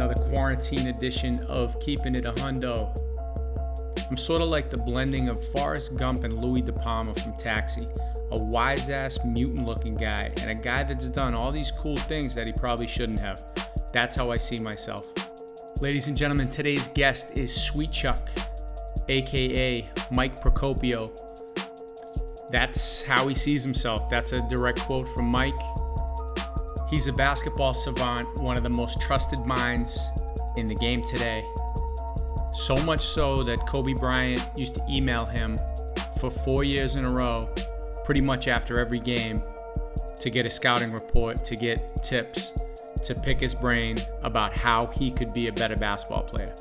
another quarantine edition of Keepin' It a Hundo. I'm sort of like the blending of Forrest Gump and Louis De Palma from Taxi, a wise-ass, mutant-looking guy, and a guy that's done all these cool things that he probably shouldn't have. That's how I see myself. Ladies and gentlemen, today's guest is Sweetchuck, aka Mike Procopio. That's how he sees himself. That's a direct quote from Mike. He's a basketball savant, one of the most trusted minds in the game today. So much so that Kobe Bryant used to email him for 4 years in a row, pretty much after every game, to get a scouting report, to get tips, to pick his brain about how he could be a better basketball player.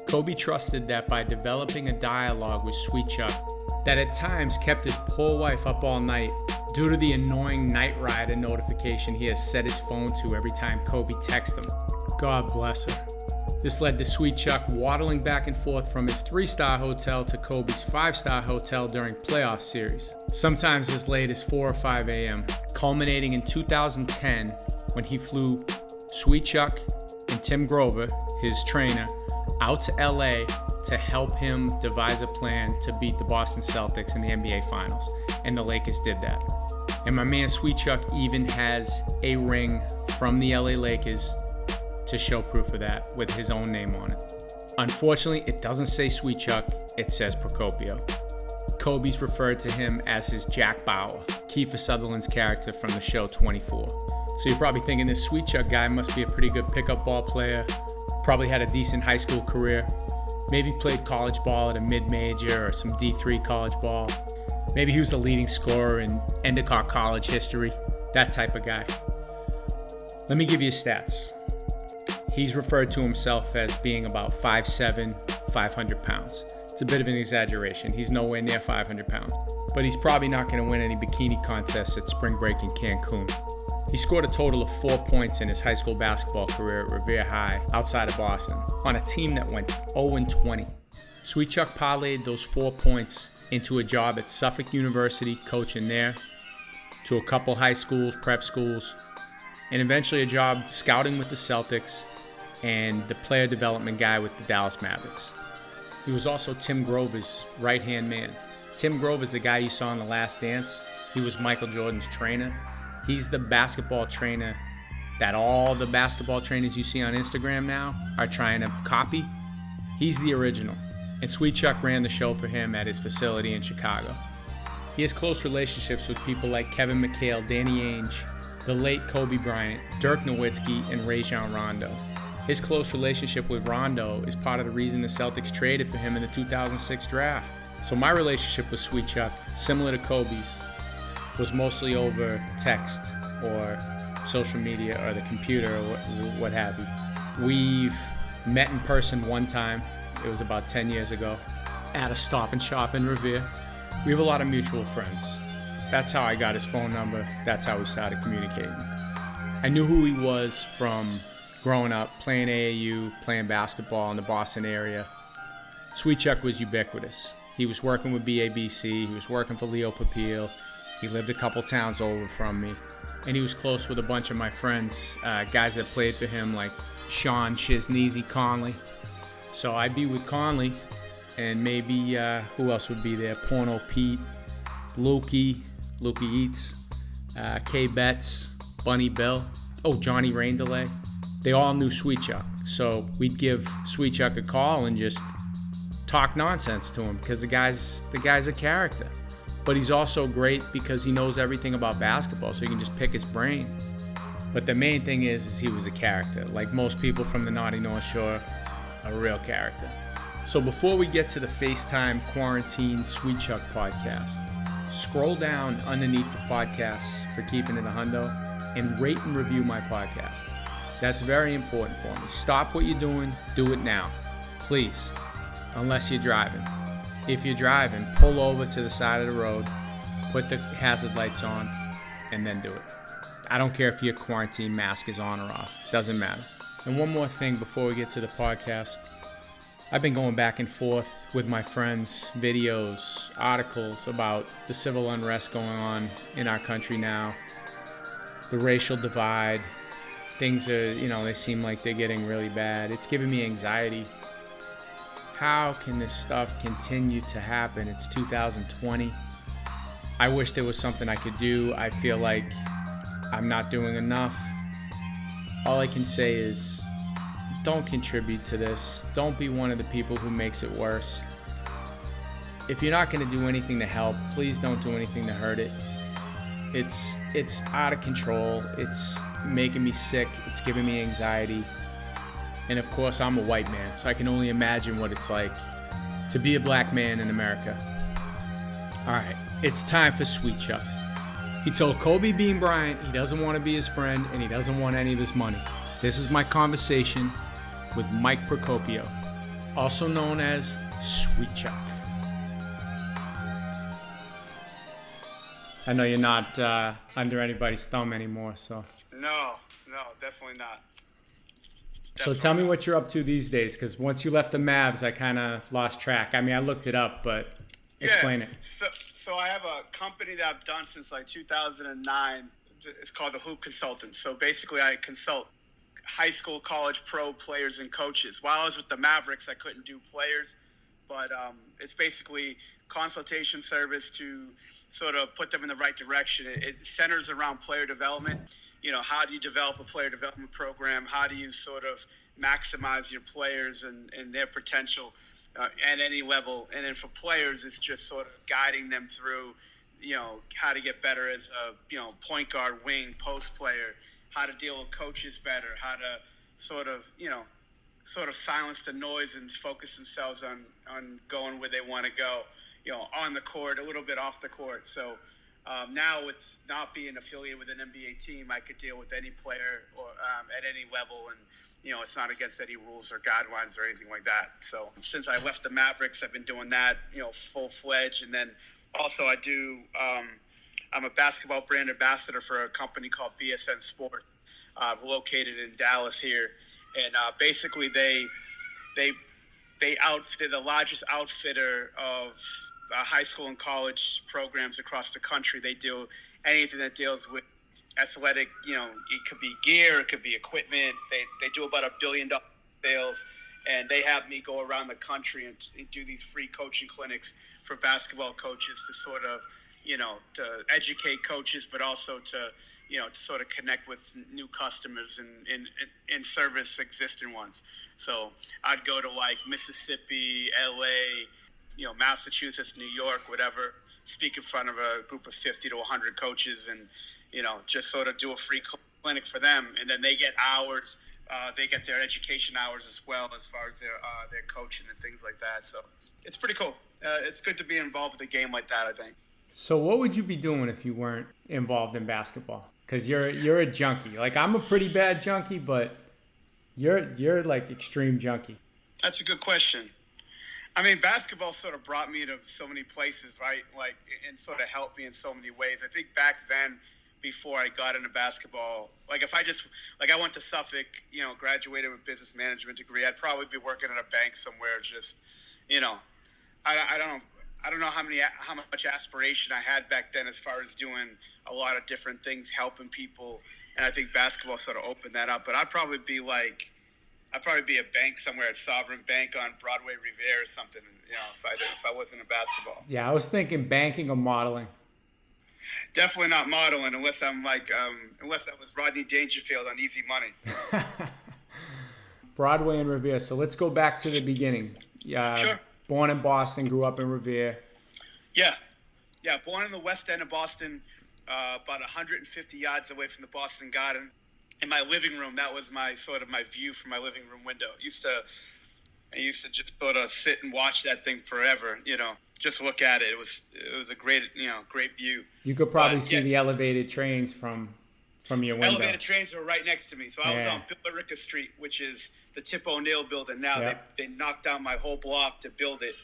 Kobe trusted that by developing a dialogue with Sweetchuck that at times kept his poor wife up all night due to the annoying Knight Rider notification he has set his phone to every time Kobe texts him. God bless her. This led to Sweetchuck waddling back and forth from his 3-star hotel to Kobe's 5-star hotel during playoff series, sometimes as late as 4 or 5 a.m., culminating in 2010 when he flew Sweetchuck and Tim Grover, his trainer, out to LA to help him devise a plan to beat the Boston Celtics in the NBA Finals, and the Lakers did that. And my man Sweetchuck even has a ring from the LA Lakers to show proof of that with his own name on it. Unfortunately, it doesn't say Sweetchuck, it says Procopio. Kobe's referred to him as his Jack Bauer, Kiefer Sutherland's character from the show 24. So you're probably thinking this Sweetchuck guy must be a pretty good pickup ball player, probably had a decent high school career, maybe played college ball at a mid-major or some D3 college ball. Maybe he was a leading scorer in Endicott College history, that type of guy. Let me give you his stats. He's referred to himself as being about 5'7", 500 pounds. It's a bit of an exaggeration. He's nowhere near 500 pounds. But he's probably not going to win any bikini contests at spring break in Cancun. He scored a total of 4 points in his high school basketball career at Revere High outside of Boston on a team that went 0-20. Sweetchuck parlayed those 4 points into a job at Suffolk University coaching there, to a couple high schools, prep schools, and eventually a job scouting with the Celtics and the player development guy with the Dallas Mavericks. He was also Tim Grover's right-hand man. Tim Grover's the guy you saw in The Last Dance. He was Michael Jordan's trainer. He's the basketball trainer that all the basketball trainers you see on Instagram now are trying to copy. He's the original. And Sweetchuck ran the show for him at his facility in Chicago. He has close relationships with people like Kevin McHale, Danny Ainge, the late Kobe Bryant, Dirk Nowitzki, and Rajon Rondo. His close relationship with Rondo is part of the reason the Celtics traded for him in the 2006 draft. So my relationship with Sweetchuck, similar to Kobe's, was mostly over text or social media or the computer or what have you. We've met in person one time. It was about 10 years ago at a Stop and Shop in Revere. We have a lot of mutual friends. That's how I got his phone number. That's how we started communicating. I knew who he was from growing up, playing AAU, playing basketball in the Boston area. Sweetchuck was ubiquitous. He was working with BABC. He was working for Leo Papil. He lived a couple towns over from me. And he was close with a bunch of my friends, guys that played for him like Sean Shizneezy Conley. So I'd be with Conley, and maybe who else would be there? Porno Pete, Lukey Eats, K Betts, Bunny Bill, Johnny Raindelay. They all knew Sweetchuck. So we'd give Sweetchuck a call and just talk nonsense to him because the guy's a character. But he's also great because he knows everything about basketball, so you can just pick his brain. But the main thing is he was a character. Like most people from the Naughty North Shore, a real character. So before we get to the FaceTime Quarantine Sweetchuck podcast, scroll down underneath the podcasts for Keepin' It a Hundo and rate and review my podcast. That's very important for me. Stop what you're doing, do it now. Please, unless you're driving. If you're driving, pull over to the side of the road, put the hazard lights on, and then do it. I don't care if your quarantine mask is on or off. Doesn't matter. And one more thing before we get to the podcast. I've been going back and forth with my friends, videos, articles about the civil unrest going on in our country now, the racial divide, things are, they seem like they're getting really bad. It's giving me anxiety. How can this stuff continue to happen? It's 2020. I wish there was something I could do. I feel like I'm not doing enough. All I can say is don't contribute to this. Don't be one of the people who makes it worse. If you're not going to do anything to help, please don't do anything to hurt it. It's out of control. It's making me sick. It's giving me anxiety. And of course, I'm a white man, so I can only imagine what it's like to be a black man in America. All right, it's time for Sweetchuck. He told Kobe Bryant he doesn't want to be his friend and he doesn't want any of his money. This is my conversation with Mike Procopio, also known as Sweetchuck. I know you're not under anybody's thumb anymore, so. No, definitely not. So tell me what you're up to these days, because once you left the Mavs, I kind of lost track. I mean, I looked it up, but explain it. So I have a company that I've done since like 2009. It's called the Hoop Consultants. So basically, I consult high school, college, pro players and coaches. While I was with the Mavericks, I couldn't do players, but it's basically consultation service to sort of put them in the right direction. It centers around player development. How do you develop a player development program? How do you sort of maximize your players and their potential at any level? And then for players, it's just sort of guiding them through, how to get better as a, point guard, wing, post player, how to deal with coaches better, how to sort of silence the noise and focus themselves on going where they want to go, on the court, a little bit off the court. So now with not being affiliated with an NBA team, I could deal with any player or at any level, and it's not against any rules or guidelines or anything like that. So since I left the Mavericks, I've been doing that, full fledged, and then also I do. I'm a basketball brand ambassador for a company called BSN Sports, located in Dallas here, and basically they're the largest outfitter of high school and college programs across the country. They do anything that deals with athletic, it could be gear, it could be equipment. They do about $1 billion sales, and they have me go around the country and do these free coaching clinics for basketball coaches to sort of, to educate coaches, but also to sort of connect with new customers and service existing ones. So I'd go to like Mississippi, LA, Massachusetts, New York, whatever, speak in front of a group of 50 to 100 coaches and, just sort of do a free clinic for them. And then they get hours, they get their education hours as well as far as their coaching and things like that. So it's pretty cool. It's good to be involved with a game like that, I think. So what would you be doing if you weren't involved in basketball? Because you're a junkie. Like, I'm a pretty bad junkie, but you're like extreme junkie. That's a good question. I mean, basketball sort of brought me to so many places, right? Like, and sort of helped me in so many ways. I think back then, before I got into basketball, like if I went to Suffolk, graduated with business management degree, I'd probably be working at a bank somewhere. Just, I don't know how much aspiration I had back then as far as doing a lot of different things, helping people, and I think basketball sort of opened that up. But I'd probably be a bank somewhere at Sovereign Bank on Broadway, Revere or something, if I wasn't in basketball. Yeah, I was thinking banking or modeling. Definitely not modeling unless I'm unless I was Rodney Dangerfield on Easy Money. Broadway and Revere. So let's go back to the beginning. Sure. Born in Boston, grew up in Revere. Yeah, born in the West End of Boston, about 150 yards away from the Boston Garden. In my living room, that was my view from my living room window. I used to just sort of sit and watch that thing forever, just look at it. It was a great view. You could probably see the elevated trains from your window. Elevated trains were right next to me. So I was on Billerica Street, which is the Tip O'Neill building now. Yep. They knocked down my whole block to build it.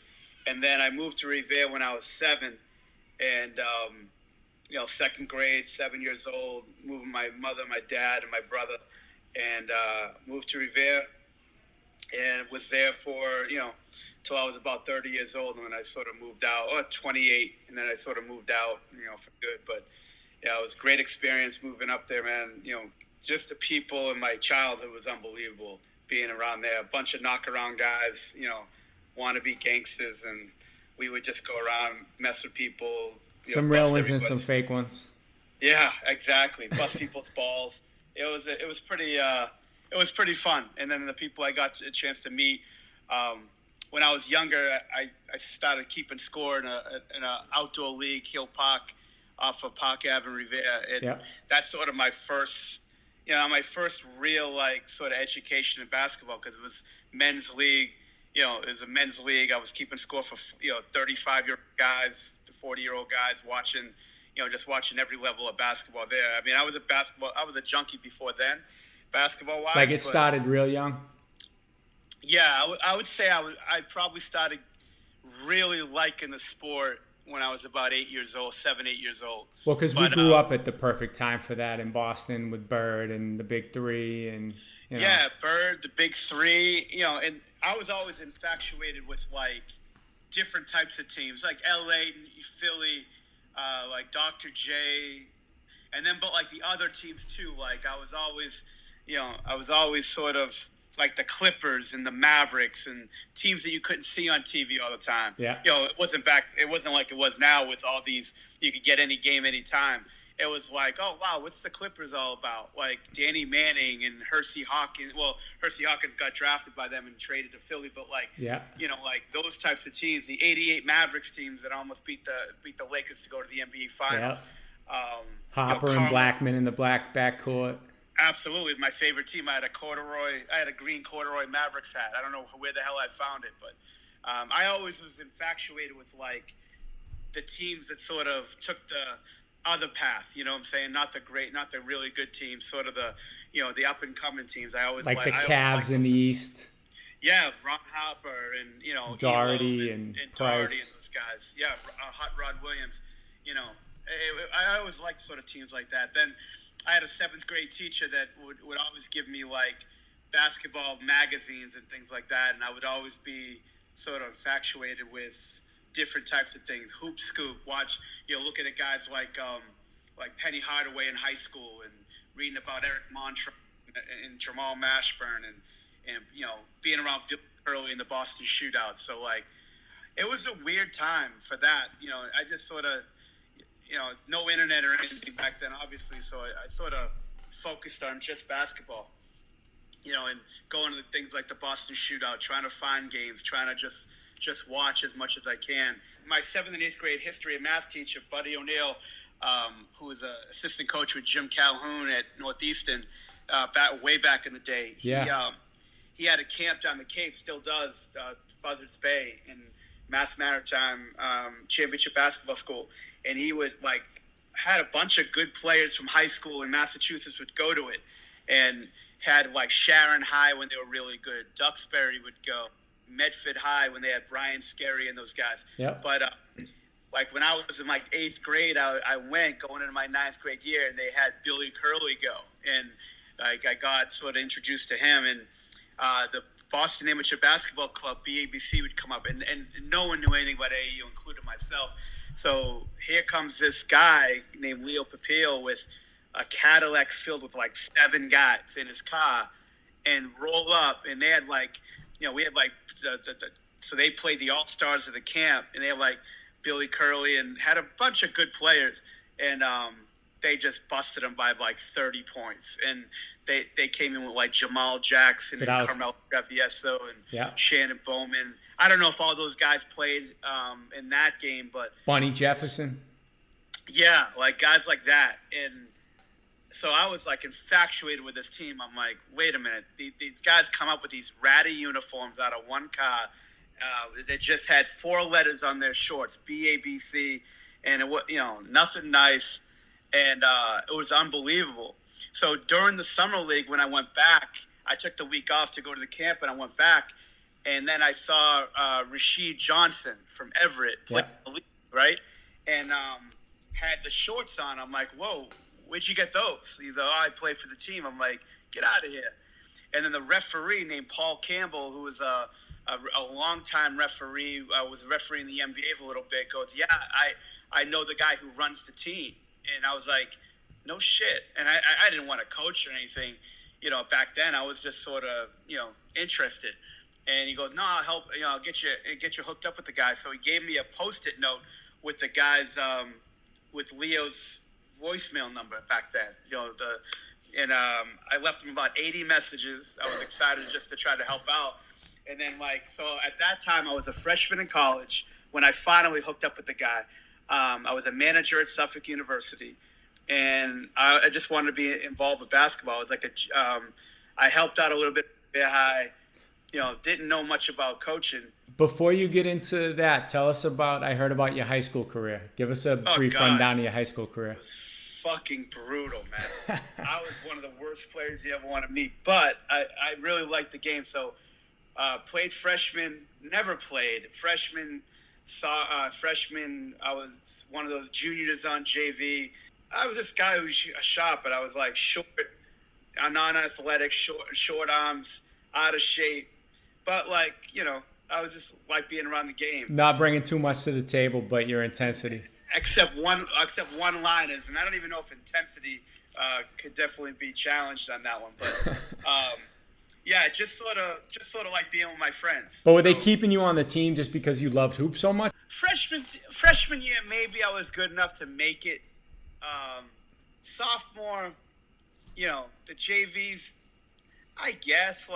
And then I moved to Revere when I was 7. And, second grade, 7 years old, moving my mother, my dad, and my brother. And moved to Revere. And was there for, till I was about 30 years old. And then I sort of moved out, or 28. And then I sort of moved out, for good. But, yeah, it was a great experience moving up there, man. just the people in my childhood was unbelievable. Being around there, a bunch of knock-around guys, wannabe gangsters, and we would just go around, mess with people. Some real ones and some fake ones. Yeah, exactly. Bust people's balls. It was pretty fun. And then the people I got a chance to meet, when I was younger, I started keeping score in an outdoor league, Hill Park, off of Park Avenue, Revere. And that's sort of my first real sort of education in basketball, because it was men's league. It was a men's league. I was keeping score for 35-year-old guys, to 40-year-old guys, watching every level of basketball there. I mean, I was a junkie before then, basketball wise. Like it started real young. Yeah, I would say I probably started really liking the sport when I was about 8 years old, 7, 8 years old. Well, because we grew up at the perfect time for that in Boston with Bird and the Big Three and Yeah, Bird, the Big Three, and I was always infatuated with different types of teams, like LA, Philly, like Dr. J, and then but the other teams too. I was always sort of like the Clippers and the Mavericks and teams that you couldn't see on TV all the time. Yeah. It wasn't like it was now with all these, you could get any game anytime. It was like, oh, wow, what's the Clippers all about? Like Danny Manning and Hersey Hawkins. Well, Hersey Hawkins got drafted by them and traded to Philly, but those types of teams, the 88 Mavericks teams that almost beat the Lakers to go to the NBA Finals. Yeah. Hopper and Blackman in the black backcourt. Absolutely, my favorite team. I had a green corduroy Mavericks hat. I don't know where the hell I found it, but I always was infatuated with the teams that sort of took the other path. You know what I'm saying? Not the really good teams, sort of the up and coming teams. I always the Cavs in the East. Yeah, Ron Hopper and Doherty Elo and Doherty Price. and those guys. Yeah, Hot Rod Williams. I always liked sort of teams like that. Then I had a 7th grade teacher that would always give me basketball magazines and things like that, and I would always be sort of infatuated with different types of things. Hoop Scoop, looking at guys like Penny Hardaway in high school and reading about Eric Montross and Jamal Mashburn and being around Bill Curley in the Boston Shootout. So it was a weird time for that. I just sort of no internet or anything back then, obviously, so I sort of focused on just basketball, and going to things like the Boston Shootout, trying to find games, trying to just watch as much as I can. My 7th and 8th grade history and math teacher, Buddy O'Neill, who was an assistant coach with Jim Calhoun at Northeastern, way back in the day. Yeah. He had a camp down the Cape, still does, Buzzards Bay, in Mass Maritime Championship Basketball School, and he would had a bunch of good players from high school in Massachusetts would go to it, and had Sharon High when they were really good. Duxbury would go, Medford High when they had Brian Skerry and those guys. Yeah. But when I was in 8th grade, I went going into my 9th grade year, and they had Billy Curley go, and I got sort of introduced to him, and the Boston Amateur Basketball Club, BABC, would come up, and no one knew anything about AAU, including myself. So here comes this guy named Leo Papil with a Cadillac filled with 7 guys in his car, and roll up, and they had we had so they played the All-Stars of the camp, and they had Billy Curley and had a bunch of good players, and they just busted them by 30 points, and they came in with Jamal Jackson and Carmelo Travieso and Shannon Bowman. I don't know if all those guys played in that game, but Bunny Jefferson. Yeah, guys like that. And so I was infatuated with this team. I'm like, wait a minute, these guys come up with these ratty uniforms out of one car that just had 4 letters on their shorts, BABC, and it was nothing nice, and it was unbelievable. So during the summer league, when I went back, I took the week off to go to the camp, and I went back, and then I saw Rasheed Johnson from Everett play the league, right? And had the shorts on. I'm like, whoa, where'd you get those? He's like, I play for the team. I'm like, get out of here. And then the referee named Paul Campbell, who was a longtime referee, was a referee in the NBA for a little bit, goes, yeah, I know the guy who runs the team. And I was like, no shit. And I didn't want to coach or anything, back then. I was just sort of, interested. And he goes, no, I'll help, I'll get you hooked up with the guy. So he gave me a Post-it note with the guys, with Leo's voicemail number back then, I left him about 80 messages. I was excited just to try to help out. And then, so at that time, I was a freshman in college when I finally hooked up with the guy. I was a manager at Suffolk University, and I just wanted to be involved with basketball. I was I helped out a little bit high, didn't know much about coaching. Before you get into that, tell us about, I heard about your high school career. Give us a brief rundown of your high school career. It was fucking brutal, man. I was one of the worst players you ever want to meet, but I really liked the game. So played freshman, never played. Freshman, I was one of those juniors on JV. I was this guy who shot, but I was short, non-athletic, short arms, out of shape. But I was just being around the game. Not bringing too much to the table, but your intensity. Except one liners, and I don't even know if intensity could definitely be challenged on that one. But yeah, just sort of like being with my friends. But were they keeping you on the team just because you loved hoops so much? Freshman year, maybe I was good enough to make it. Sophomore, the JVs, I guess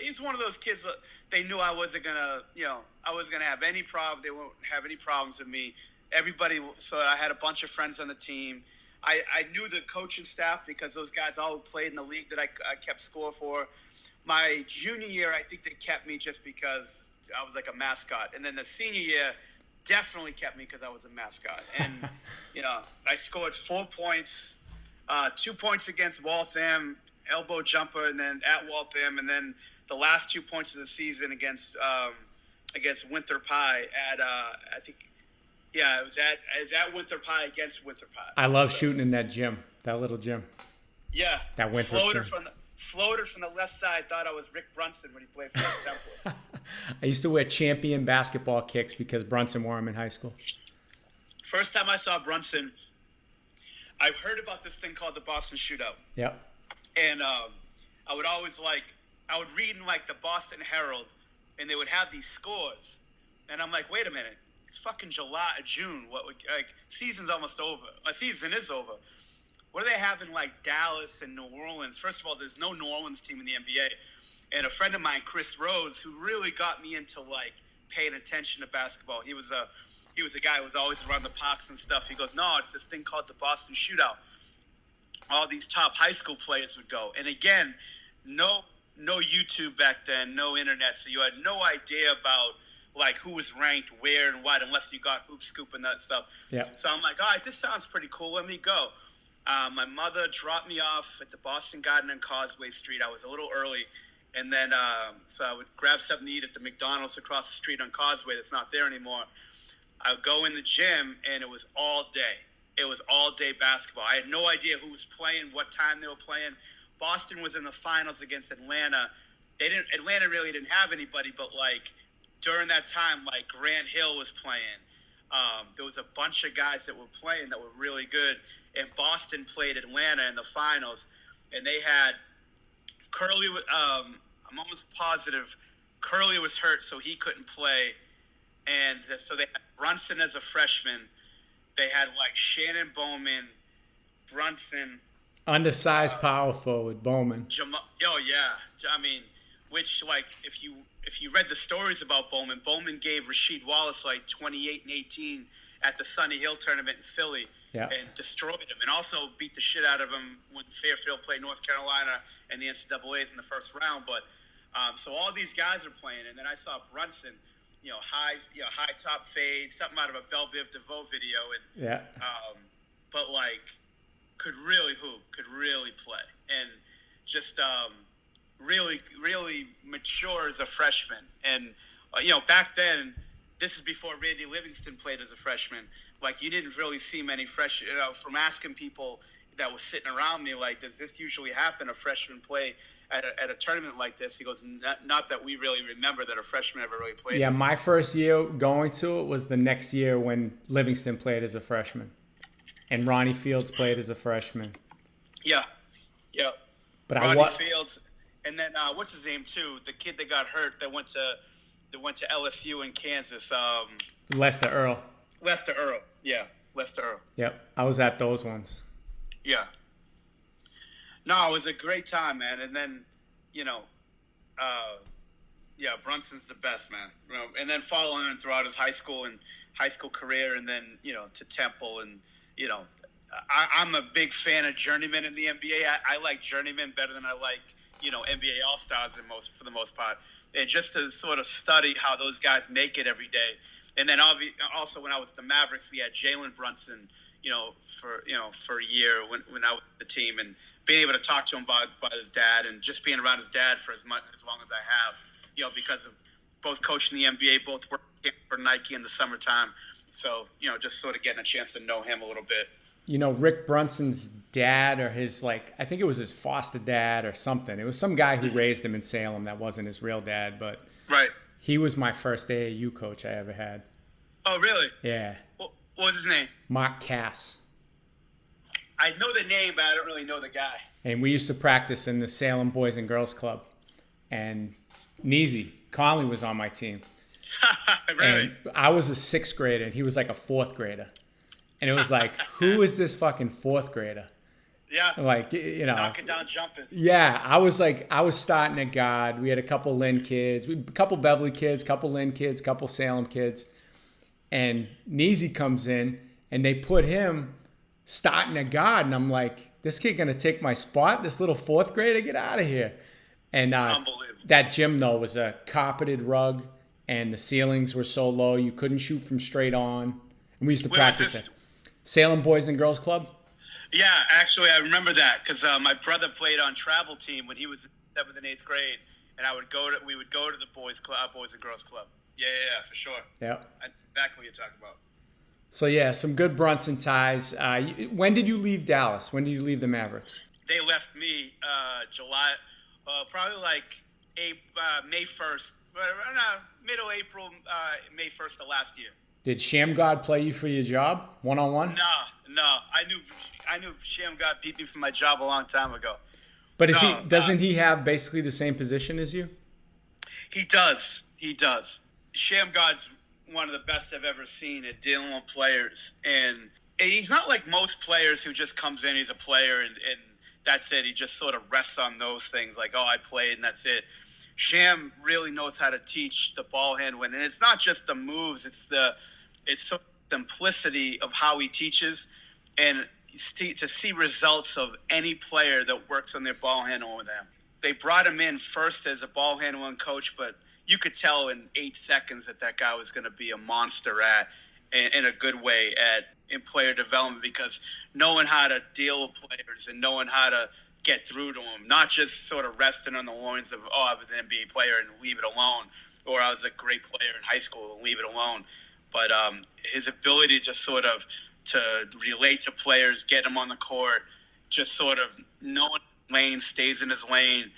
he's one of those kids that they knew I wasn't gonna, I wasn't gonna have any problem. They won't have any problems with me. Everybody, so I had a bunch of friends on the team. I knew the coaching staff because those guys all played in the league that I kept score for. My junior year, I think they kept me just because I was like a mascot. And then the senior year definitely kept me because I was a mascot. And, I scored 4 points, 2 points against Waltham, elbow jumper, and then at Waltham, and then the last 2 points of the season against Winthrop High at I think. Yeah, it was at Winthrop High against Winthrop High. I love shooting in that gym, that little gym. Yeah. That Winthrop floater from the left side. Thought I was Rick Brunson when he played for the Temple. I used to wear champion basketball kicks because Brunson wore them in high school. First time I saw Brunson, I've heard about this thing called the Boston Shootout. Yep. And I would always I would read in the Boston Herald, and they would have these scores, and I'm like, wait a minute. It's fucking June. Season's almost over. My season is over. What do they have in Dallas and New Orleans? First of all, there's no New Orleans team in the NBA. And a friend of mine, Chris Rose, who really got me into paying attention to basketball. He was a guy who was always around the parks and stuff. He goes, no, it's this thing called the Boston Shootout. All these top high school players would go. And again, no YouTube back then, no internet, so you had no idea about who was ranked where and what, unless you got Hoop Scoop and that stuff. Yeah. So I'm like, all right, this sounds pretty cool. Let me go. My mother dropped me off at the Boston Garden and Causeway Street. I was a little early. And then, so I would grab something to eat at the McDonald's across the street on Causeway that's not there anymore. I would go in the gym, and it was all day. It was all day basketball. I had no idea who was playing, what time they were playing. Boston was in the finals against Atlanta. Atlanta really didn't have anybody, but during that time, Grant Hill was playing. There was a bunch of guys that were playing that were really good. And Boston played Atlanta in the finals. And they had Curly, I'm almost positive Curly was hurt, so he couldn't play. And so they had Brunson as a freshman. They had Shannon Bowman, Brunson. Undersized power forward, Bowman. Oh, yeah. I mean, which, if you read the stories about Bowman gave Rasheed Wallace 28 and 18 at the Sunny Hill tournament in Philly, and destroyed him, and also beat the shit out of him when Fairfield played North Carolina and the NCAAs in the first round. But so all these guys are playing, and then I saw Brunson, high top fade, something out of a Belle Biv DeVoe video, and but could really hoop, could really play, and just really, really mature as a freshman. And, back then, this is before Randy Livingston played as a freshman. You didn't really see many from asking people that was sitting around me, does this usually happen, a freshman play at a tournament like this? He goes, not that we really remember that a freshman ever really played. Yeah, my first year going to it was the next year when Livingston played as a freshman. And Ronnie Fields played as a freshman. Yeah. Yeah. But Ronnie Fields. And then what's his name too? The kid that got hurt that went to LSU in Kansas. Lester Earl. Lester Earl. Yeah. Lester Earl. Yep. I was at those ones. Yeah. No, it was a great time, man. And then, Brunson's the best, man. And then following him throughout his high school career, and then to Temple, and I'm a big fan of journeymen in the NBA. I like journeymen better than I like NBA All Stars for the most part. And just to sort of study how those guys make it every day. And then also when I was at the Mavericks, we had Jalen Brunson, for a year when I was with the team, and being able to talk to him about his dad, and just being around his dad for as long as I have, because of both coaching the NBA, both working for Nike in the summertime. So, just sort of getting a chance to know him a little bit. Rick Brunson's dad, or I think it was his foster dad or something. It was some guy who raised him in Salem that wasn't his real dad, but right. He was my first AAU coach I ever had. Oh, really? Yeah. What was his name? Mark Cass. I know the name, but I don't really know the guy. And we used to practice in the Salem Boys and Girls Club. And Neezy Conley was on my team. Really? And I was a 6th grader, and he was like a 4th grader. And it was like, who is this fucking 4th grader? Yeah. Knocking down, jumping. Yeah. I was starting at guard. We had a couple Lynn kids, a couple Beverly kids, couple Lynn kids, couple Salem kids. And Neezy comes in, and they put him starting at guard. And I'm like, this kid going to take my spot? This little 4th grader? Get out of here. And Unbelievable. That gym, though, was a carpeted rug, and the ceilings were so low you couldn't shoot from straight on. And we used to practice it. Salem Boys and Girls Club? Yeah, actually, I remember that because my brother played on travel team when he was in 7th and 8th grade, and we would go to the Boys and Girls Club. Yeah, for sure. Yeah. Exactly what you're talking about. So, yeah, some good Brunson ties. When did you leave Dallas? When did you leave the Mavericks? They left me July, probably like May 1st, middle April, May 1st of last year. Did Shamgod play you for your job, one-on-one? No. I knew Shamgod beat me for my job a long time ago. But doesn't he have basically the same position as you? He does. Shamgod's one of the best I've ever seen at dealing with players. And he's not like most players who just comes in, he's a player, and that's it. He just sort of rests on those things like, I played and that's it. Sham really knows how to teach the ball handling. And it's not just the moves, it's the simplicity of how he teaches, and to see results of any player that works on their ball handling with them. They brought him in first as a ball handling coach, but you could tell in 8 seconds that guy was going to be a monster in a good way in player development, because knowing how to deal with players and knowing how to get through to them, not just sort of resting on the loins of, I was an NBA player and leave it alone, or I was a great player in high school and leave it alone. But his ability just sort of to relate to players, get them on the court, just sort of knowing his lane, stays in his lane,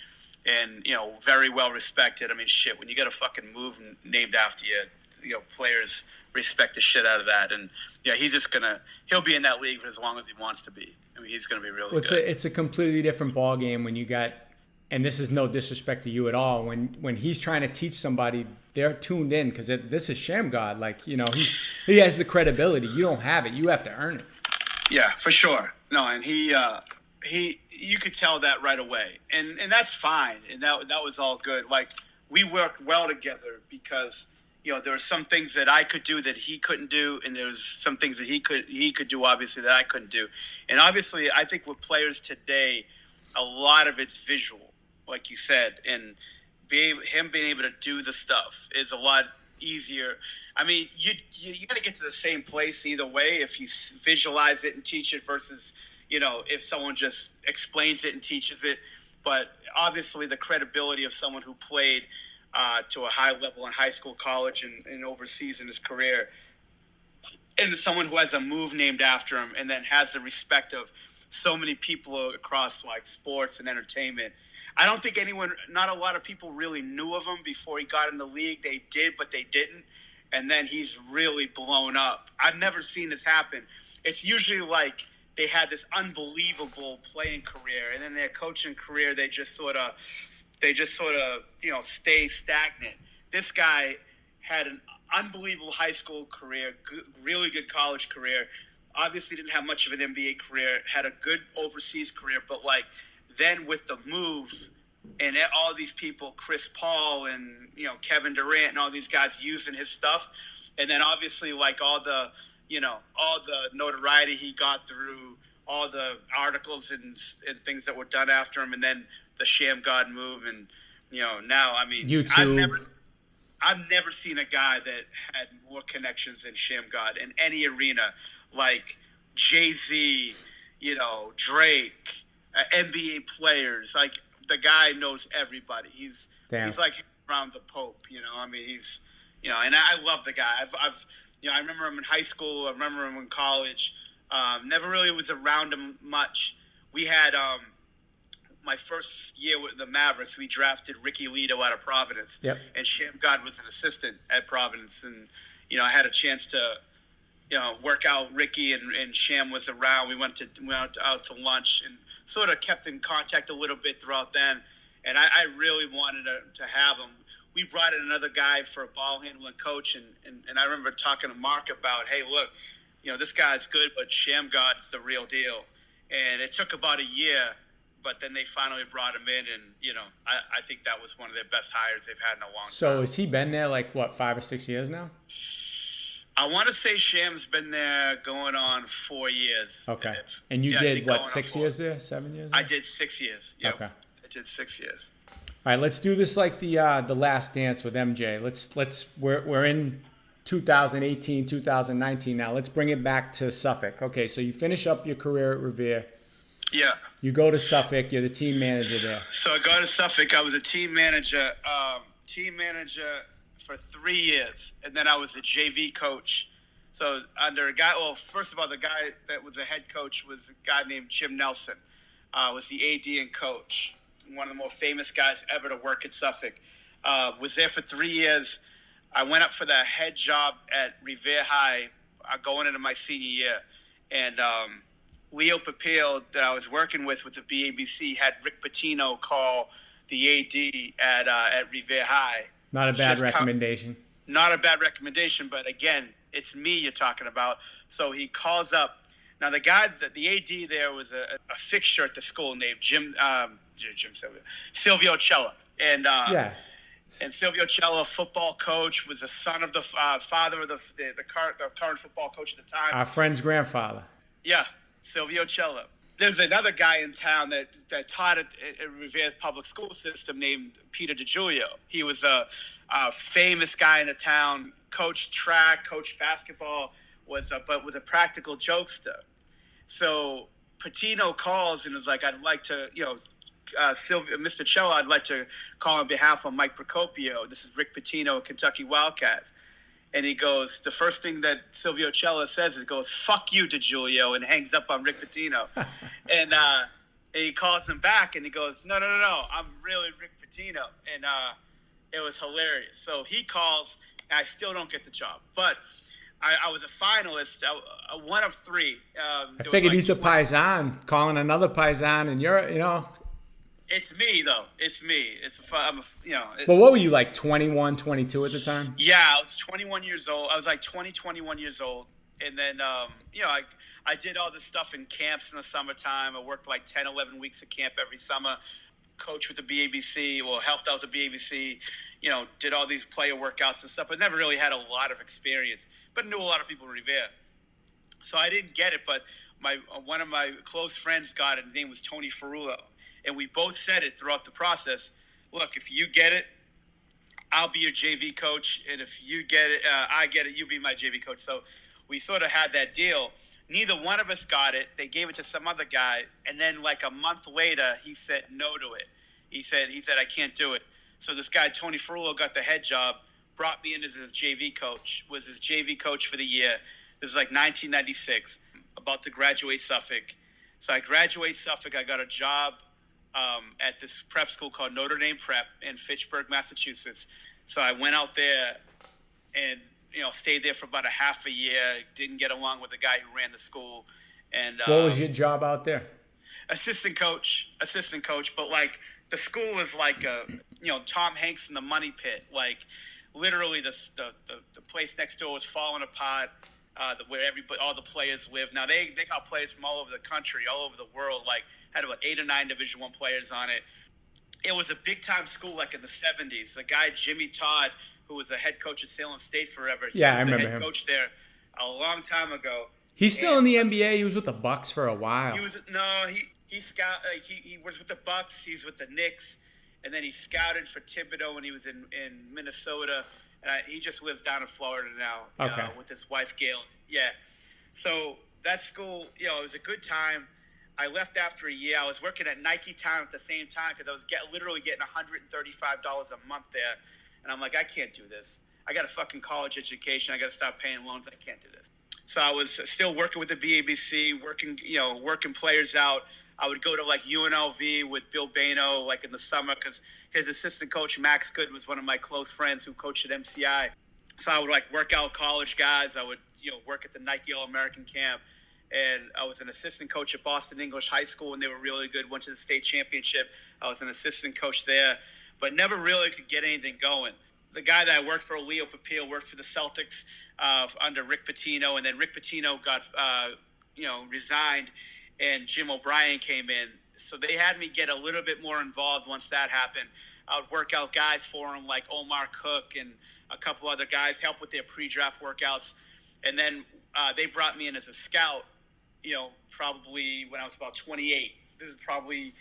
and, very well respected. I mean, shit, when you get a fucking move named after you, players respect the shit out of that. And, he'll be in that league for as long as he wants to be. I mean, he's going to be really good. It's a completely different ball game when you got, and this is no disrespect to you at all, when he's trying to teach somebody, they're tuned in because this is Shamgod. Like, he has the credibility. You don't have it. You have to earn it. Yeah, for sure. No, and he you could tell that right away. And that's fine. And that was all good. Like, we worked well together because, there were some things that I could do that he couldn't do, and there was some things that he could do, obviously, that I couldn't do. And obviously, I think with players today, a lot of it's visual, like you said, and him being able to do the stuff is a lot easier. I mean, you got to get to the same place either way if you visualize it and teach it versus, if someone just explains it and teaches it. But obviously, the credibility of someone who played to a high level in high school, college, and overseas in his career, and someone who has a move named after him and then has the respect of so many people across like sports and entertainment. I don't think not a lot of people really knew of him before he got in the league. They did, but they didn't. and then he's really blown up. I've never seen this happen. It's usually like they had this unbelievable playing career, and then their coaching career, they just sort of stay stagnant. This guy had an unbelievable high school career, really good college career. Obviously didn't have much of an NBA career, had a good overseas career, but like then with the moves and all these people, Chris Paul and Kevin Durant and all these guys using his stuff, and then obviously like all the notoriety he got through all the articles and things that were done after him, and then the Sham God move, and now I mean YouTube. I've never seen a guy that had more connections than Sham God in any arena, like Jay-Z, Drake, NBA players. Like the guy knows everybody. He's like around the Pope. I mean he's and I love the guy. I remember him in high school. I remember him in college. Never really was around him much. We had my first year with the Mavericks, we drafted Ricky Leto out of Providence. Yep. And Sham God was an assistant at Providence. And, I had a chance to, work out Ricky, and Sham was around. We went out to lunch and sort of kept in contact a little bit throughout then. And I really wanted to have him. We brought in another guy for a ball handling coach. And I remember talking to Mark about, hey, look, this guy's good, but Sham God's the real deal. And it took about a year, but then they finally brought him in, and I think that was one of their best hires they've had in a long time. So has he been there like 5 or 6 years now? I want to say Sham's been there going on 4 years. Okay. And you did what, 6 years there? 7 years? I did 6 years. Yep. Okay. I did 6 years. All right, let's do this like the Last Dance with MJ. We're in 2018, 2019 now. Let's bring it back to Suffolk. Okay, so you finish up your career at Revere. Yeah. You go to Suffolk. You're the team manager there. So I go to Suffolk. I was a team manager for 3 years, and then I was a JV coach. So under a guy. Well, first of all, the guy that was a head coach was a guy named Jim Nelson. Was the AD and coach. One of the more famous guys ever to work at Suffolk. Was there for 3 years. I went up for the head job at Revere High going into my senior year. And Leo Papil that I was working with the BABC had Rick Pitino call the AD at Revere High. Not a bad recommendation. Not a bad recommendation, but again, it's me you're talking about. So he calls up. Now, the guy, the AD there was a fixture at the school named Silvio Cella. And And Silvio Cella, football coach, was the son of the father of the current football coach at the time. Our friend's grandfather. Yeah, Silvio Cella. There's another guy in town that taught at Revere's public school system named Peter DiGiulio. He was a famous guy in the town, coached track, coached basketball, but was a practical jokester. So Patino calls and is like, I'd like to, Mr. Cella, I'd like to call on behalf of Mike Procopio. This is Rick Pitino, Kentucky Wildcats. And he goes, the first thing that Silvio Cella says is, goes, fuck you, DiGiulio, and hangs up on Rick Pitino. and he calls him back, and he goes, no, I'm really Rick Pitino. And it was hilarious. So he calls, and I still don't get the job. But I was a finalist, one of three. I figured he's a Paisan, calling another Paisan, and you're, It's me, though. It's me. But what were you, like 21, 22 at the time? Yeah, I was 21 years old. I was like 21 years old. And then, I did all this stuff in camps in the summertime. I worked like 10, 11 weeks of camp every summer. Coached with the BABC, helped out the BABC, did all these player workouts and stuff. But never really had a lot of experience. But knew a lot of people in Revere. So I didn't get it, but one of my close friends got it. His name was Tony Ferrulo. And we both said it throughout the process. Look, if you get it, I'll be your JV coach. And if you get it, I get it, you be my JV coach. So we sort of had that deal. Neither one of us got it. They gave it to some other guy. And then like a month later, he said no to it. He said, I can't do it. So this guy, Tony Ferrulo, got the head job, brought me in as his JV coach, was his JV coach for the year. This is like 1996, about to graduate Suffolk. So I graduate Suffolk. I got a job at this prep school called Notre Dame Prep in Fitchburg, Massachusetts. So I went out there and, stayed there for about a half a year. Didn't get along with the guy who ran the school. And What was your job out there? Assistant coach. But like the school was like Tom Hanks in the Money Pit. Like literally the place next door was falling apart. Where all the players live. Now they got players from all over the country, all over the world. Like had about 8 or 9 Division I players on it. It was a big time school, like in the 70s. The guy Jimmy Todd, who was a head coach at Salem State forever. Yeah, was I remember the head him. coach there a long time ago. He's still in the NBA. He was with the Bucks for a while. He was he was with the Bucks. He's with the Knicks, and then he scouted for Thibodeau when he was in Minnesota. He just lives down in Florida now. Okay. With his wife Gail. Yeah. So that school, it was a good time. I left after a year. I was working at Nike Town at the same time because I was literally getting $135 a month there. And I'm like, I can't do this. I got a fucking college education. I got to stop paying loans. I can't do this. So I was still working with the BABC, working players out. I would go to like UNLV with Bill Bano like in the summer because his assistant coach Max Good was one of my close friends who coached at MCI. So I would like work out college guys. I would work at the Nike All-American camp. And I was an assistant coach at Boston English High School when they were really good. Went to the state championship. I was an assistant coach there, but never really could get anything going. The guy that I worked for, Leo Papil, worked for the Celtics under Rick Pitino, and then Rick Pitino got resigned, and Jim O'Brien came in. So they had me get a little bit more involved once that happened. I would work out guys for him like Omar Cook and a couple other guys, help with their pre-draft workouts, and then they brought me in as a scout. Probably when I was about 28. This is probably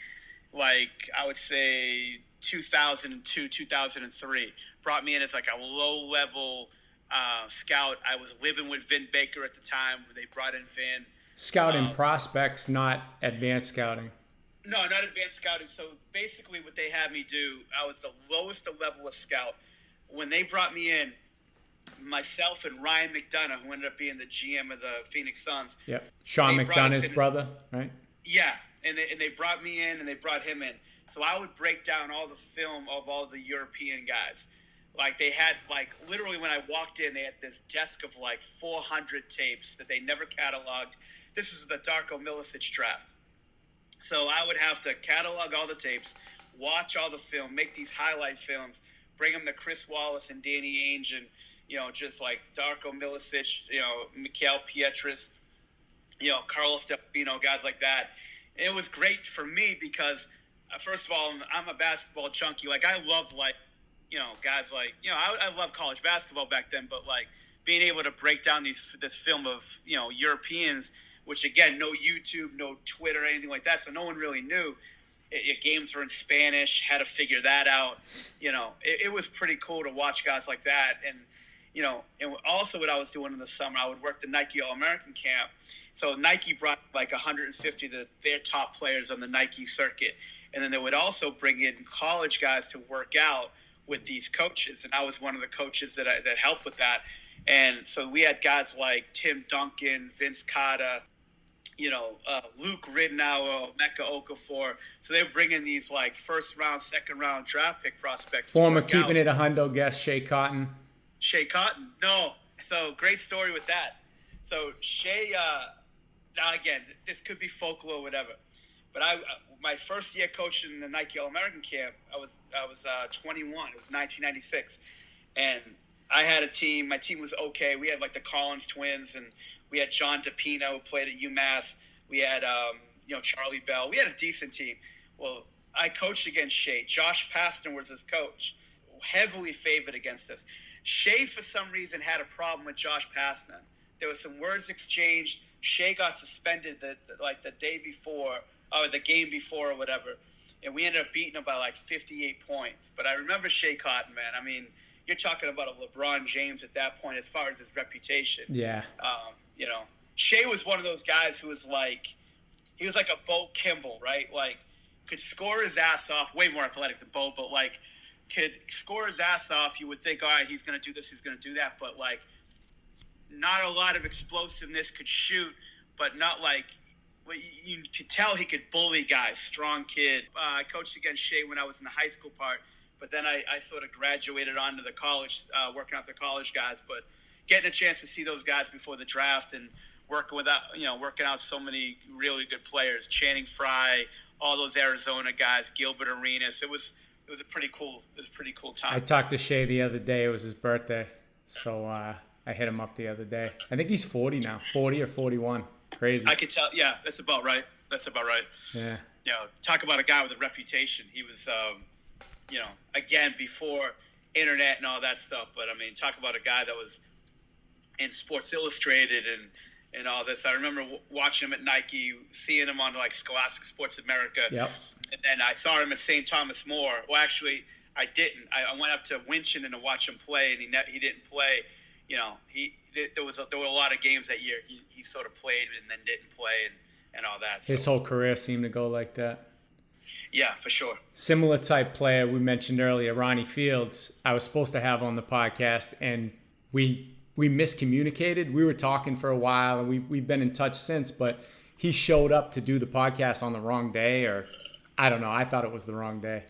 like, I would say 2002, 2003. Brought me in as like a low-level scout. I was living with Vin Baker at the time when they brought in Vin. Scouting prospects, not advanced scouting. No, not advanced scouting. So basically what they had me do, I was the lowest level of scout. When they brought me in, myself and Ryan McDonough, who ended up being the GM of the Phoenix Suns. Yep. Sean McDonough's brother, right? Yeah, and they brought me in and they brought him in. So I would break down all the film of all the European guys. Like they had, like literally when I walked in, they had this desk of like 400 tapes that they never cataloged. This is the Darko Milicic draft. So I would have to catalog all the tapes, watch all the film, make these highlight films, bring them to Chris Wallace and Danny Ainge and, just like Darko Milicic, McHale Pietris, Carlos DeVito, guys like that. And it was great for me because, first of all, I'm a basketball junkie. Like, I loved, guys like, I loved college basketball back then, but, like, being able to break down this film of, Europeans, which, again, no YouTube, no Twitter, anything like that, so no one really knew. Games were in Spanish, had to figure that out. It was pretty cool to watch guys like that. And, and also what I was doing in the summer, I would work the Nike All-American camp. So Nike brought like 150 of their top players on the Nike circuit. And then they would also bring in college guys to work out with these coaches. And I was one of the coaches that helped with that. And so we had guys like Tim Duncan, Vince Carter, Luke Ridnour, Emeka Okafor. So they bring in these like first round, second round draft pick prospects. Former Keepin It a Hundo guest, Shea Cotton. Shea Cotton? No. So great story with that. So Shea, now again, this could be folklore or whatever, but my first year coaching the Nike All-American camp, I was 21. It was 1996. And I had a team. My team was okay. We had like the Collins twins, and we had John DePino who played at UMass. We had, Charlie Bell. We had a decent team. Well, I coached against Shea. Josh Pastner was his coach. Heavily favored against us. Shea, for some reason, had a problem with Josh Pastner. There was some words exchanged. Shea got suspended the day before, or the game before or whatever. And we ended up beating him by like 58 points. But I remember Shea Cotton, man. I mean, you're talking about a LeBron James at that point as far as his reputation. Yeah. Shea was one of those guys who was like, he was like a Bo Kimball, right? Like, could score his ass off, way more athletic than Bo, but like, could score his ass off. You would think, all right, he's going to do this, he's going to do that. But like, not a lot of explosiveness, could shoot, but not like, you could tell he could bully guys, strong kid. I coached against Shea when I was in the high school part. But then I sort of graduated onto the college, working out the college guys. But, getting a chance to see those guys before the draft and working out so many really good players, Channing Frye, all those Arizona guys, Gilbert Arenas. It was a pretty cool time. I talked to Shea the other day. It was his birthday, so I hit him up the other day. I think he's 40 now, 40 or 41. Crazy. I could tell. Yeah, that's about right. Yeah. Talk about a guy with a reputation. He was, again, before internet and all that stuff. But I mean, talk about a guy that was in Sports Illustrated and all this. I remember watching him at Nike, seeing him on like Scholastic Sports America. Yep. And then I saw him at St. Thomas More. Well, actually, I didn't. I went up to Winchendon to watch him play, and he didn't play. There were a lot of games that year he sort of played and then didn't play and all that. So. His whole career seemed to go like that. Yeah, for sure. Similar type player we mentioned earlier, Ronnie Fields. I was supposed to have on the podcast, and we miscommunicated. We were talking for a while, and we've been in touch since, but he showed up to do the podcast on the wrong day, or I don't know. I thought it was the wrong day.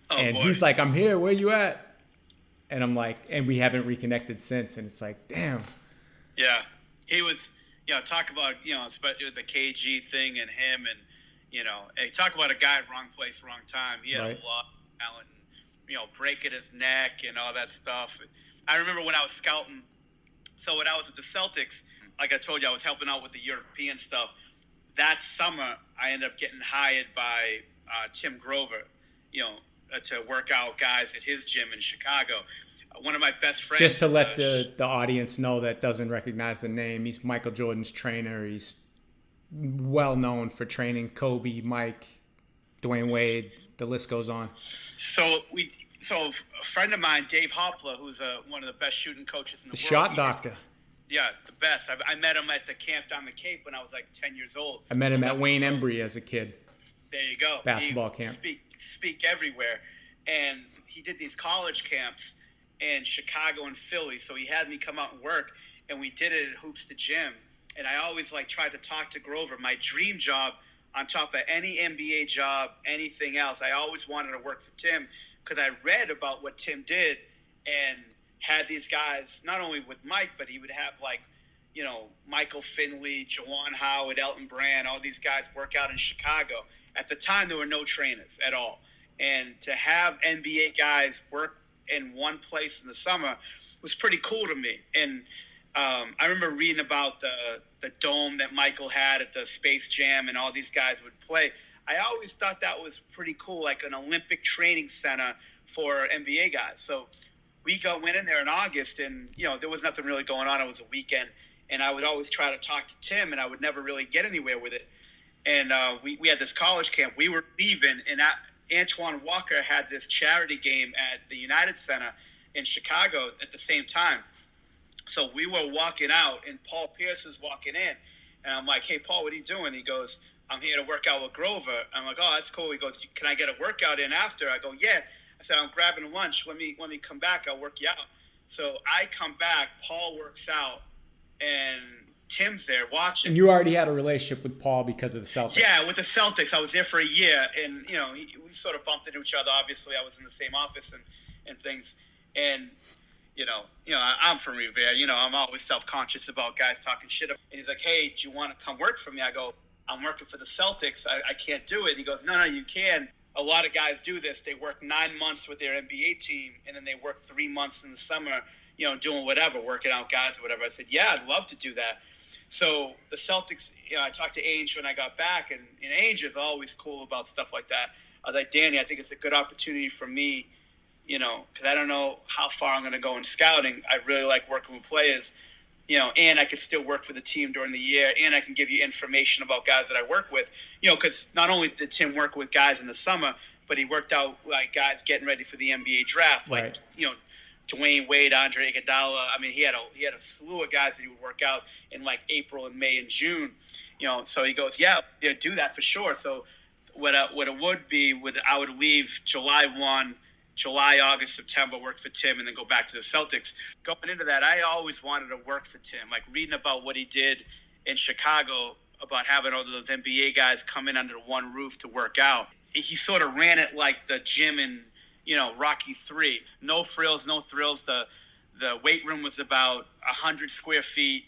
Oh, and boy. He's like, I'm here. Where you at? And I'm like, and we haven't reconnected since. And it's like, damn. Yeah. He was, talk about, especially the KG thing and him and, hey, talk about a guy wrong place, wrong time. He had Right. a lot of talent and, breaking his neck and all that stuff. I remember when I was scouting. So when I was with the Celtics, like I told you, I was helping out with the European stuff. That summer, I ended up getting hired by Tim Grover, to work out guys at his gym in Chicago. One of my best friends. Just to let the audience know that doesn't recognize the name, he's Michael Jordan's trainer. He's well known for training Kobe, Mike, Dwayne Wade. The list goes on. So a friend of mine, Dave Hopla, who's one of the best shooting coaches in the world. Shot doctor. Yeah, the best. I met him at the camp down the Cape when I was like 10 years old. I met him at Wayne Embry as a kid. There you go. Basketball camp. Speak everywhere. And he did these college camps in Chicago and Philly. So he had me come out and work, and we did it at Hoops to Gym. And I always tried to talk to Grover. My dream job, on top of any NBA job, anything else, I always wanted to work for Tim because I read about what Tim did and had these guys, not only with Mike, but he would have Michael Finley, Jawan Howard, Elton Brand, all these guys work out in Chicago. At the time, there were no trainers at all. And to have NBA guys work in one place in the summer was pretty cool to me. And I remember reading about the dome that Michael had at the Space Jam and all these guys would play. I always thought that was pretty cool, like an Olympic training center for NBA guys. So we went in there in August, and there was nothing really going on. It was a weekend, and I would always try to talk to Tim, and I would never really get anywhere with it. And we had this college camp. We were leaving, and Antoine Walker had this charity game at the United Center in Chicago at the same time. So we were walking out, and Paul Pierce is walking in, and I'm like, "Hey, Paul, what are you doing?" He goes, "I'm here to work out with Grover." I'm like, "Oh, that's cool." He goes, "Can I get a workout in after?" I go, "Yeah." I said, "I'm grabbing lunch. Let me come back. I'll work you out." So I come back. Paul works out, and Tim's there watching. And you already had a relationship with Paul because of the Celtics. Yeah, with the Celtics. I was there for a year, and we sort of bumped into each other. Obviously, I was in the same office and things. And I'm from Revere. I'm always self-conscious about guys talking shit. And he's like, "Hey, do you want to come work for me?" I go, "I'm working for the Celtics. I can't do it." And he goes, No, you can. A lot of guys do this. They work 9 months with their NBA team, and then they work 3 months in the summer, doing whatever, working out guys or whatever. I said, "Yeah, I'd love to do that." So the Celtics, I talked to Ainge when I got back, and Ainge is always cool about stuff like that. I was like, "Danny, I think it's a good opportunity for me, because I don't know how far I'm going to go in scouting. I really like working with players, and I can still work for the team during the year, and I can give you information about guys that I work with, because not only did Tim work with guys in the summer, but he worked out like guys getting ready for the NBA draft, like, Right. Dwayne Wade, Andre Iguodala. I mean, he had a slew of guys that he would work out in like April and May and June, So he goes, yeah, do that for sure. So what it would be, I would leave July 1, July, August, September, work for Tim, and then go back to the Celtics. Going into that, I always wanted to work for Tim, like reading about what he did in Chicago, about having all those NBA guys come in under one roof to work out. He sort of ran it like the gym in, Rocky III. No frills, no thrills. The The weight room was about 100 square feet.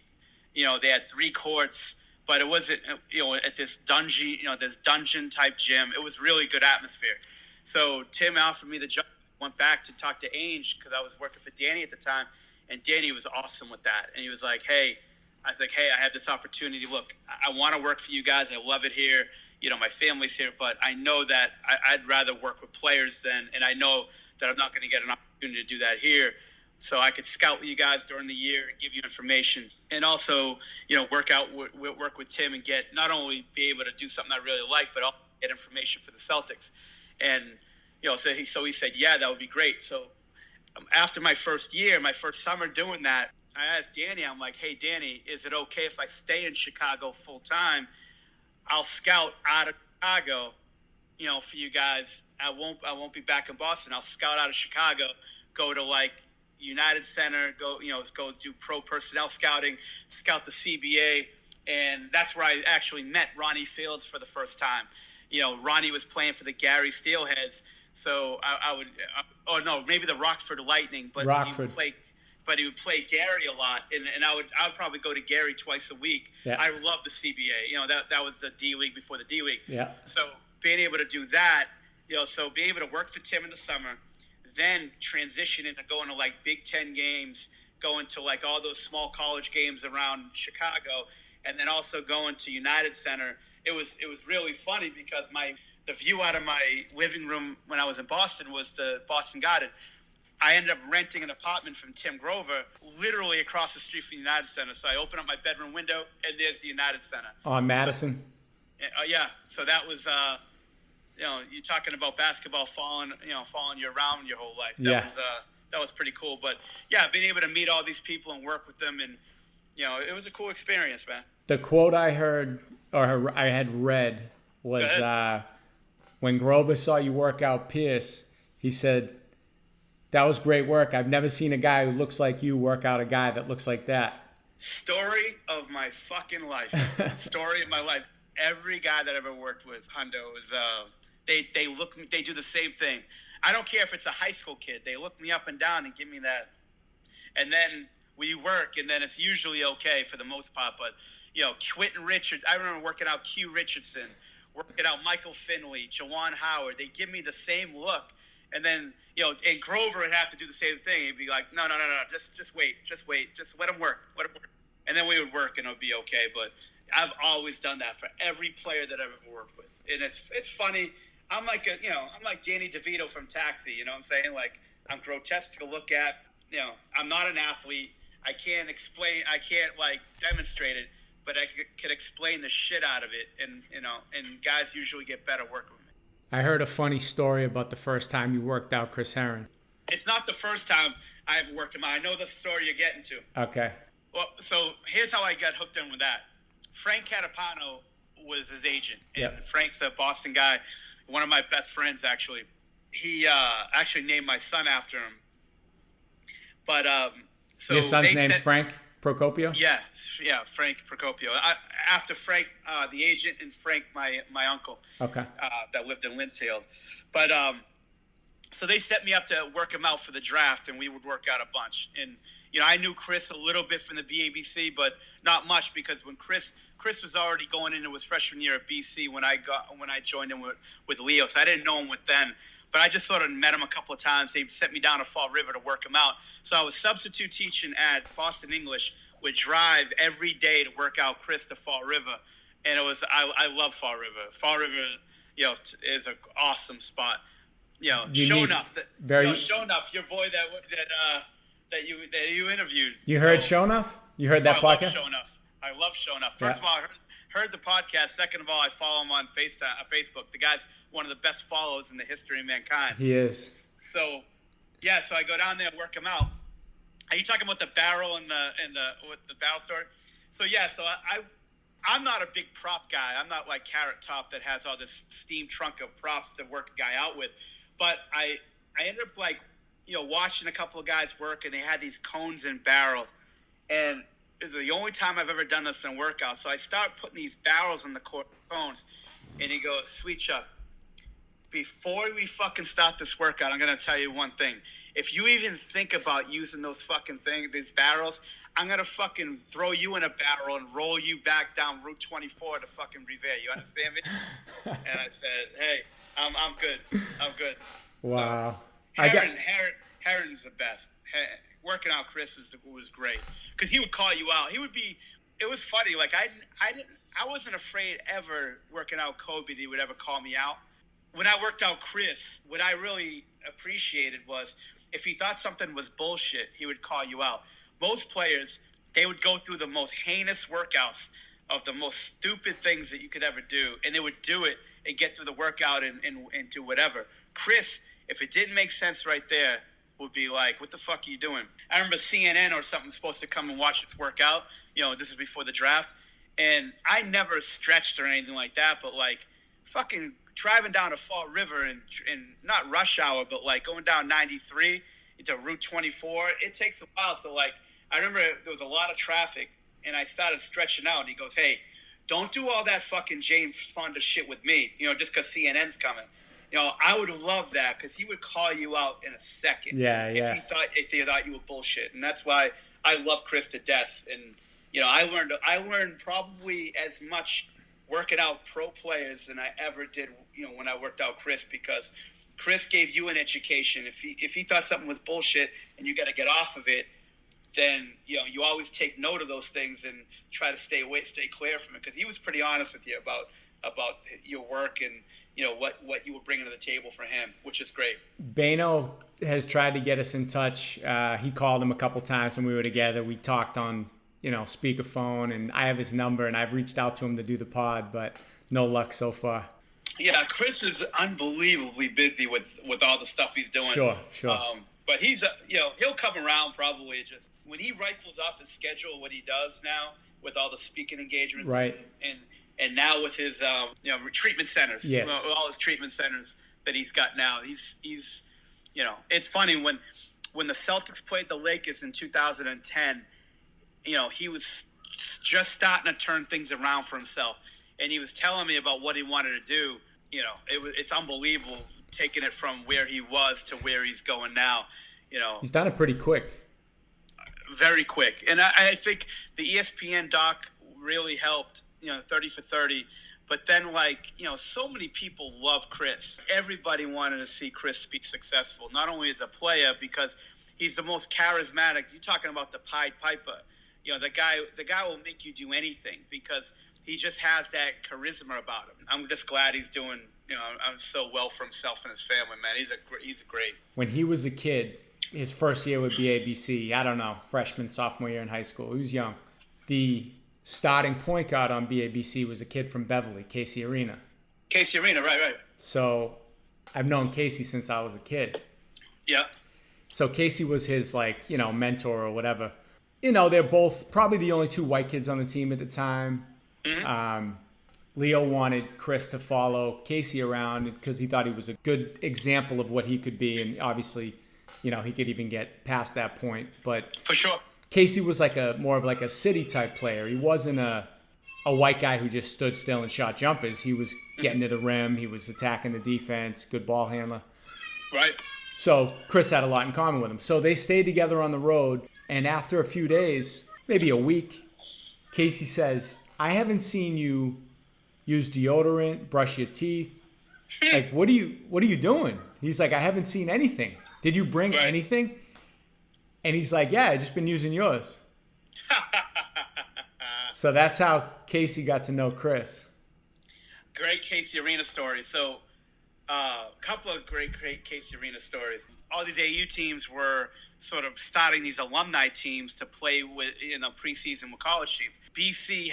They had 3 courts, but it wasn't, at this dungeon type gym. It was really good atmosphere. So Tim offered me the job. Went back to talk to Ainge because I was working for Danny at the time, and Danny was awesome with that. And he was like, hey, I have this opportunity. Look, I want to work for you guys. I love it here. My family's here, but I know that I'd rather work with players and I know that I'm not going to get an opportunity to do that here. So I could scout with you guys during the year and give you information, and also, work with Tim and get not only be able to do something I really like, but also get information for the Celtics. And so he said, yeah, that would be great. So after my first summer doing that, I asked Danny, I'm like, hey, Danny, is it okay if I stay in Chicago full time? I'll scout out of Chicago, for you guys. I won't be back in Boston. I'll scout out of Chicago, go to like United Center, go do pro personnel scouting, scout the CBA. And that's where I actually met Ronnie Fields for the first time. Ronnie was playing for the Gary Steelheads. So maybe the Rockford Lightning, but he would play Gary a lot, and I would probably go to Gary twice a week. Yeah. I love the CBA. That was the D League before the D League. Yeah. So being able to do that, so being able to work for Tim in the summer, then transition into going to like Big Ten games, going to like all those small college games around Chicago, and then also going to United Center. It was really funny because the view out of my living room when I was in Boston was the Boston Garden. I ended up renting an apartment from Tim Grover literally across the street from the United Center. So I open up my bedroom window, and there's the United Center. On Madison? Yeah. So that was, you're talking about basketball following you around your whole life. That was pretty cool. But, yeah, being able to meet all these people and work with them, and, it was a cool experience, man. The quote I heard, or I had read, was when Grover saw you work out Pierce, he said, that was great work. I've never seen a guy who looks like you work out a guy that looks like that. Story of my fucking life. Story of my life. Every guy that I ever worked with, Hundo, is they do the same thing. I don't care if it's a high school kid. They look me up and down and give me that. And then we work, and then it's usually okay for the most part. But, Quentin Richards, I remember working out Q Richardson, working out Michael Finley, Jawan Howard. They give me the same look. And then, and Grover would have to do the same thing. He'd be like, no, just wait. Just let him work. And then we would work, and it would be okay. But I've always done that for every player that I've ever worked with. And it's funny. I'm like Danny DeVito from Taxi, you know what I'm saying? Like, I'm grotesque to look at. I'm not an athlete. I can't demonstrate it, but I can explain the shit out of it. And, and guys usually get better working with me. I heard a funny story about the first time you worked out Chris Herren. It's not the first time I've worked him out. I know the story you're getting to. Okay. Well, so here's how I got hooked in with that. Frank Catapano was his agent. And yep. Frank's a Boston guy, one of my best friends, actually. He actually named my son after him. But so your son's name's Frank Procopio? Yeah, Frank Procopio. After Frank, the agent, and Frank, my uncle. Okay. That lived in Linfield. But so they set me up to work him out for the draft, and we would work out a bunch. And I knew Chris a little bit from the BABC, but not much, because when Chris was already going into his freshman year at BC when I joined him with Leo, so I didn't know him then. But I just sort of met him a couple of times. They sent me down to Fall River to work him out. So I was substitute teaching at Boston English, would drive every day to work out Chris to Fall River. And I love Fall River. Fall River, is an awesome spot. Show enough, your boy that you interviewed. You heard Show Enough? You heard that podcast? I love Show Enough. First of all, I heard the podcast. Second of all, I follow him on Facebook. The guy's one of the best follows in the history of mankind. He is. So I go down there and work him out. Are you talking about the barrel and the barrel story? So I'm not a big prop guy. I'm not like Carrot Top that has all this steam trunk of props to work a guy out with. But I ended up watching a couple of guys work, and they had these cones and barrels. And it's the only time I've ever done this in a workout. So I start putting these barrels in the cones, and he goes, Sweetchuck, before we fucking start this workout, I'm going to tell you one thing. If you even think about using those fucking these barrels, I'm going to fucking throw you in a barrel and roll you back down Route 24 to fucking Revere. You understand me? And I said, hey, I'm good. I'm good. Wow. So, Herren's the best. Working out Chris was great. Because he would call you out. It was funny. Like, I wasn't afraid ever working out Kobe that he would ever call me out. When I worked out Chris, what I really appreciated was if he thought something was bullshit, he would call you out. Most players, they would go through the most heinous workouts of the most stupid things that you could ever do, and they would do it and get through the workout and do whatever. Chris, if it didn't make sense right there, would be like, what the fuck are you doing? I remember CNN or something supposed to come and watch us work out. This is before the draft. And I never stretched or anything like that, but like fucking driving down to Fall River and not rush hour, but like going down 93 into Route 24, it takes a while. So like, I remember there was a lot of traffic and I started stretching out. And he goes, hey, don't do all that fucking James Fonda shit with me, just because CNN's coming. I would love that because he would call you out in a second. Yeah. If he thought you were bullshit. And that's why I love Chris to death. And, I learned probably as much working out pro players than I ever did, when I worked out Chris, because Chris gave you an education. If he thought something was bullshit and you got to get off of it, then you always take note of those things and try to stay clear from it. Because he was pretty honest with you about your work and what you were bringing to the table for him, which is great. Bano has tried to get us in touch. He called him a couple times when we were together. We talked on speakerphone, and I have his number, and I've reached out to him to do the pod, but no luck so far. Yeah, Chris is unbelievably busy with all the stuff he's doing. Sure. But he's, he'll come around probably. Just when he rifles off his schedule, what he does now with all the speaking engagements, right? And now with his, treatment centers, yes. All his treatment centers that he's got now, he's, it's funny when the Celtics played the Lakers in 2010. He was just starting to turn things around for himself. And he was telling me about what he wanted to do. It's unbelievable taking it from where he was to where he's going now. He's done it pretty quick. Very quick. And I think the ESPN doc really helped, 30 for 30. But then, so many people love Chris. Everybody wanted to see Chris be successful, not only as a player, because he's the most charismatic. You're talking about the Pied Piper. The guy will make you do anything because he just has that charisma about him. I'm just glad he's doing, so well for himself and his family, man. He's great. When he was a kid, his first year with BABC, I don't know, freshman, sophomore year in high school, he was young. The starting point guard on BABC was a kid from Beverly, Casey Arena. Casey Arena, right. So I've known Casey since I was a kid. Yeah. So Casey was his, mentor or whatever. They're both probably the only two white kids on the team at the time. Mm-hmm. Leo wanted Chris to follow Casey around because he thought he was a good example of what he could be. And obviously, he could even get past that point. But for sure, Casey was more of a city type player. He wasn't a white guy who just stood still and shot jumpers. He was getting to the rim. He was attacking the defense, good ball handler. Right. So Chris had a lot in common with him. So they stayed together on the road. And after a few days, maybe a week, Casey says, I haven't seen you use deodorant, brush your teeth. What are you doing? He's like, I haven't seen anything. Did you bring anything? And he's like, yeah, I just been using yours. So that's how Casey got to know Chris. Great Casey Arena story. So a couple of great Casey Arena stories. All these AU teams were sort of starting these alumni teams to play with preseason with college teams. BC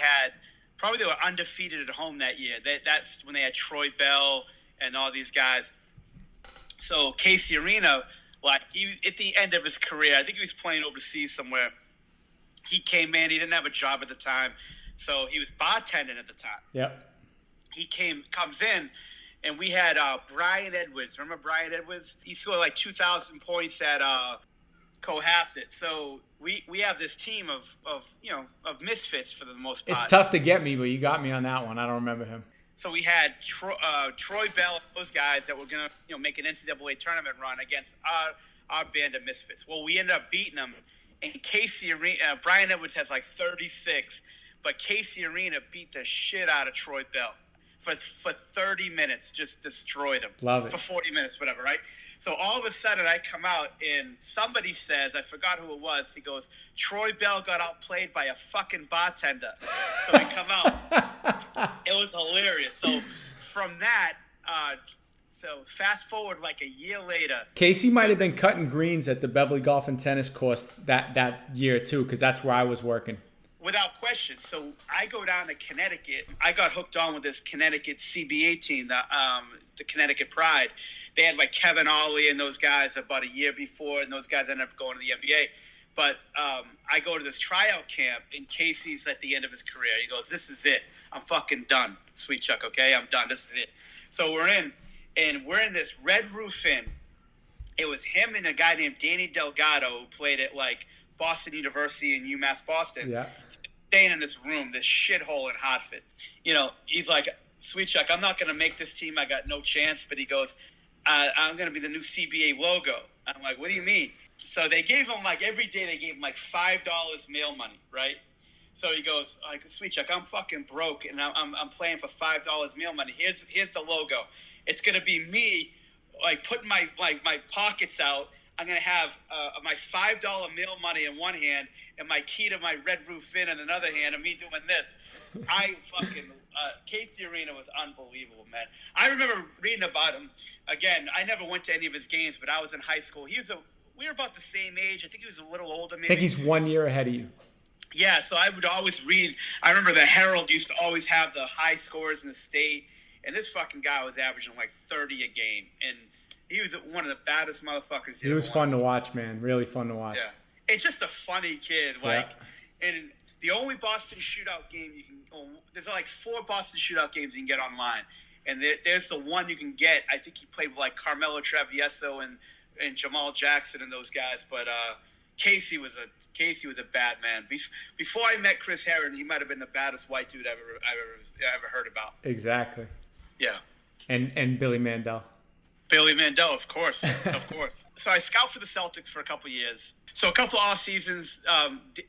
they were undefeated at home that year. That's when they had Troy Bell and all these guys. So Casey Arena, at the end of his career, I think he was playing overseas somewhere. He came in. He didn't have a job at the time, so he was bartending at the time. Yep. He comes in, and we had Brian Edwards. Remember Brian Edwards? He scored 2,000 points at Cohasset. So we have this team of misfits for the most part. It's tough to get me, but you got me on that one. I don't remember him. So we had Troy Bell, those guys that were gonna make an NCAA tournament run against our band of misfits. Well, we ended up beating them, and Casey Arena, Brian Edwards has like 36, but Casey Arena beat the shit out of Troy Bell for 30 minutes, just destroyed him. Love it. For 40 minutes, whatever, right? So all of a sudden I come out and somebody says, I forgot who it was, he goes, Troy Bell got outplayed by a fucking bartender. So we come out. It was hilarious. So from that, so fast forward like a year later. Casey might have been cutting greens at the Beverly Golf and Tennis course that year too, because that's where I was working. Without question. So I go down to Connecticut. I got hooked on with this Connecticut CBA team, the Connecticut Pride. They had like Kevin Ollie and those guys about a year before, and those guys ended up going to the NBA. But I go to this tryout camp, and Casey's at the end of his career. He goes, "This is it. I'm fucking done, Sweetchuck, okay? I'm done. This is it." So we're in this Red Roof Inn. It was him and a guy named Danny Delgado who played at like Boston University and UMass Boston. Yeah. Staying in this room, this shithole in Hartford. He's like, "Sweetchuck, I'm not going to make this team. I got no chance." But he goes, "I'm going to be the new CBA logo." I'm like, "What do you mean?" So they gave him like every day they gave him like $5 mail money, right? So he goes, like, "Sweetchuck, I'm fucking broke and I'm playing for $5 meal money. Here's the logo. It's gonna be me, like putting my pockets out. I'm gonna have my $5 meal money in one hand and my key to my Red Roof Inn in another hand, and me doing this." I fucking Casey Arena was unbelievable, man. I remember reading about him. Again, I never went to any of his games, but I was in high school. We were about the same age. I think he was a little older, maybe. I think he's 1 year ahead of you. Yeah, so I would always read. I remember the Herald used to always have the high scores in the state, and this fucking guy was averaging like 30 a game, and he was one of the baddest motherfuckers. He was fun to watch, man. Really fun to watch. Yeah, it's just a funny kid. And the only Boston shootout game you can. There's like 4 Boston shootout games you can get online, and there's the one you can get. I think he played with like Carmelo Travieso and Jamal Jackson and those guys, but Casey was a bad man. Before I met Chris Herren, he might have been the baddest white dude I've ever heard about. Exactly. Yeah. And Billy Mandel. Billy Mandel, of course, of course. So I scout for the Celtics for a couple of years. So a couple off seasons,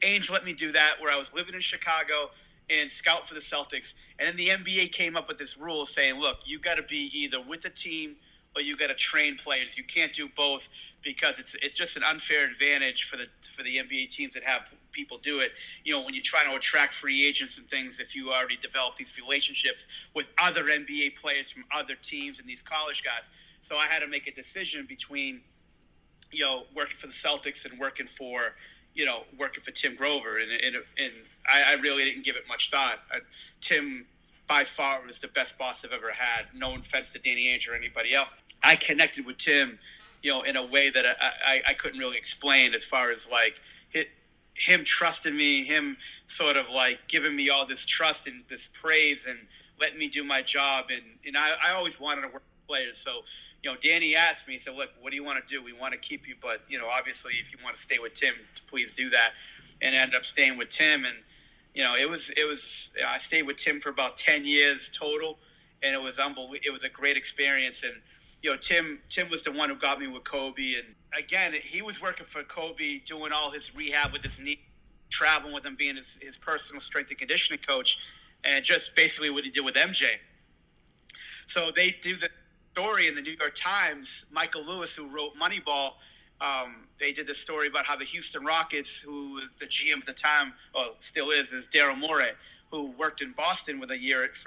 Ainge let me do that, where I was living in Chicago and scout for the Celtics. And then the NBA came up with this rule saying, look, you got to be either with a team or you got to train players. You can't do both, because it's just an unfair advantage for the NBA teams that have people do it. When you're trying to attract free agents and things, if you already develop these relationships with other NBA players from other teams and these college guys. So I had to make a decision between, working for the Celtics and working for Tim Grover, and I really didn't give it much thought. Tim, by far, was the best boss I've ever had. No offense to Danny Ainge or anybody else. I connected with Tim, in a way that I couldn't really explain, as far as like him trusting me, him sort of like giving me all this trust and this praise and letting me do my job. And I always wanted to work with players. So, Danny asked me, he said, "Look, what do you want to do? We want to keep you, but, obviously if you want to stay with Tim, please do that." And I ended up staying with Tim. And, I stayed with Tim for about 10 years total. And it was unbelievable. It was a great experience. And, Tim was the one who got me with Kobe. And again, he was working for Kobe, doing all his rehab with his knee, traveling with him, being his personal strength and conditioning coach, and just basically what he did with MJ. So they do the story in the New York Times. Michael Lewis, who wrote Moneyball, they did the story about how the Houston Rockets, who was the GM at the time, still is Daryl Morey, who worked in Boston for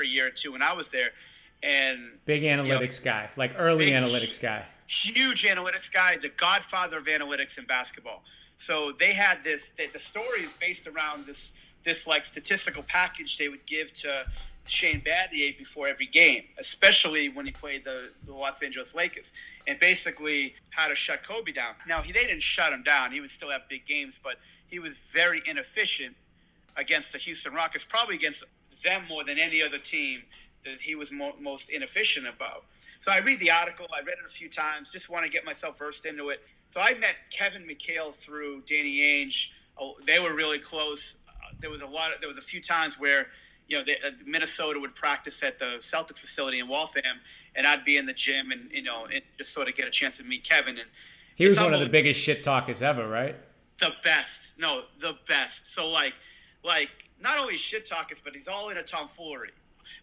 a year or two when I was there. And big analytics guy, like early analytics guy. Huge analytics guy, the godfather of analytics in basketball. So they had this. The story is based around this like statistical package they would give to Shane Battier before every game, especially when he played the Los Angeles Lakers, and basically how to shut Kobe down. Now they didn't shut him down; he would still have big games, but he was very inefficient against the Houston Rockets, probably against them more than any other team that he was most inefficient about. So I read the article. I read it a few times. Just want to get myself versed into it. So I met Kevin McHale through Danny Ainge. They were really close. There was a few times where Minnesota would practice at the Celtics facility in Waltham, and I'd be in the gym and just sort of get a chance to meet Kevin. And he was one of the biggest shit talkers ever, right? The best. No, the best. So like not only shit talkers, but he's all in a tomfoolery.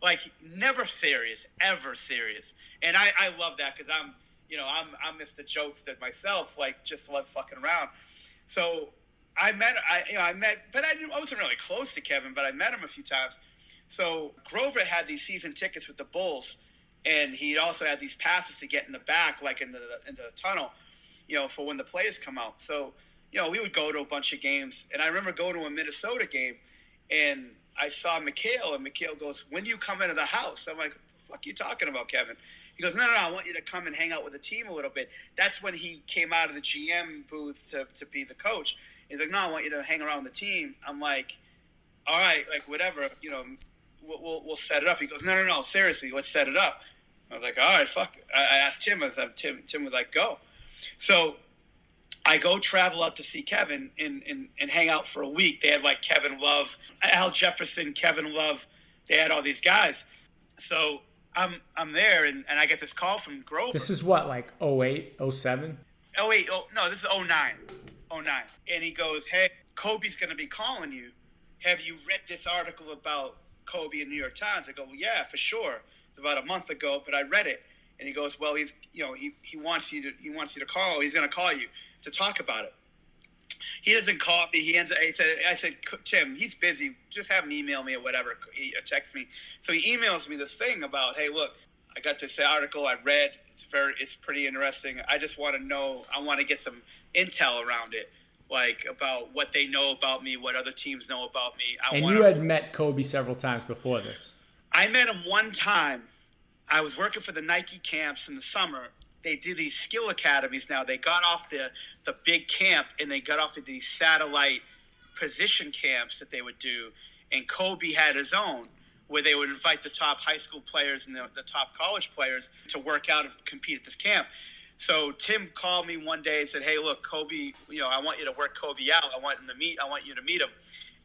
Like never serious, ever serious. And I love that because I'm Mr. Jokester myself, like just love fucking around. So I met, but I wasn't really close to Kevin, but I met him a few times. So Grover had these season tickets with the Bulls, and he also had these passes to get in the back, like into the tunnel, for when the players come out. So, we would go to a bunch of games, and I remember going to a Minnesota game, and I saw McHale, and McHale goes, "When do you come into the house?" I'm like, "What the fuck are you talking about, Kevin?" He goes, no, I want you to come and hang out with the team a little bit. That's when he came out of the GM booth to be the coach. He's like, "No, I want you to hang around the team." I'm like, "All right, like whatever, we'll set it up." He goes, no, seriously, let's set it up. I was like, "All right, fuck." I asked Tim. Tim was like, "Go." So I go travel out to see Kevin and hang out for a week. They had like Kevin Love, Al Jefferson, Kevin Love. They had all these guys. So I'm there, and I get this call from Grover. This is what, like 08, 07? 08, no, this is 09. 09. And he goes, "Hey, Kobe's going to be calling you. Have you read this article about Kobe in New York Times?" I go, "Well, yeah, for sure. It's about a month ago, but I read it." And he goes, "Well, he's, he wants you to call. He's going to call you to talk about it." He doesn't call me. I said, "Tim, he's busy. Just have him email me or whatever, text me." So he emails me this thing about, "Hey, look, I got this article I read. It's pretty interesting. I just want to know. I want to get some intel around it, like about what they know about me, what other teams know about me." You had met Kobe several times before this. I met him one time. I was working for the Nike camps in the summer. They do these skill academies now. They got off the big camp, and they got off of these satellite position camps that they would do. And Kobe had his own, where they would invite the top high school players and the top college players to work out and compete at this camp. So Tim called me one day and said, "Hey, look, Kobe, I want you to work Kobe out. I want you to meet him."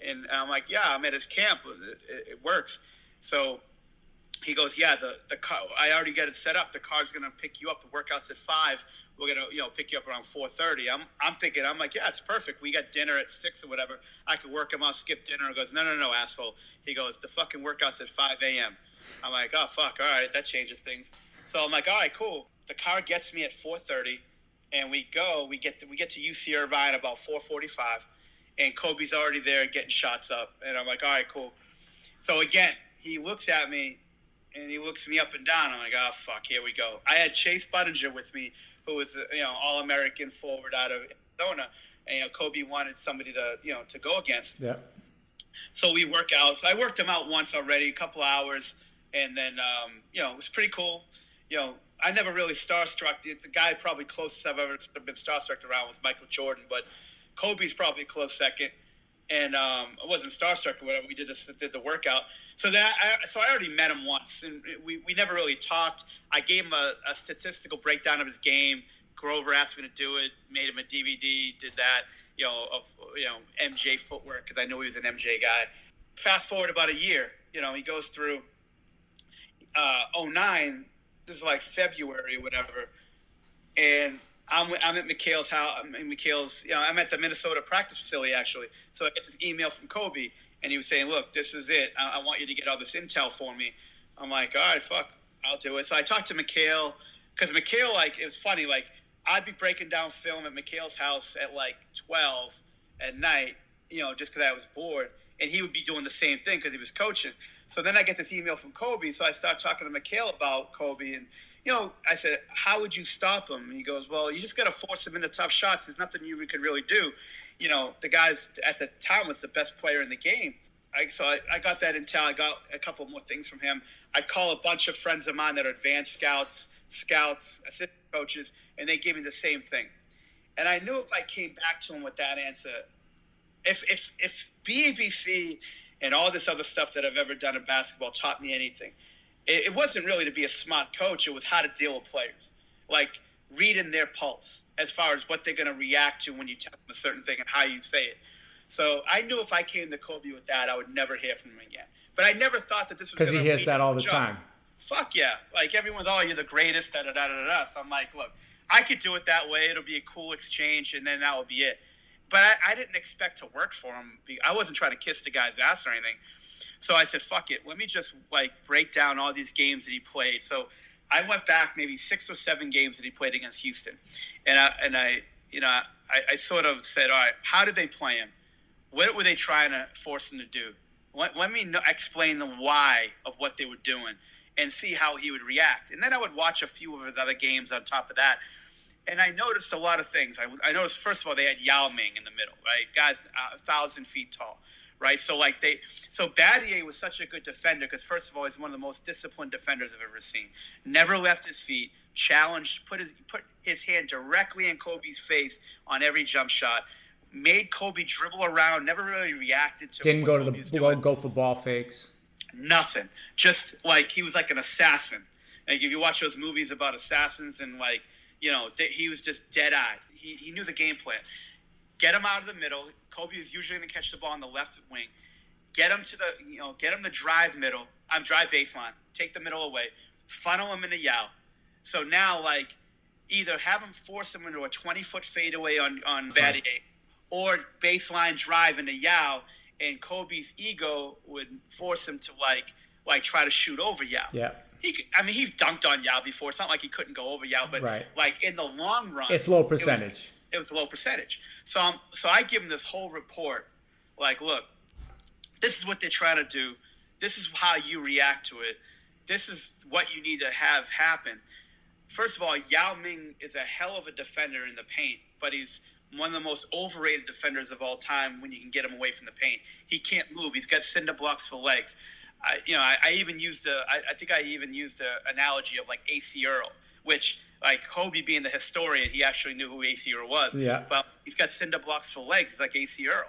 And I'm like, "Yeah, I'm at his camp. It works." So he goes, "Yeah, the car, I already got it set up. The car's gonna pick you up. The workout's at 5. We're gonna pick you up around 4:30." I'm thinking, I'm like, "Yeah, it's perfect. We got dinner at 6 or whatever. I could work him out, skip dinner." He goes, No, asshole. He goes, "The fucking workout's at 5 a.m. I'm like, "Oh fuck, all right, that changes things." So I'm like, "All right, cool." The car gets me at 4:30, and we get to UC Irvine about 4:45, and Kobe's already there getting shots up, and I'm like, "All right, cool." So again, he looks at me. And he looks me up and down. I'm like, "Oh, fuck, here we go." I had Chase Budinger with me, who was, All-American forward out of Arizona. And, Kobe wanted somebody to go against. Yeah. So we work out. So I worked him out once already, a couple hours. And then, it was pretty cool. I never really starstruck. The guy probably closest I've ever been starstruck around was Michael Jordan. But Kobe's probably a close second. And I wasn't starstruck or whatever. We did the workout. So I already met him once, and we never really talked. I gave him a statistical breakdown of his game. Grover asked me to do it, made him a DVD, did that, of MJ footwork, because I knew he was an MJ guy. Fast forward about a year, he goes through 09. This is like February or whatever, and I'm at McHale's house. I'm at the Minnesota practice facility actually. So I get this email from Kobe. And he was saying, "Look, this is it. I want you to get all this intel for me." I'm like, "All right, fuck, I'll do it." So I talked to McHale, because McHale, it was funny. I'd be breaking down film at McHale's house at 12 at night, just because I was bored. And he would be doing the same thing because he was coaching. So then I get this email from Kobe. So I start talking to McHale about Kobe. And, I said, "How would you stop him?" And he goes, "Well, you just got to force him into tough shots. There's nothing you could really do." The guys at the time was the best player in the game. So I got that intel. I got a couple more things from him. I call a bunch of friends of mine that are advanced scouts, assistant coaches, and they gave me the same thing. And I knew if I came back to him with that answer, if BABC and all this other stuff that I've ever done in basketball taught me anything, it wasn't really to be a smart coach. It was how to deal with players. Reading their pulse as far as what they're going to react to when you tell them a certain thing and how you say it. So I knew if I came to Kobe with that, I would never hear from him again. But I never thought that this was Because he hears that all the time. Fuck yeah. Like, everyone's, oh, you're the greatest, da-da-da-da-da. So I'm like, look, I could do it that way. It'll be a cool exchange, and then that will be it. But I didn't expect to work for him. I wasn't trying to kiss the guy's ass or anything. So I said, fuck it. Let me just, like, break down all these games that he played. So I went back maybe 6 or 7 games that he played against Houston. And I sort of said, all right, how did they play him? What were they trying to force him to do? Let me explain the why of what they were doing and see how he would react. And then I would watch a few of his other games on top of that. And I noticed a lot of things. I noticed, first of all, they had Yao Ming in the middle, right? Guys 1,000 feet tall, right? So Battier was such a good defender because, first of all, he's one of the most disciplined defenders I've ever seen. Never left his feet, challenged, put his hand directly in Kobe's face on every jump shot, made Kobe dribble around, never really reacted to Didn't go for ball fakes. Nothing. Just like he was like an assassin. Like if you watch those movies about assassins and like, you know, he was just dead-eyed. He knew the game plan. Get him out of the middle. Kobe is usually going to catch the ball on the left wing. Get him to drive middle. Drive baseline. Take the middle away. Funnel him into Yao. So now, like, either have him force him into a 20-foot fadeaway on Battier, or baseline drive into Yao, and Kobe's ego would force him to like try to shoot over Yao. Yeah. He's dunked on Yao before. It's not like he couldn't go over Yao, but like in the long run, it's low percentage. It was low percentage. So I give him this whole report, like, look, this is what they're trying to do. This is how you react to it. This is what you need to have happen. First of all, Yao Ming is a hell of a defender in the paint, but he's one of the most overrated defenders of all time when you can get him away from the paint. He can't move. He's got cinder blocks for legs. I even used the analogy of like AC Earl, which, like, Kobe being the historian, he actually knew who AC Earl was. Yeah. But he's got cinder blocks for legs. He's like AC Earl.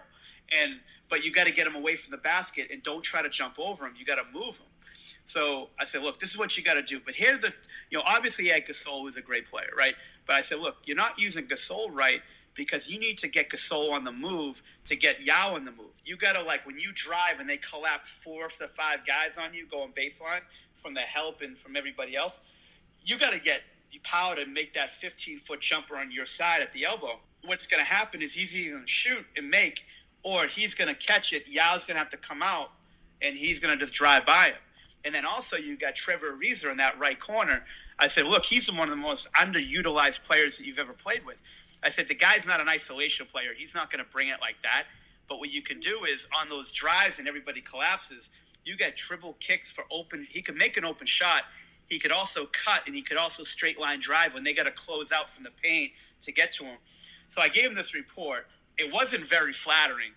But you got to get him away from the basket and don't try to jump over him. You got to move him. So I said, look, this is what you got to do. But here obviously he had Gasol, who's a great player, right? But I said, look, you're not using Gasol right, because you need to get Gasol on the move to get Yao on the move. You got to, like, when you drive and they collapse 4 to 5 guys on you going baseline from the help and from everybody else, you got to get power to make that 15-foot jumper on your side at the elbow. What's going to happen is he's either going to shoot and make, or he's going to catch it. Yao's going to have to come out, and he's going to just drive by him. And then also you got Trevor Ariza in that right corner. I said, look, he's one of the most underutilized players that you've ever played with. I said, the guy's not an isolation player. He's not going to bring it like that. But what you can do is on those drives and everybody collapses, you get dribble kicks for open. He could make an open shot. He could also cut, and he could also straight line drive when they got to close out from the paint to get to him. So I gave him this report. It wasn't very flattering.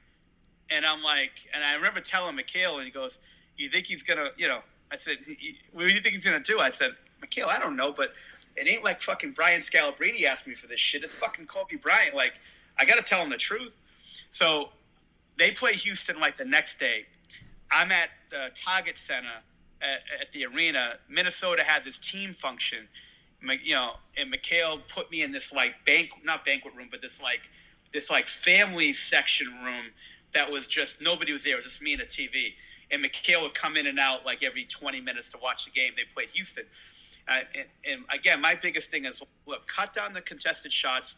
And I'm like, and I remember telling McHale, and he goes, you think he's going to, I said, what do you think he's going to do? I said, McHale, I don't know, but it ain't like fucking Brian Scalabrine asked me for this shit. It's fucking Kobe Bryant. Like, I got to tell him the truth. So they play Houston like the next day. I'm at the Target Center at the arena. Minnesota had this team function, and McHale put me in this like not banquet room, but this family section room that was just, nobody was there. It was just me and a TV. And McHale would come in and out like every 20 minutes to watch the game. They played Houston. And again, my biggest thing is, look, cut down the contested shots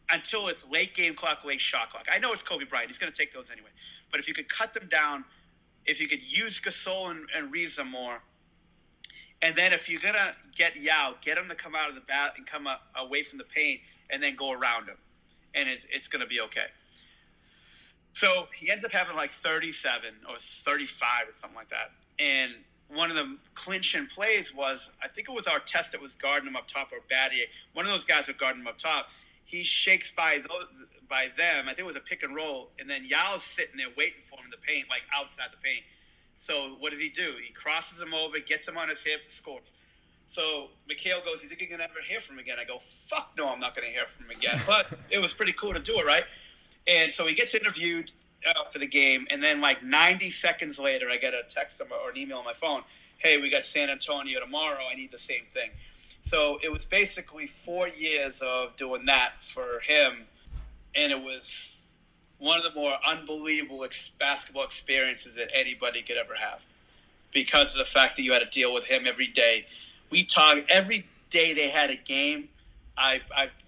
until it's late game clock, late shot clock. I know it's Kobe Bryant. He's going to take those anyway. But if you could cut them down, if you could use Gasol and Ariza more, and then if you're going to get Yao, get him to come out of the bat and come away from the paint and then go around him. And it's going to be okay. So he ends up having like 37 or 35 or something like that. And one of the clinching plays was, I think it was Artest that was guarding him up top, or Battier. One of those guys were guarding him up top. He shakes by them. I think it was a pick and roll. And then Yao's sitting there waiting for him in the paint, like outside the paint. So what does he do? He crosses him over, gets him on his hip, scores. So McHale goes, you think you're going to ever hear from him again? I go, fuck no, I'm not going to hear from him again. But it was pretty cool to do it, right? And so he gets interviewed for the game, and then like 90 seconds later, I get a text or an email on my phone. Hey, we got San Antonio tomorrow. I need the same thing. So it was basically 4 years of doing that for him, and it was one of the more unbelievable basketball experiences that anybody could ever have, because of the fact that you had to deal with him every day. We talked every day they had a game.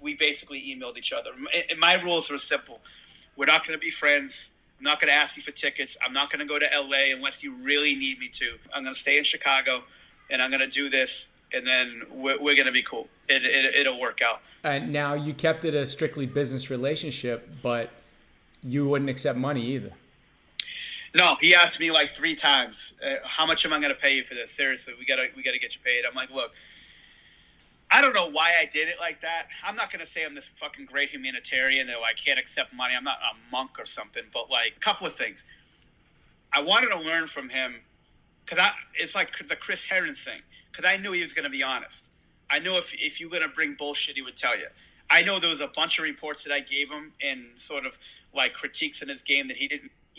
We basically emailed each other. And my rules were simple. We're not going to be friends. I'm not going to ask you for tickets. I'm not going to go to LA unless you really need me to. I'm going to stay in Chicago, and I'm going to do this, and then we're going to be cool. It'll work out. And now you kept it a strictly business relationship, but you wouldn't accept money either. No, he asked me like 3 times, how much am I going to pay you for this? Seriously, we gotta get you paid. I'm like, look, I don't know why I did it like that. I'm not going to say I'm this fucking great humanitarian that I can't accept money. I'm not a monk or something, but like a couple of things. I wanted to learn from him because it's like the Chris Herren thing, because I knew he was going to be honest. I knew if you were going to bring bullshit, he would tell you. I know there was a bunch of reports that I gave him and sort of like critiques in his game that he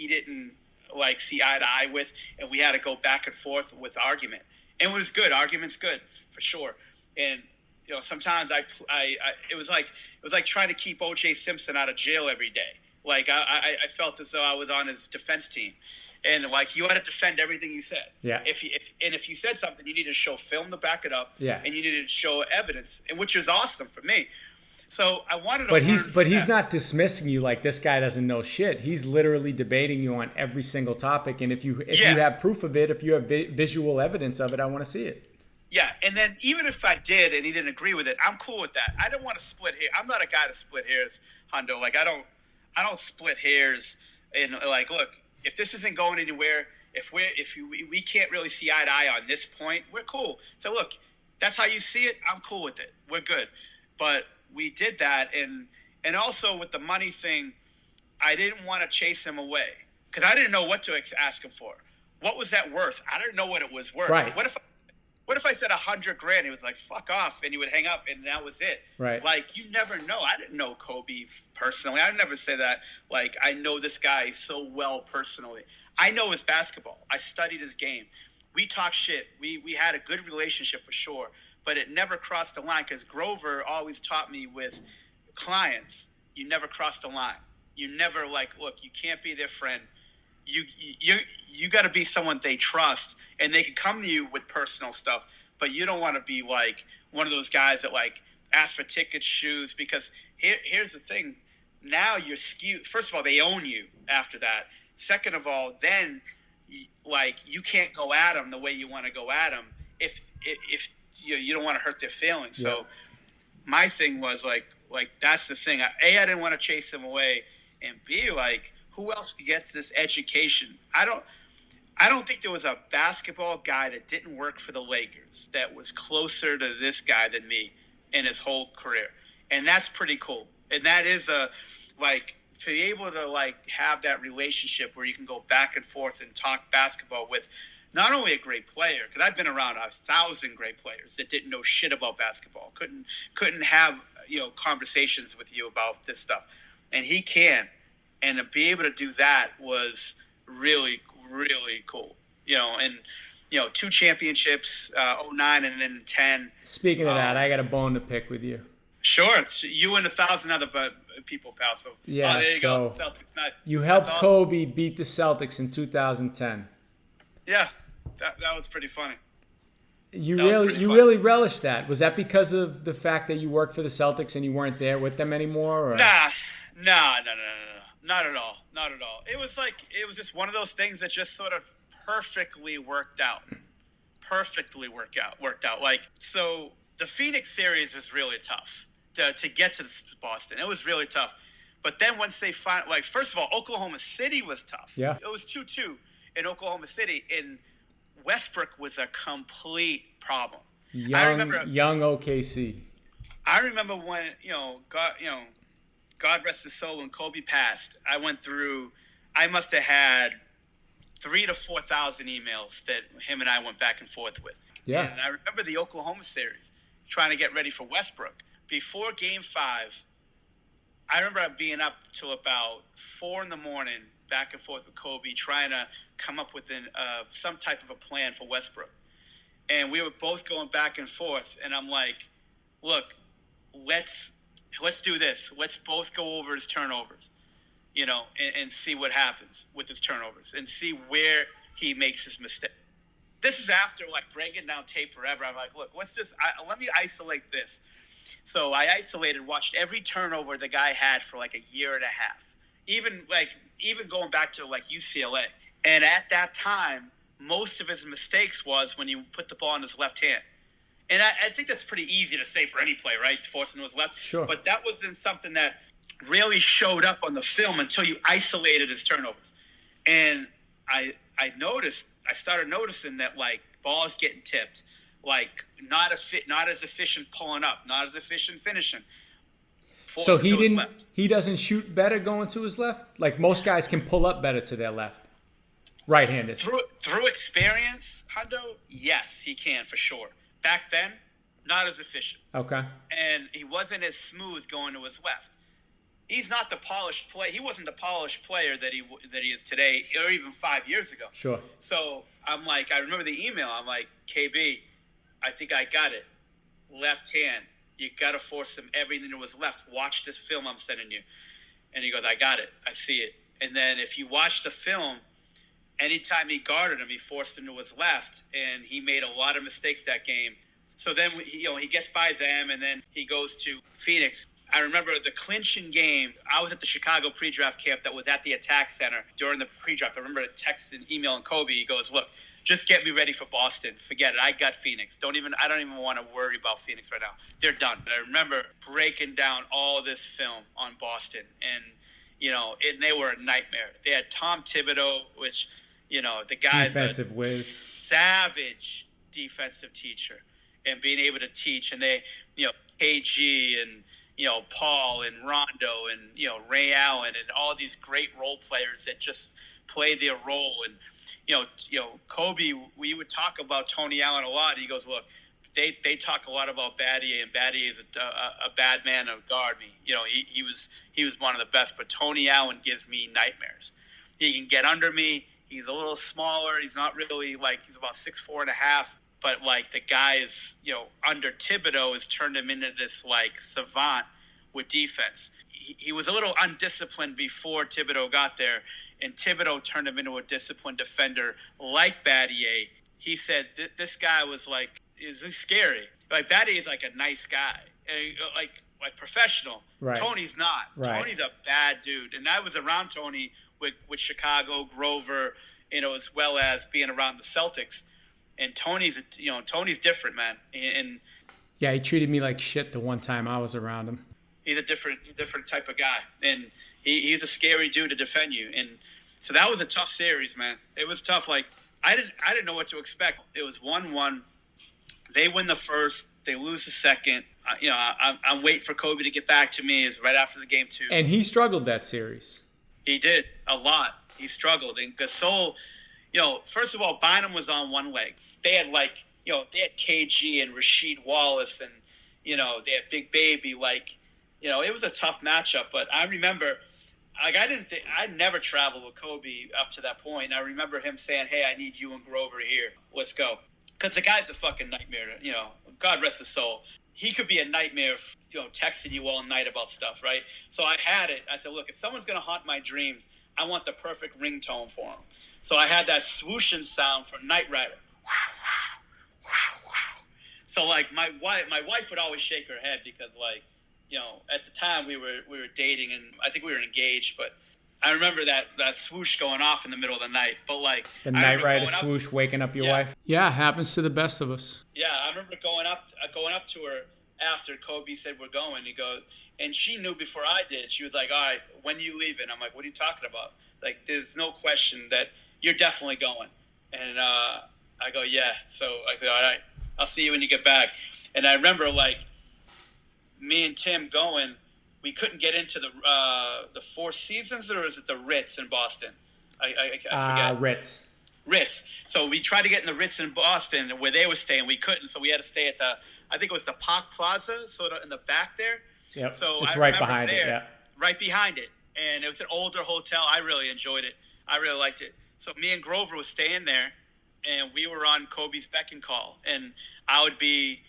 didn't like see eye to eye with, and we had to go back and forth with argument. And it was good. Argument's good for sure. And you know, sometimes it was like trying to keep O.J. Simpson out of jail every day. Like I felt as though I was on his defense team, and like you had to defend everything you said. Yeah. If you said something, you needed to show film to back it up. Yeah. And you needed to show evidence, and which was awesome for me. So I wanted to. But he's not dismissing you like this guy doesn't know shit. He's literally debating you on every single topic, and if you have proof of it, if you have visual evidence of it, I want to see it. Yeah, and then even if I did and he didn't agree with it, I'm cool with that. I don't want to split hairs. I'm not a guy to split hairs, Hundo. Like I don't split hairs. And like, look, if this isn't going anywhere, if we can't really see eye to eye on this point, we're cool. So look, that's how you see it. I'm cool with it. We're good. But we did that, and also with the money thing, I didn't want to chase him away because I didn't know what to ask him for. What was that worth? I didn't know what it was worth. Right. What if I said $100,000? He was like, "Fuck off," and he would hang up, and that was it. Right. Like you never know. I didn't know Kobe personally. I'd never say that. Like I know this guy so well personally. I know his basketball. I studied his game. We talk shit. We had a good relationship for sure, but it never crossed the line because Grover always taught me with clients, you never cross the line. You never look, you can't be their friend. You got to be someone they trust, and they can come to you with personal stuff, but you don't want to be like one of those guys that like ask for tickets, shoes, because here's the thing. Now you're skewed. First of all, they own you after that. Second of all, then like you can't go at them the way you want to go at them if you don't want to hurt their feelings. Yeah. So my thing was like that's the thing. I didn't want to chase them away, and B, like who else gets this education? I don't think there was a basketball guy that didn't work for the Lakers that was closer to this guy than me in his whole career, and that's pretty cool. And that is to be able to like have that relationship where you can go back and forth and talk basketball with not only a great player, because I've been around 1,000 great players that didn't know shit about basketball, couldn't have conversations with you about this stuff, and he can, and to be able to do that was really, really cool. And 2 championships, 09 and then 10. Speaking of that, I got a bone to pick with you. Sure, it's you and 1,000 other people, pal. So yeah, there you so go. Celtics, nice. You helped awesome. Kobe beat the Celtics in 2010. Yeah, that was pretty funny. You really relished that. Was that because of the fact that you worked for the Celtics and you weren't there with them anymore? Or? Nah, not at all. Not at all. It was just one of those things that just sort of perfectly worked out. Worked out. Like, so the Phoenix series was really tough to get to Boston. It was really tough. But then once they first of all, Oklahoma City was tough. Yeah. It was 2-2 in Oklahoma City, and Westbrook was a complete problem. Young OKC. I remember when God rest his soul, when Kobe passed, I must have had 3,000 to 4,000 emails that him and I went back and forth with. Yeah. And I remember the Oklahoma series, trying to get ready for Westbrook. Before Game 5, I remember being up till about 4 a.m, back and forth with Kobe, trying to come up with some type of a plan for Westbrook. And we were both going back and forth, and I'm like, look, let's do this. Let's both go over his turnovers. and see what happens with his turnovers and see where he makes his mistake. This is after breaking down tape forever. I'm like, look, let me isolate this. So I watched every turnover the guy had for a year and a half, even going back to UCLA. And at that time, most of his mistakes was when he put the ball in his left hand. And I think that's pretty easy to say for any play, right? Forcing to his left. Sure. But that wasn't something that really showed up on the film until you isolated his turnovers. And I started noticing that balls getting tipped, not as efficient pulling up, not as efficient finishing. So he doesn't shoot better going to his left? Most guys can pull up better to their left. Right-handed. Through experience, Hundo, yes, he can for sure. Back then, not as efficient. Okay. And he wasn't as smooth going to his left. He's not the polished player. He wasn't the polished player that he is today, or even 5 years ago. Sure. So I'm I remember the email. I'm like, KB, I think I got it. Left hand. You got to force him everything to his left. Watch this film I'm sending you. And he goes, I got it. I see it. And then if you watch the film, anytime he guarded him, he forced him to his left, and he made a lot of mistakes that game. So then, he gets by them, and then he goes to Phoenix. I remember the clinching game. I was at the Chicago pre-draft camp that was at the Attack Center during the pre-draft. I remember texting, emailing Kobe. He goes, look, just get me ready for Boston. Forget it. I got Phoenix. I don't even want to worry about Phoenix right now. They're done. But I remember breaking down all this film on Boston, and, and they were a nightmare. They had Tom Thibodeau, which, the guy's defensive a whiz. Savage defensive teacher, and being able to teach. And they, KG and, Paul and Rondo and, Ray Allen and all these great role players that just play their role. And, Kobe, we would talk about Tony Allen a lot. He goes, look, they talk a lot about Battier, and Battier is a bad man to guard me. He was one of the best, but Tony Allen gives me nightmares. He can get under me. He's a little smaller. He's not really he's about 6'4.5", but the guy is, under Thibodeau has turned him into this savant with defense. He was a little undisciplined before Thibodeau got there, and Thibodeau turned him into a disciplined defender like Battier. He said this guy was is scary. Battier is a nice guy, professional. Right. Tony's not. Right. Tony's a bad dude, and I was around Tony with Chicago, Grover, as well as being around the Celtics. And Tony's different, man. And yeah, he treated me like shit the one time I was around him. He's a different type of guy, and he's a scary dude to defend you. And so that was a tough series, man. It was tough. I didn't know what to expect. It was 1-1. They win the first. They lose the second. I'm waiting for Kobe to get back to me. Is right after the game too. And he struggled that series. He did a lot. He struggled. And Gasol, first of all, Bynum was on one leg. They had they had KG and Rasheed Wallace, and they had Big Baby. It was a tough matchup. But I remember, I'd never traveled with Kobe up to that point. And I remember him saying, "Hey, I need you and Grover here. Let's go." Because the guy's a fucking nightmare. God rest his soul. He could be a nightmare, texting you all night about stuff, right? So I had it. I said, look, if someone's going to haunt my dreams, I want the perfect ringtone for him. So I had that swooshing sound for Knight Rider. So my wife would always shake her head because at the time we were dating, and I think we were engaged, but I remember that swoosh going off in the middle of the night. But the Knight Rider swoosh waking up your wife. Yeah, it happens to the best of us. Yeah, I remember going up to her after Kobe said we're going. He goes, and she knew before I did. She was like, "All right, when are you leaving?" I'm like, "What are you talking about?" There's no question that you're definitely going. And I go, "Yeah." So I said, "All right, I'll see you when you get back." And I remember me and Tim going. We couldn't get into the Four Seasons, or is it the Ritz in Boston? I forget. Ritz. So we tried to get in the Ritz in Boston where they were staying. We couldn't, so we had to stay at I think it was the Park Plaza, sort of in the back there. Yep. So it's I right behind it. Yeah. Right behind it, and it was an older hotel. I really enjoyed it. I really liked it. So me and Grover was staying there, and we were on Kobe's beck and call, and I'd be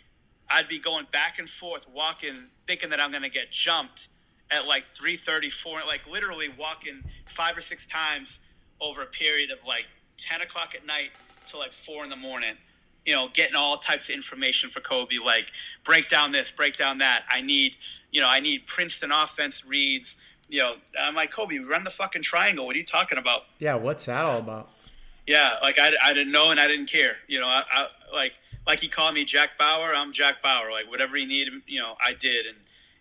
going back and forth, walking, thinking that I'm going to get jumped, at like 3:34, like literally walking 5 or 6 times over a period of like 10 o'clock at night to like 4 in the morning, getting all types of information for Kobe, like break down this, break down that. I need Princeton offense reads, I'm like, Kobe, run the fucking triangle. What are you talking about? Yeah, what's that all about? Yeah, like I didn't know and I didn't care. I like he called me Jack Bauer. I'm Jack Bauer. Like whatever he needed, I did. And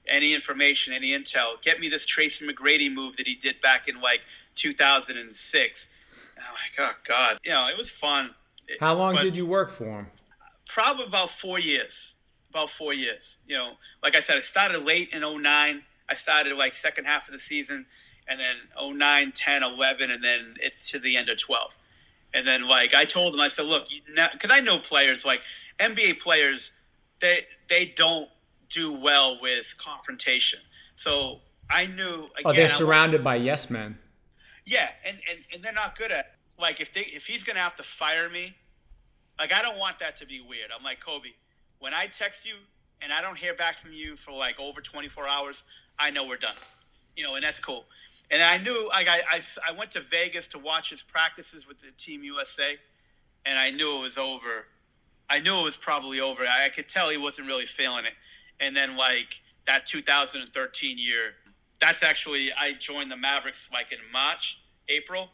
any information, any intel, get me this Tracy McGrady move that he did back in like 2006. And I'm like, oh God, it was fun. How long did you work for him? Probably about 4 years. About 4 years. Like I said, I started late in 09. I started like second half of the season, and then 09, 10, 11, and then it's to the end of 12. And then, like, I told him, I said, look, because I know players, like NBA players, they don't do well with confrontation. So I knew, again, they're surrounded by yes men. Yeah, and they're not good at, like, if he's going to have to fire me, like, I don't want that to be weird. I'm like, Kobe, when I text you and I don't hear back from you for, like, over 24 hours, I know we're done. And that's cool. And I knew, like, I went to Vegas to watch his practices with the Team USA, and I knew it was over. I knew it was probably over. I could tell he wasn't really feeling it. And then, like, that 2013 year, that's actually, I joined the Mavericks, like, in March, April,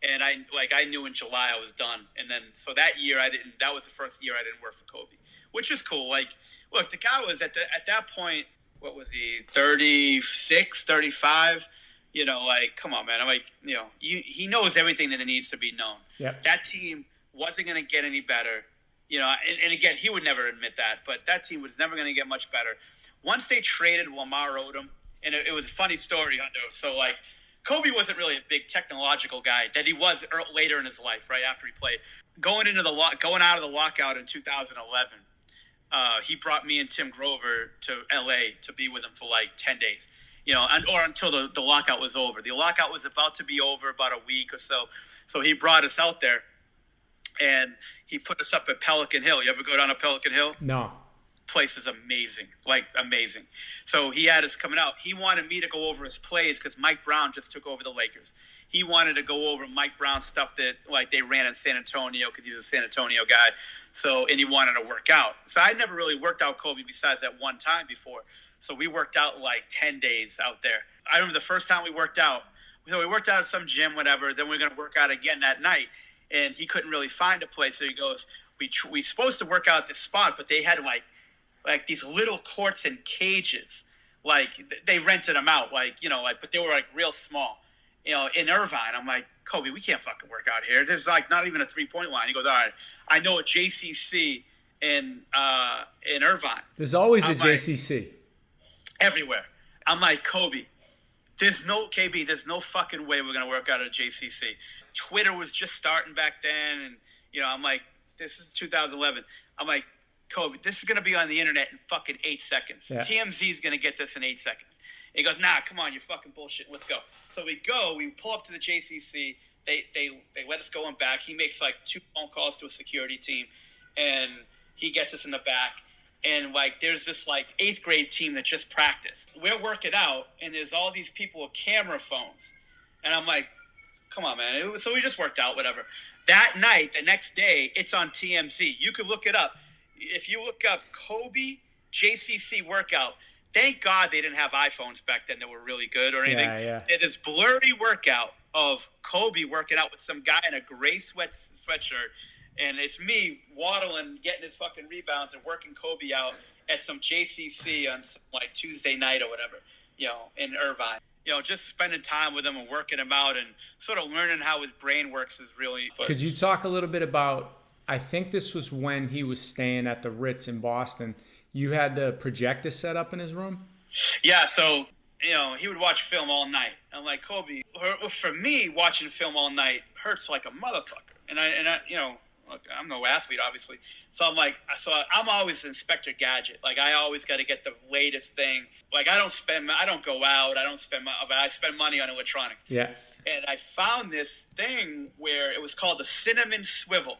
and I knew in July I was done. And then, so that year that was the first year I didn't work for Kobe, which is cool. Like, look, the guy was at that point, what was he, 36, 35? Like, come on, man. I'm like, he knows everything that it needs to be known. Yep. That team wasn't going to get any better. And again, he would never admit that, but that team was never going to get much better. Once they traded Lamar Odom, and it was a funny story, Hundo. So, like, Kobe wasn't really a big technological guy that he was later in his life, right after he played. Going out of the lockout in 2011, he brought me and Tim Grover to LA to be with him for like 10 days, or until the lockout was over. The lockout was about to be over about a week or so. So he brought us out there and he put us up at Pelican Hill. You ever go down to Pelican Hill? No. Place is amazing, like amazing. So he had us coming out. He wanted me to go over his plays because Mike Brown just took over the Lakers. He wanted to go over Mike Brown stuff that like they ran in San Antonio because he was a San Antonio guy. So, and he wanted to work out. So I never really worked out Kobe besides that one time before. So we worked out like 10 days out there. I remember the first time we worked out. So we worked out at some gym, whatever. Then we were going to work out again that night. And he couldn't really find a place. So he goes, we supposed to work out at this spot, but they had like these little courts and cages. Like they rented them out, but they were like real small. In Irvine, I'm like, Kobe, we can't fucking work out here. There's like not even a 3-point line. He goes, all right, I know a JCC in Irvine. There's always a JCC. Everywhere. I'm like, Kobe, there's no fucking way we're going to work out at a JCC. Twitter was just starting back then. And, I'm like, this is 2011. I'm like, Kobe, this is going to be on the internet in fucking 8 seconds. Yeah. TMZ is going to get this in 8 seconds. He goes, nah, come on, you're fucking bullshit. Let's go. So we pull up to the JCC. They let us go in back. He makes like 2 phone calls to a security team, and he gets us in the back. And like, there's this like 8th grade team that just practiced. We're working out, and there's all these people with camera phones. And I'm like, come on, man. So we just worked out, whatever. That night, the next day, it's on TMZ. You could look it up. If you look up Kobe JCC workout, thank God they didn't have iPhones back then that were really good or anything. Yeah. There's this blurry workout of Kobe working out with some guy in a gray sweatshirt, and it's me waddling, getting his fucking rebounds and working Kobe out at some JCC on some, like Tuesday night or whatever, in Irvine. Just spending time with him and working him out and sort of learning how his brain works is really fun. Could you talk a little bit about, I think this was when he was staying at the Ritz in Boston. You had the projector set up in his room? Yeah, so, he would watch film all night. I'm like, Kobe, for me, watching film all night hurts like a motherfucker. And I look, I'm no athlete, obviously. So I'm like, I'm always Inspector Gadget. Like, I always got to get the latest thing. Like, I don't go out, but I spend money on electronics. Yeah. And I found this thing where it was called the Cinnamon Swivel,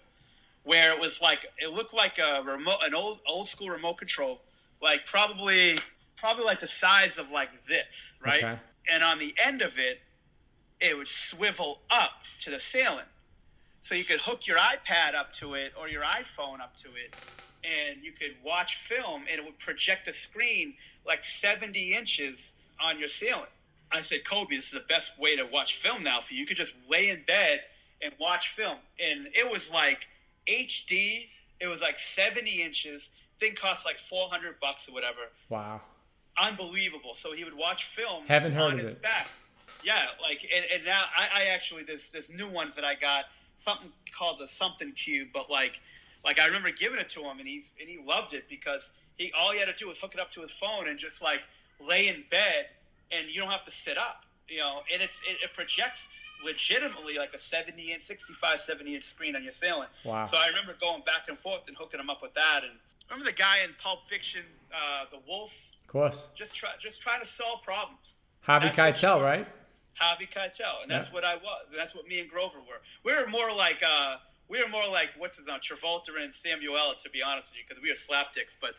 where it was like, it looked like an old school remote control, like probably probably like the size of like this, right? Okay. And on the end of it, it would swivel up to the ceiling. So you could hook your iPad up to it or your iPhone up to it, and you could watch film, and it would project a screen like 70 inches on your ceiling. I said, Kobe, this is the best way to watch film now for you. You could just lay in bed and watch film. And it was like HD. It was like 70 inches. Thing cost like $400 or whatever. Wow. Unbelievable. So he would watch film Haven't heard on of his it. back. Yeah, like, and now I actually, there's new ones that I got, something called the something cube, but like I remember giving it to him, and he loved it because all he had to do was hook it up to his phone and just like lay in bed, and you don't have to sit up, and it projects legitimately like a 70-inch screen on your ceiling. Wow. So I remember going back and forth and hooking him up with that. And remember the guy in Pulp Fiction, the wolf? Of course. Just trying to solve problems. Harvey Keitel, right? Harvey Keitel, and that's what I was. And that's what me and Grover were. We were more like what's his name, Travolta and Samuel L., to be honest with you, because we were slapdicks. But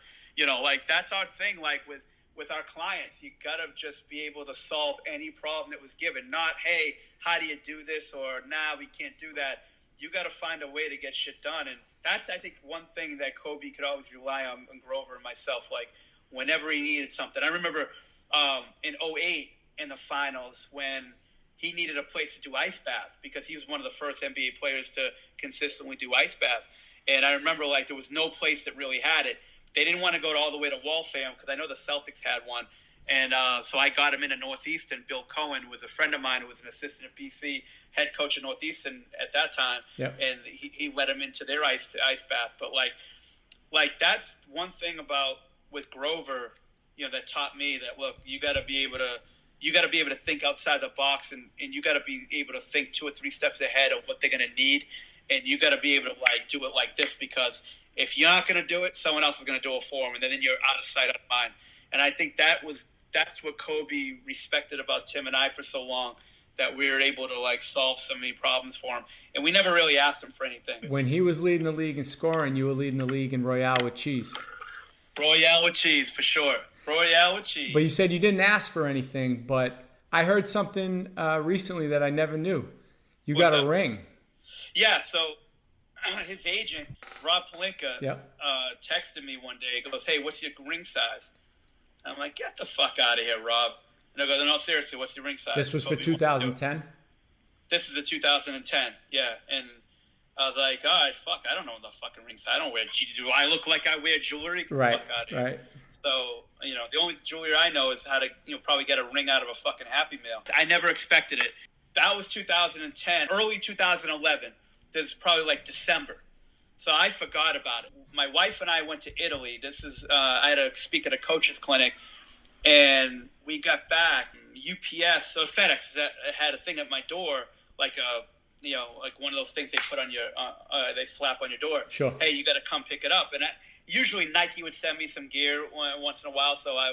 like that's our thing. Like with our clients, you gotta just be able to solve any problem that was given. Not, hey, how do you do this, or nah, we can't do that. You got to find a way to get shit done, and that's, I think, one thing that Kobe could always rely on Grover and myself. Like whenever he needed something, I remember in 2008 in the finals when he needed a place to do ice bath, because he was one of the first NBA players to consistently do ice baths. And I remember like there was no place that really had it. They didn't want to go all the way to Waltham because I know the Celtics had one. And so I got him into Northeastern. Bill Cohen was a friend of mine who was an assistant at BC, head coach at Northeastern at that time. Yep. And he led him into their ice bath. But like that's one thing about with Grover, that taught me that, look, you got to be able to think outside the box, and you got to be able to think 2 or 3 steps ahead of what they're going to need. And you got to be able to like do it like this, because if you're not going to do it, someone else is going to do it for them, and then you're out of sight, out of mind. And I think that's what Kobe respected about Tim and I for so long, that we were able to like solve so many problems for him, and we never really asked him for anything. When he was leading the league in scoring, you were leading the league in Royale with cheese. Royale with cheese, for sure. Royale with cheese. But you said you didn't ask for anything, but I heard something recently that I never knew. You What's got a up? ring. Yeah, so his agent, Rob Pelinka, Yep. texted me one day. He goes, hey, what's your ring size? I'm like, get the fuck out of here, Rob. And I go, no, seriously, what's your ring size? This was for Kobe, 2010? This is a 2010, yeah. And I was like, all right, fuck, I don't know the fucking ring size. I don't wear jewelry. Do I look like I wear jewelry? Get the Right, fuck out of here. right. So, the only jewelry I know is how to, probably get a ring out of a fucking Happy Meal. I never expected it. That was 2010. Early 2011. This is probably like December. So I forgot about it. My wife and I went to Italy. This is, I had to speak at a coach's clinic, and we got back. UPS, so FedEx had a thing at my door, like like one of those things they put on your, they slap on your door. Sure. Hey, you got to come pick it up. And usually Nike would send me some gear once in a while, so I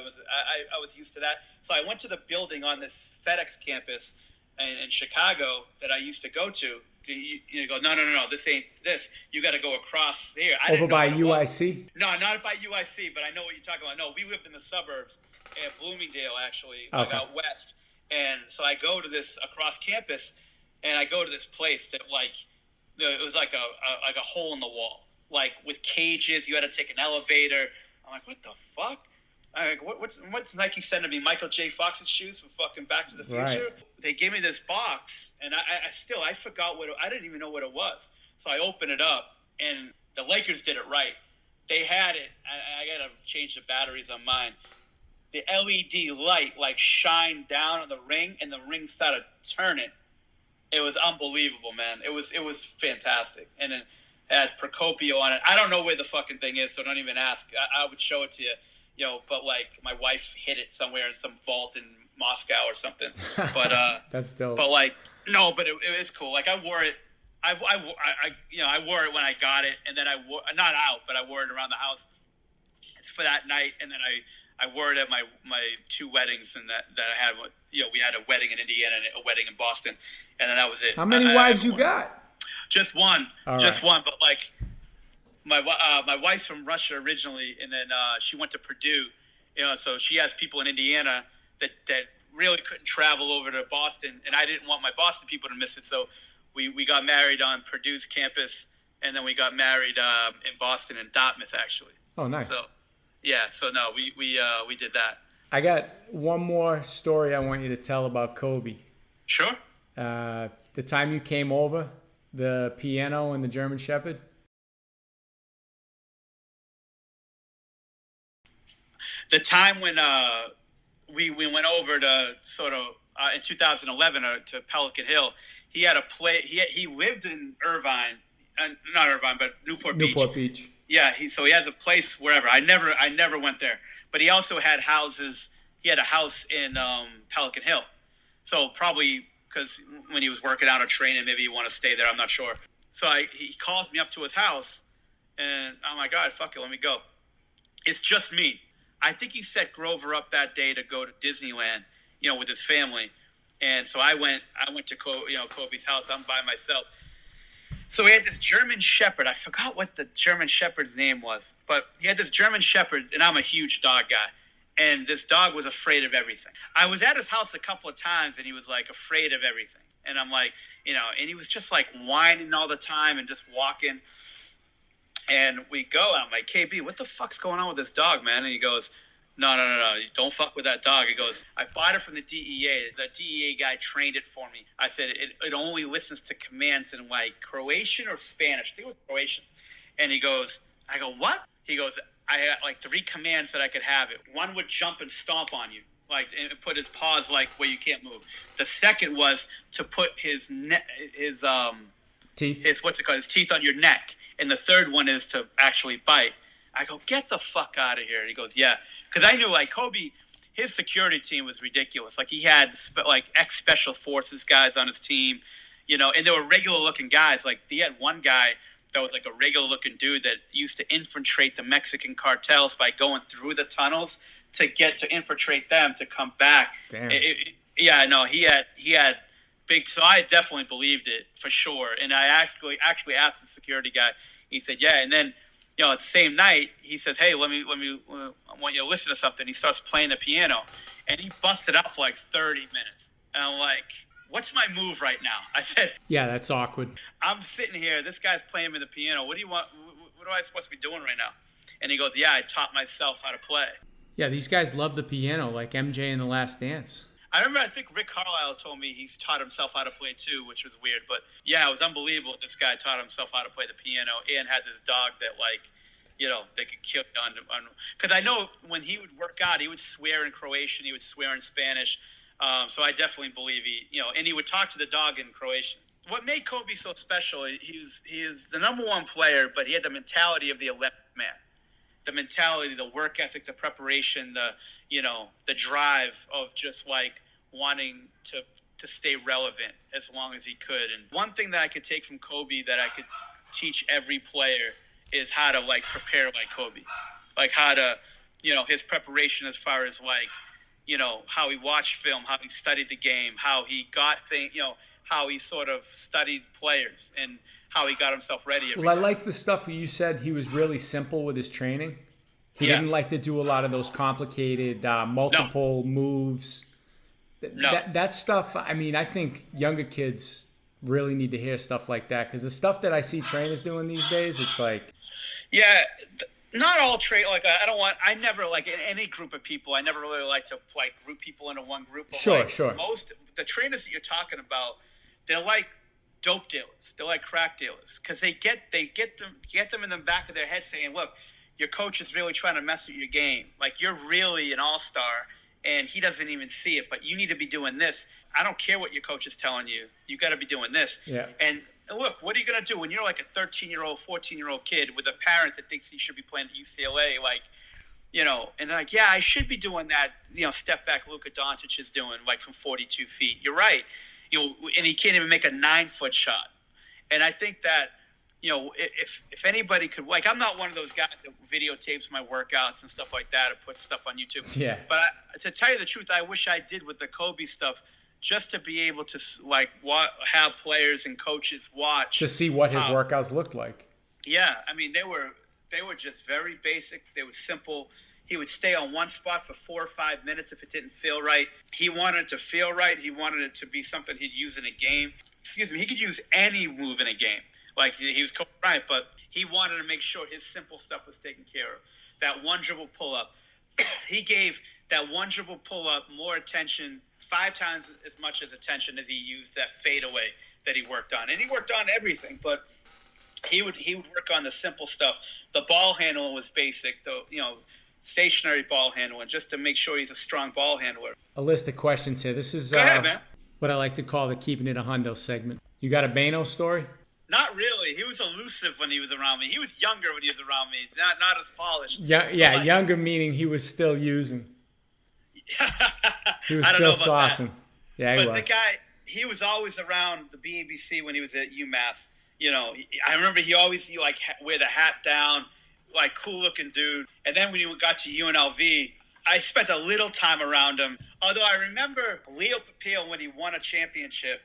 was used to that. So I went to the building on this FedEx campus in Chicago that I used to go to. You go, no, this ain't this. You got to go across here. Over by UIC? No, not by UIC, but I know what you're talking about. No, we lived in the suburbs at Bloomingdale, actually, Okay. out west. And so I go to this across campus, and I go to this place that it was like a hole in the wall, like with cages. You had to take an elevator. I'm like, what the fuck? I'm like, what's Nike sending me? Michael J. Fox's shoes from fucking Back to the Future? Right. They gave me this box, and I forgot I didn't even know what it was. So I opened it up, and the Lakers did it right. They had it. I got to change the batteries on mine. The LED light shined down on the ring, and the ring started turning. It was unbelievable, man. It was fantastic. And then it had Procopio on it. I don't know where the fucking thing is, so don't even ask. I would show it to you. But my wife hid it somewhere in some vault in Moscow or something. But That's dope. But but it is cool. Like I wore it. I wore it when I got it, and then I wore not out, but I wore it around the house for that night, and then I wore it at my 2 weddings, and that I had. We had a wedding in Indiana and a wedding in Boston, and then that was it. How many wives you got? Just one. All Just right. one, but my wife's from Russia originally, and then she went to Purdue, So she has people in Indiana that really couldn't travel over to Boston, and I didn't want my Boston people to miss it. So we got married on Purdue's campus, and then we got married in Boston and Dartmouth, actually. Oh, nice. So, yeah. So no, we did that. I got one more story I want you to tell about Kobe. Sure. The time you came over, the piano and the German Shepherd. The time when we went over to sort of in 2011 to Pelican Hill, he had a play. He lived in Irvine, not Irvine, but Newport Beach. Newport Beach. Yeah, so he has a place wherever. I never went there, but he also had houses. He had a house in Pelican Hill, so probably because when he was working out or training, maybe he wanted to stay there. I'm not sure. So he calls me up to his house, and I'm like, all right, fuck it, let me go. It's just me. I think he set Grover up that day to go to Disneyland, with his family, and so I went to Kobe's house. I'm by myself. So he had this German Shepherd. I forgot what the German Shepherd's name was, but he had this German Shepherd, and I'm a huge dog guy. And this dog was afraid of everything. I was at his house a couple of times, and he was like afraid of everything. And I'm like, and he was just like whining all the time and just walking. And we go, and I'm like, KB, what the fuck's going on with this dog, man? And he goes, no, don't fuck with that dog. He goes, I bought it from the DEA. The DEA guy trained it for me. I said, it only listens to commands in like Croatian or Spanish. I think it was Croatian. And he goes, I go, what? He goes, I had like 3 commands that I could have it. One would jump and stomp on you, like, and put his paws like where you can't move. The second was to put his teeth. His teeth on your neck. And the third one is to actually bite. I go, get the fuck out of here. And he goes, yeah. Because I knew, like, Kobe, his security team was ridiculous. Like, he had, ex-special forces guys on his team, and they were regular-looking guys. Like, he had one guy that was, like, a regular-looking dude that used to infiltrate the Mexican cartels by going through the tunnels to infiltrate them to come back. Damn. He had big. So I definitely believed it for sure. And I actually asked the security guy. He said, yeah. And then, the same night, he says, hey, I want you to listen to something. He starts playing the piano, and he busted out for like 30 minutes. And I'm like, what's my move right now? I said, yeah, that's awkward. I'm sitting here. This guy's playing me the piano. What do you want? What am I supposed to be doing right now? And he goes, yeah, I taught myself how to play. Yeah, these guys love the piano, like MJ in The Last Dance. I think Rick Carlisle told me he's taught himself how to play too, which was weird. But yeah, it was unbelievable. This guy taught himself how to play the piano and had this dog that they could kill on. Because I know when he would work out, he would swear in Croatian, he would swear in Spanish. So I definitely believe and he would talk to the dog in Croatian. What made Kobe so special? He is the number one player, but he had the mentality of the 11th man. The mentality, the work ethic, the preparation, the drive of just like wanting to stay relevant as long as he could. And one thing that I could take from Kobe that I could teach every player is how to like prepare like Kobe, like how to, his preparation as far as like, how he watched film, how he studied the game, how he got things, how he sort of studied players and how he got himself ready. Well, I like the stuff you said. He was really simple with his training. He didn't like to do a lot of those complicated multiple moves. That stuff, I mean, I think younger kids really need to hear stuff like that because the stuff that I see trainers doing these days, it's like... Yeah, not all I never, like, in any group of people, I never really like to, like, group people into one group. But Sure. Most, the trainers that you're talking about, they're like dope dealers. They're like crack dealers because they get them in the back of their head saying, look, your coach is really trying to mess with your game. Like, you're really an all-star, and he doesn't even see it, but you need to be doing this. I don't care what your coach is telling you. You got to be doing this. Yeah. And look, what are you going to do when you're like a 13-year-old, 14-year-old kid with a parent that thinks he should be playing at UCLA? Like, and like, yeah, I should be doing that, step back Luka Doncic is doing, like, from 42 feet. You're right. And he can't even make a 9-foot shot. And I think that, if anybody could, like, I'm not one of those guys that videotapes my workouts and stuff like that and puts stuff on YouTube. Yeah. But to tell you the truth, I wish I did with the Kobe stuff, just to be able to, like, have players and coaches watch. To see what his workouts looked like. Yeah. I mean, they were just very basic. They were simple. He would stay on one spot for 4 or 5 minutes if it didn't feel right. He wanted it to feel right. He wanted it to be something he'd use in a game. Excuse me, he could use any move in a game. Like, he was Kobe Bryant, but he wanted to make sure his simple stuff was taken care of. That one dribble pull-up. He gave that one dribble pull-up more attention, 5 times as much as attention as he used that fadeaway that he worked on. And he worked on everything, but he would work on the simple stuff. The ball handling was basic, though, stationary ball handling, just to make sure he's a strong ball handler. A list of questions here. This is Go ahead, man. What I like to call the Keeping It a Hundo segment. You got a Bano story? Not really. He was elusive when he was around me. He was younger when he was around me, not as polished. Yeah, younger meaning he was still using. He was I don't know still about saucing. that. Yeah, but the guy, he was always around the BABC when he was at UMass. I remember he always wear the hat down, like cool looking dude. And then when he got to UNLV, I spent a little time around him. Although I remember Leo Papil when he won a championship.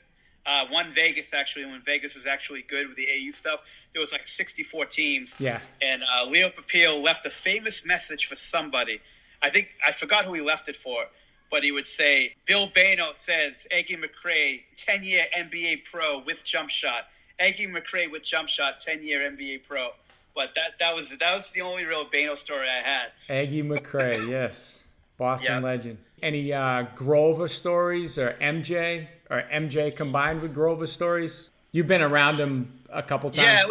Won Vegas, actually, when Vegas was actually good with the AU stuff. There was 64 teams. Yeah. And Leo Papil left a famous message for somebody. I forgot who he left it for, but he would say, Bill Bano says, Eggy McRae, 10-year NBA pro with jump shot. Eggy McRae with jump shot, 10-year NBA pro. But that was the only real Bano story I had. Eggy McRae, yes. Boston legend. Any Grover stories or MJ combined with Grover stories? You've been around him a couple times. Yeah,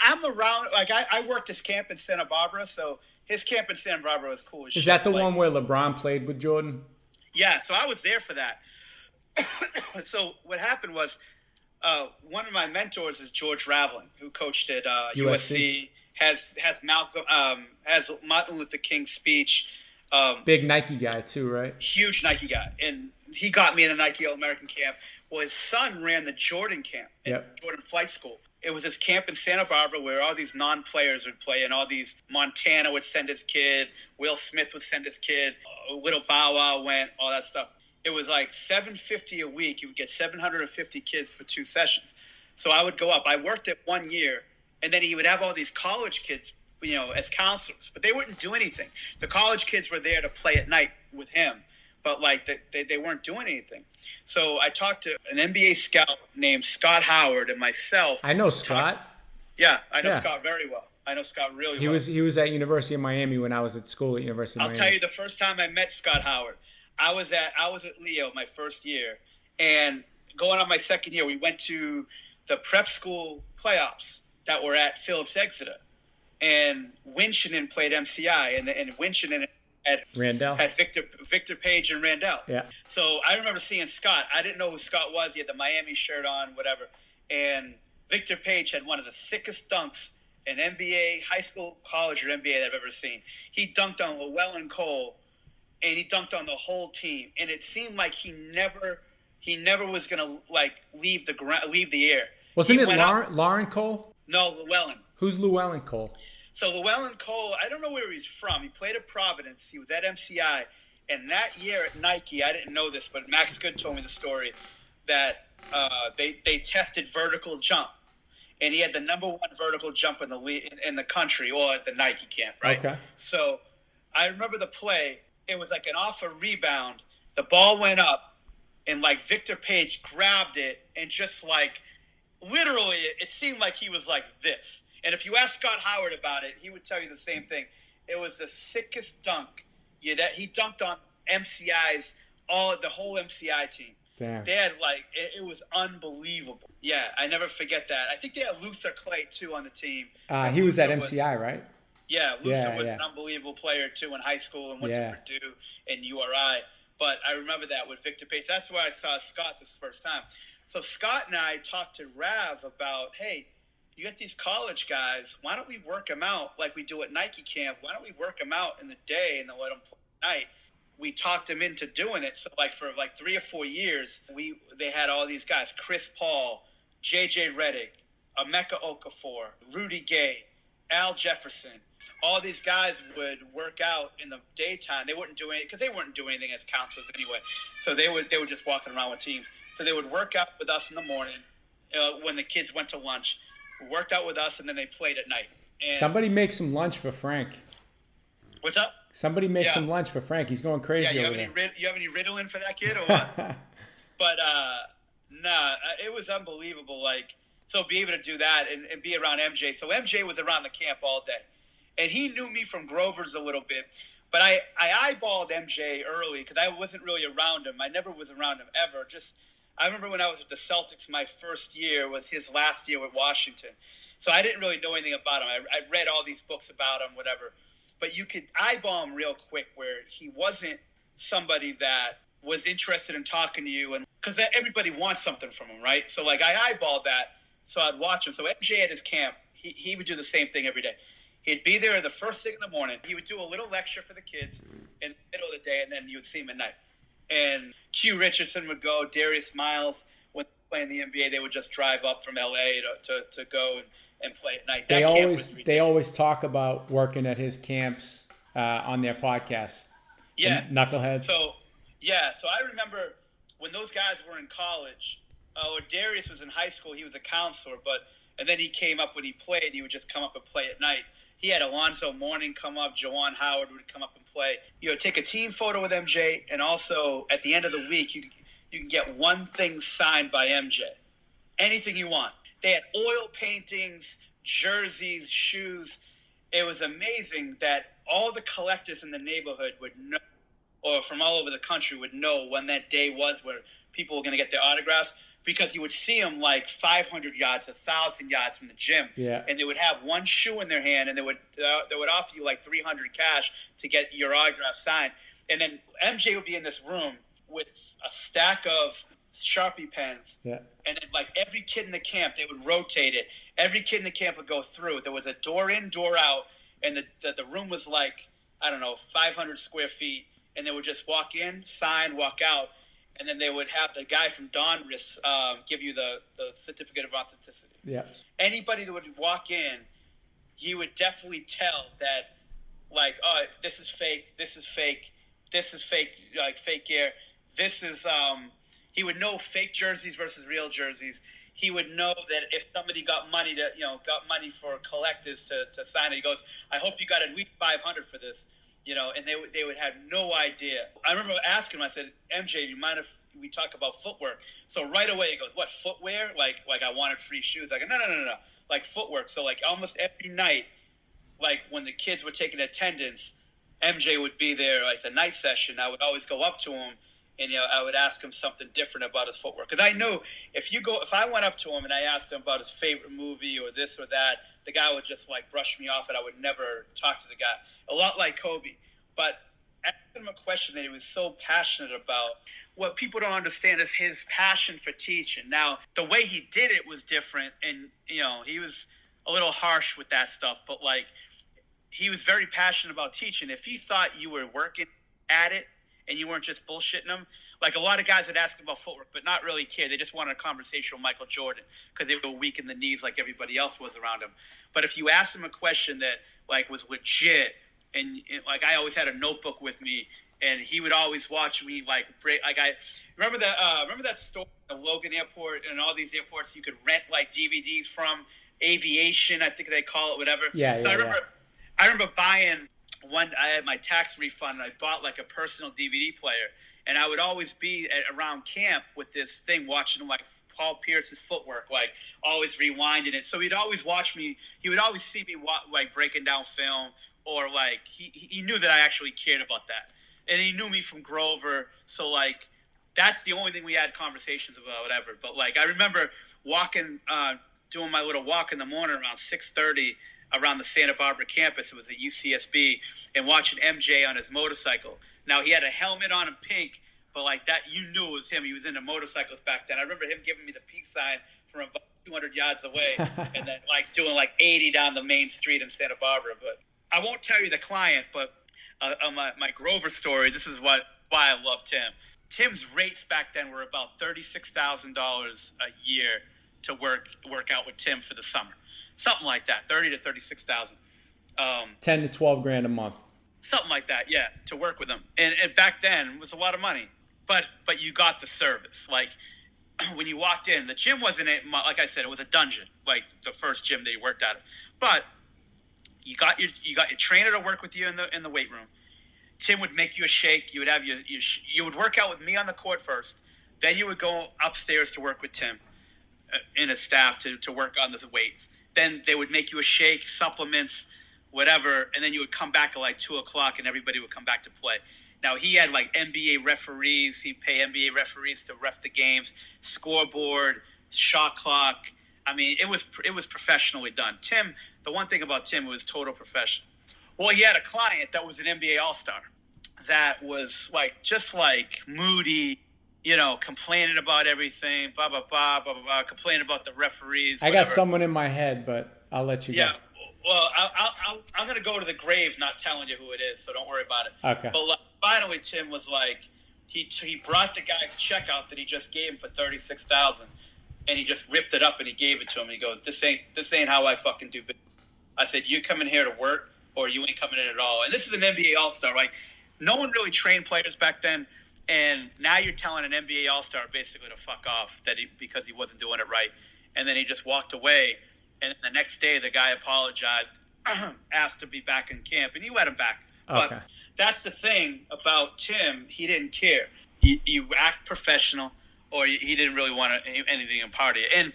I'm around. I worked his camp in Santa Barbara, so his camp in Santa Barbara was cool as shit. Is that the one where LeBron played with Jordan? Yeah, so I was there for that. So what happened was, one of my mentors is George Raveling, who coached at USC. Has Malcolm, has Martin Luther King's speech. Big Nike guy too, right? Huge Nike guy, and he got me in a Nike All-American camp. Well, his son ran the Jordan camp at Jordan Flight School. It was this camp in Santa Barbara where all these non-players would play, and all these Montana would send his kid, Will Smith would send his kid, Little Bow Wow went, all that stuff. It was $750 a week. You would get 750 kids for 2 sessions. So I would go up. I worked it 1 year, and then he would have all these college kids, as counselors, but they wouldn't do anything. The college kids were there to play at night with him, but they weren't doing anything. So I talked to an NBA scout named Scott Howard and myself. I know Scott. I know Scott very well. I know Scott really well. He was at University of Miami when I was at school at University of Miami. I'll tell you, the first time I met Scott Howard, I was at Leo my first year, and going on my second year, we went to the prep school playoffs that were at Phillips Exeter. And Winchendon played MCI, and Winchendon had Victor Page and Randall. Yeah. So I remember seeing Scott. I didn't know who Scott was. He had the Miami shirt on, whatever. And Victor Page had one of the sickest dunks in NBA, high school, college, or NBA that I've ever seen. He dunked on Llewellyn Cole, and he dunked on the whole team. And it seemed like he never was gonna leave the air. Wasn't it Lauren Cole? No, Llewellyn. Who's Llewellyn Cole? So Llewellyn Cole, I don't know where he's from. He played at Providence. He was at MCI. And that year at Nike, I didn't know this, but Max Good told me the story, that they tested vertical jump. And he had the number 1 vertical jump in the country, or at the Nike camp, right? Okay. So I remember the play. It was an off a rebound. The ball went up, and Victor Page grabbed it, and just literally, it seemed like he was like this. And if you ask Scott Howard about it, he would tell you the same thing. It was the sickest dunk. He dunked on the whole MCI team. Damn. They had it was unbelievable. Yeah, I never forget that. I think they had Luther Clay too on the team. He was at MCI, right? Yeah, Luther was an unbelievable player too in high school and went to Purdue and URI. But I remember that with Victor Page. That's where I saw Scott this first time. So Scott and I talked to Rav about, hey, you get these college guys, why don't we work them out like we do at Nike camp? Why don't we work them out in the day and then let them play at night? We talked them into doing it. So for 3 or 4 years, they had all these guys, Chris Paul, J.J. Redick, Emeka Okafor, Rudy Gay, Al Jefferson. All these guys would work out in the daytime. They wouldn't do anything because they weren't doing anything as counselors anyway. So they were just walking around with teams. So they would work out with us in the morning when the kids went to lunch. Worked out with us, and then they played at night. And somebody make some lunch for Frank. What's up? Somebody make some lunch for Frank. He's going crazy over there. You have any Ritalin for that kid or what? But it was unbelievable. Like, so be able to do that and be around MJ. So MJ was around the camp all day, and he knew me from Grover's a little bit. But I eyeballed MJ early because I wasn't really around him. I never was around him ever. I remember when I was with the Celtics, my first year was his last year with Washington. So I didn't really know anything about him. I read all these books about him, whatever. But you could eyeball him real quick where he wasn't somebody that was interested in talking to you. And because everybody wants something from him, right? So, like, I eyeballed that, so I'd watch him. So MJ at his camp, he would do the same thing every day. He'd be there the first thing in the morning. He would do a little lecture for the kids in the middle of the day, and then you would see him at night. And Q Richardson would go, Darius Miles, when they play in the NBA, they would just drive up from LA to go and play at night. They always talk about working at his camps on their podcast. Yeah. Knuckleheads. So I remember when those guys were in college, Darius was in high school, he was a counselor, and then he came up when he played, he would just come up and play at night. He had Alonzo Mourning come up, Jawan Howard would come up and play. Take a team photo with MJ, and also at the end of the week, you can get one thing signed by MJ. Anything you want. They had oil paintings, jerseys, shoes. It was amazing that all the collectors in the neighborhood would know, or from all over the country would know when that day was where people were going to get their autographs, because you would see them like 500 yards, 1,000 yards from the gym. Yeah. And they would have one shoe in their hand, and they would offer you like $300 cash to get your autograph signed. And then MJ would be in this room with a stack of Sharpie pens. Yeah. And then, like, every kid in the camp, they would rotate it. Every kid in the camp would go through. There was a door in, door out, and the room was like, 500 square feet. And they would just walk in, sign, walk out. And then they would have the guy from Donruss give you the certificate of authenticity. Yeah. Anybody that would walk in, you would definitely tell that, like, oh, this is fake, like fake gear. This is he would know fake jerseys versus real jerseys. He would know that if somebody got money for collectors to sign it, he goes, I hope you got at least 500 for this. And they would have no idea. I remember asking him, I said, MJ, do you mind if we talk about footwork? So right away he goes, what, footwear? Like I wanted free shoes. I go, no. Like footwork. So like almost every night, like when the kids were taking attendance, MJ would be there, like the night session. I would always go up to him and I would ask him something different about his footwork. Because I knew if I went up to him and I asked him about his favorite movie or this or that, the guy would just like brush me off and I would never talk to the guy. A lot like Kobe. But asking him a question that he was so passionate about, what people don't understand is his passion for teaching. Now, the way he did it was different, and he was a little harsh with that stuff, but like he was very passionate about teaching. If he thought you were working at it and you weren't just bullshitting him, like a lot of guys would ask about footwork, but not really care. They just wanted a conversation with Michael Jordan because they were weak in the knees like everybody else was around him. But if you asked him a question that like was legit, and like I always had a notebook with me, and he would always watch me like break. Like I remember that store at Logan Airport and all these airports you could rent like DVDs from. Aviation, I think they call it, whatever. Yeah. So I remember buying one. I had my tax refund, and I bought like a personal DVD player, and I would always be around camp with this thing watching like Paul Pierce's footwork, like always rewinding it. So he'd always watch me. He would always see me like breaking down film, or like he knew that I actually cared about that, and he knew me from Grover. So like that's the only thing we had conversations about, whatever. But like I remember walking. Doing my little walk in the morning around 6:30 around the Santa Barbara campus. It was a UCSB, and watching MJ on his motorcycle. Now he had a helmet on in pink, but like that, you knew it was him. He was into motorcycles back then. I remember him giving me the peace sign from about 200 yards away, and then like doing like 80 down the main street in Santa Barbara. But I won't tell you the client, but my Grover story. This is why I love Tim. Tim's rates back then were about $36,000 a year to work out with Tim for the summer, something like that, 30 to 36,000. 10 to 12 grand a month, something like that. Yeah, to work with him, and back then it was a lot of money, but you got the service. Like when you walked in, the gym wasn't like I said, it was a dungeon, like the first gym that you worked out of. But you got your trainer to work with you in the weight room. Tim would make you a shake. You would have you would work out with me on the court first. Then you would go upstairs to work with Tim in his staff to work on the weights. Then they would make you a shake, supplements, whatever, and then you would come back at like 2:00 and everybody would come back to play. Now he had like NBA referees. He'd pay NBA referees to ref the games, scoreboard, shot clock. I mean, it was professionally done. Tim, the one thing about Tim was total professional. Well, he had a client that was an NBA All-Star that was just moody, complaining about everything, blah, blah, blah, blah, blah, blah, complaining about the referees. I got someone in my head, but I'll let you go. Yeah, well, I'm going to go to the grave not telling you who it is, so don't worry about it. Okay. But finally, Tim was he brought the guy's check out that he just gave him for $36,000, and he just ripped it up and he gave it to him. And he goes, this ain't how I fucking do business. I said, you come in here to work, or you ain't coming in at all. And this is an NBA All-Star, right? No one really trained players back then, and now you're telling an NBA All-Star basically to fuck off because he wasn't doing it right. And then he just walked away, and the next day the guy apologized, asked to be back in camp, and you let him back. Okay. But that's the thing about Tim. He didn't care. You act professional, or he didn't really want anything in part of it. And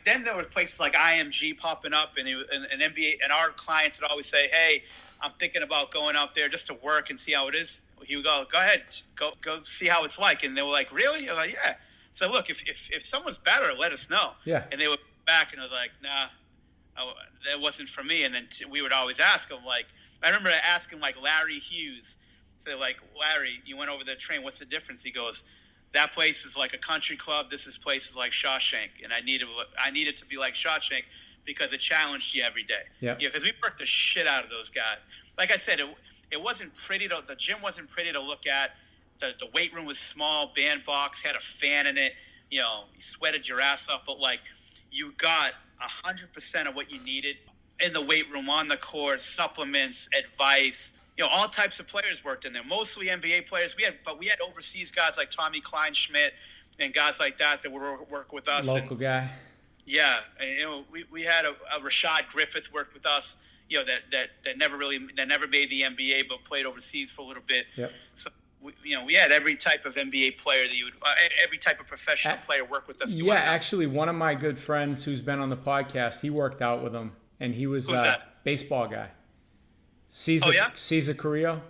then there were places like IMG popping up, and NBA, and our clients would always say, "Hey, I'm thinking about going out there just to work and see how it is." He would go ahead, go see how it's like. And they were like, "Really?" I'm like, "Yeah." So look, if someone's better, let us know. Yeah. And they would back, and I was like, "Nah, that wasn't for me." And then we would always ask them. I remember asking Larry Hughes, say Larry, you went over the train. What's the difference? He goes, that place is like a country club. This place is like Shawshank, and I needed to be like Shawshank because it challenged you every day. Yeah. Yeah, because we worked the shit out of those guys. Like I said, it wasn't pretty. The gym wasn't pretty to look at. The weight room was small, bandbox, had a fan in it. You sweated your ass off, but you got 100% of what you needed in the weight room, on the court, supplements, advice. All types of players worked in there. Mostly NBA players. We had overseas guys like Tommy Kleinschmidt and guys like that would work with us. Local guy. Yeah, and, we had a Rashad Griffith worked with us. That never made the NBA but played overseas for a little bit. Yep. So we had every type of NBA player that you would, every type of professional player work with us. Actually, one of my good friends who's been on the podcast, he worked out with him, and he was a baseball guy. Cesar Carrillo.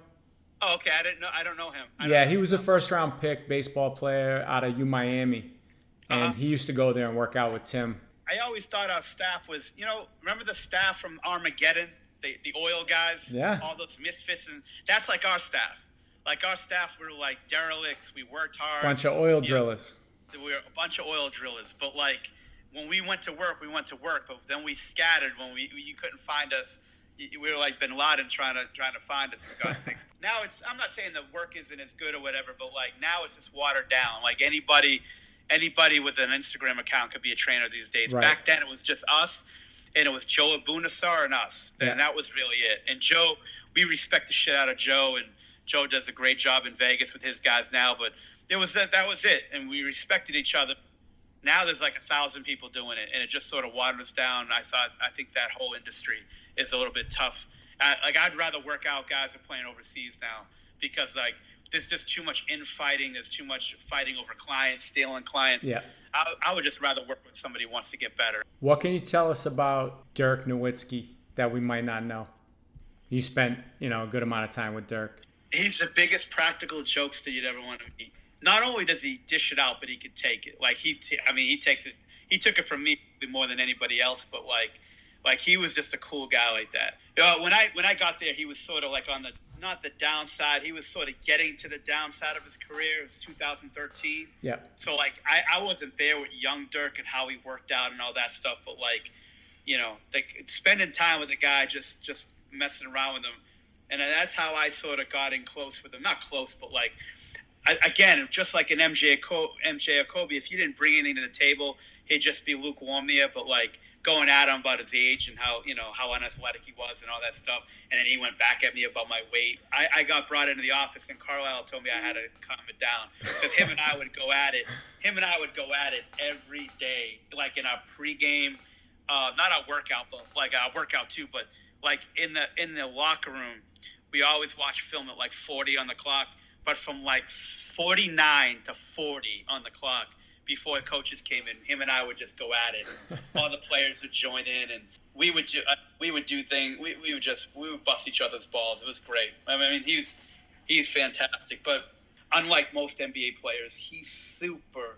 Oh, okay. I don't know him. He was a first-round pick baseball player out of Miami, and he used to go there and work out with Tim. I always thought our staff was, remember the staff from Armageddon, the oil guys, all those misfits, and that's like our staff. Our staff were like derelicts. We worked hard. Bunch of oil drillers. We were a bunch of oil drillers, but when we went to work, But then we scattered when you couldn't find us. We were like Bin Laden trying to find us, for God's sakes. Now I'm not saying the work isn't as good or whatever, but now it's just watered down. Anybody with an Instagram account could be a trainer these days. Right. Back then it was just us, and it was Joe Abunassar and us. And that was really it. And Joe, we respect the shit out of Joe, and Joe does a great job in Vegas with his guys now, but that was it. And we respected each other. Now there's 1,000 people doing it, and it just sort of watered us down. I think that whole industry is a little bit tough. I'd rather work out guys who are playing overseas now because there's just too much infighting. There's too much fighting over clients, stealing clients. Yeah. I would just rather work with somebody who wants to get better. What can you tell us about Dirk Nowitzki that we might not know? You spent, a good amount of time with Dirk. He's the biggest practical jokester you'd ever want to meet. Not only does he dish it out, but he can take it. He takes it. He took it from me more than anybody else. But he was just a cool guy like that. When I got there, he was sort of on the not the downside. He was sort of getting to the downside of his career. It was 2013. Yeah. So I wasn't there with young Dirk and how he worked out and all that stuff. But spending time with the guy, just messing around with him, and that's how I sort of got in close with him. Not close, but again, just like an MJ or Kobe, if you didn't bring anything to the table, he'd just be lukewarm there. But going at him about his age and how unathletic he was and all that stuff, and then he went back at me about my weight. I got brought into the office, and Carlisle told me I had to calm it down because him and I would go at it. Him and I would go at it every day, in our pregame, not our workout, but our workout too. But in the locker room, we always watch film at like 40 on the clock, but from like 49 to 40 on the clock before the coaches came in, him and I would just go at it. All the players would join in, and we would do things. We would bust each other's balls. It was great. I mean, he's fantastic, but unlike most NBA players, he's super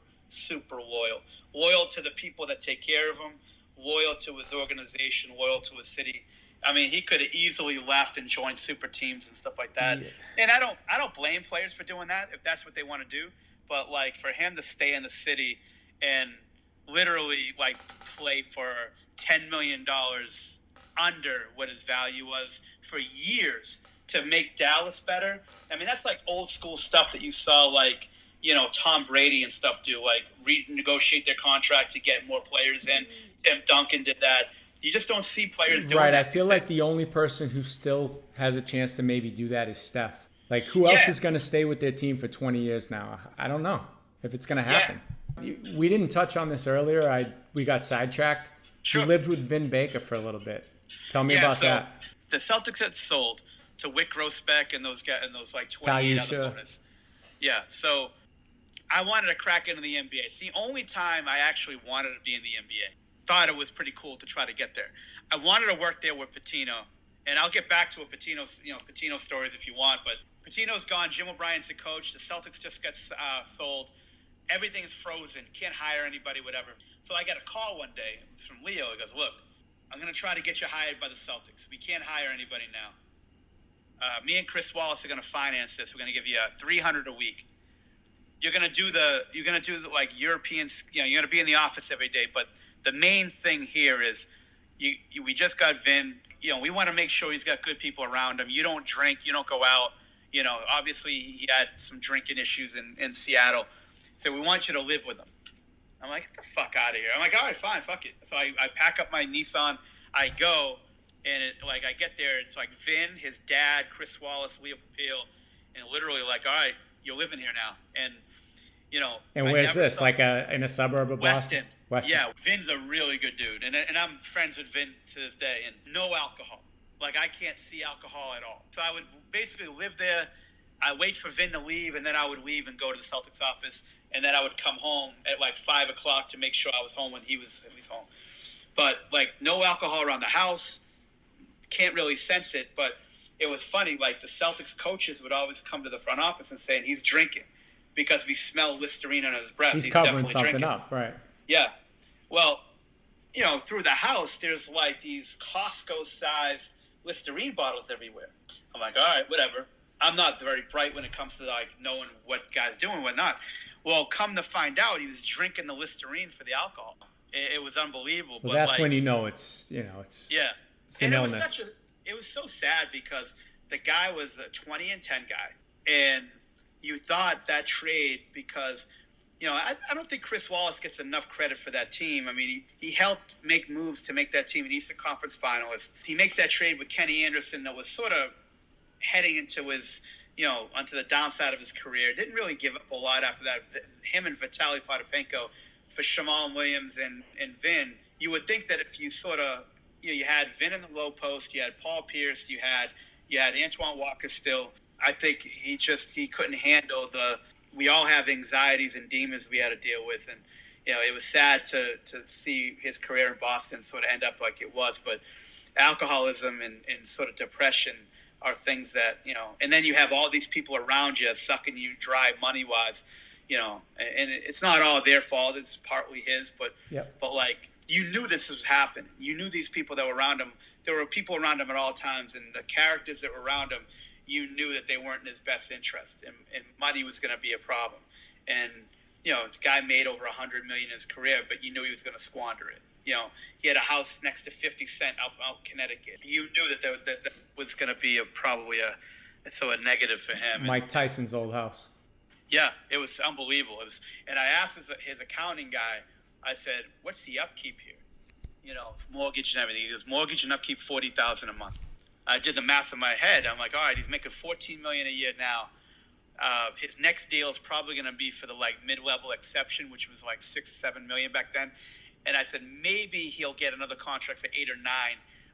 loyal to the people that take care of him, loyal to his organization, loyal to his city. I mean, he could have easily left and joined super teams and stuff like that. Yeah. And I don't blame players for doing that if that's what they want to do. But like for him to stay in the city and literally like play for $10 million under what his value was for years to make Dallas better. I mean, that's like old school stuff that you saw like, Tom Brady and stuff do, like renegotiate their contract to get more players in. Tim Duncan did that. You just don't see players doing that. Right. I feel like the only person who still has a chance to maybe do that is Steph. Like, who else is going to stay with their team for 20 years now? I don't know if it's going to happen. Yeah. We didn't touch on this earlier. We got sidetracked. Sure. You lived with Vin Baker for a little bit. Tell me about that. The Celtics had sold to Wick Grossbeck and those guys and those like 28 other owners. Yeah. So I wanted to crack into the NBA. It's the only time I actually wanted to be in the NBA. Thought it was pretty cool to try to get there. I wanted to work there with Pitino, and I'll get back to Pitino stories if you want. But Pitino's gone. Jim O'Brien's the coach. The Celtics just got sold. Everything is frozen. Can't hire anybody. Whatever. So I got a call one day from Leo. He goes, "Look, I'm going to try to get you hired by the Celtics. We can't hire anybody now. Me and Chris Wallace are going to finance this. We're going to give you $300 a week. You're going to do the like Europeans. You're going to be in the office every day, but the main thing here is we just got Vin. We want to make sure he's got good people around him. You don't drink. You don't go out. Obviously he had some drinking issues in Seattle. So we want you to live with him." I'm like, "Get the fuck out of here." I'm like, "All right, fine, fuck it." So I pack up my Nissan. I go, and I get there. It's like Vin, his dad, Chris Wallace, Leo Papil, and literally like, "All right, you're living here now." And And where's this? Like in a suburb of Boston? Weston. Yeah, Vin's a really good dude, and I'm friends with Vin to this day. And no alcohol. Like, I can't see alcohol at all. So I would basically live there. I wait for Vin to leave, and then I would leave and go to the Celtics office, and then I would come home at like 5 o'clock to make sure I was home when he was home. But like, no alcohol around the house. Can't really sense it, but it was funny. Like, the Celtics coaches would always come to the front office and say, "He's drinking," because we smell Listerine on his breath. He's covering something up, right? Yeah. Well, through the house, there's like these Costco-sized Listerine bottles everywhere. I'm like, all right, whatever. I'm not very bright when it comes to like knowing what guy's doing and whatnot. Well, come to find out, he was drinking the Listerine for the alcohol. It was unbelievable. Well, that's when it's yeah. It's an illness. It was so sad because the guy was a 20-10 guy, and you thought that trade because. I don't think Chris Wallace gets enough credit for that team. I mean, he helped make moves to make that team an Eastern Conference finalist. He makes that trade with Kenny Anderson that was sort of heading into his, onto the downside of his career. Didn't really give up a lot after that. Him and Vitaly Potapenko for Jamal Williams and Vin. You would think that if you sort of, you had Vin in the low post, you had Paul Pierce, you had Antoine Walker still. I think he couldn't handle we all have anxieties and demons we had to deal with. And, it was sad to see his career in Boston sort of end up like it was. But alcoholism and sort of depression are things that, and then you have all these people around you sucking you dry money-wise, and it's not all their fault. It's partly his. But like, you knew this was happening. You knew these people that were around him. There were people around him at all times, and the characters that were around him, you knew that they weren't in his best interest, and money was going to be a problem. And, the guy made over $100 million in his career, but you knew he was going to squander it. He had a house next to 50 Cent out Connecticut. You knew that was going to be probably a negative for him. Mike Tyson's old house. Yeah, it was unbelievable. And I asked his accounting guy, I said, "What's the upkeep here? Mortgage and everything." He goes, "Mortgage and upkeep, $40,000 a month." I did the math in my head. I'm like, all right, he's making $14 million a year now. His next deal is probably going to be for the like mid-level exception, which was like $6-7 million back then. And I said maybe he'll get another contract for 8 or 9,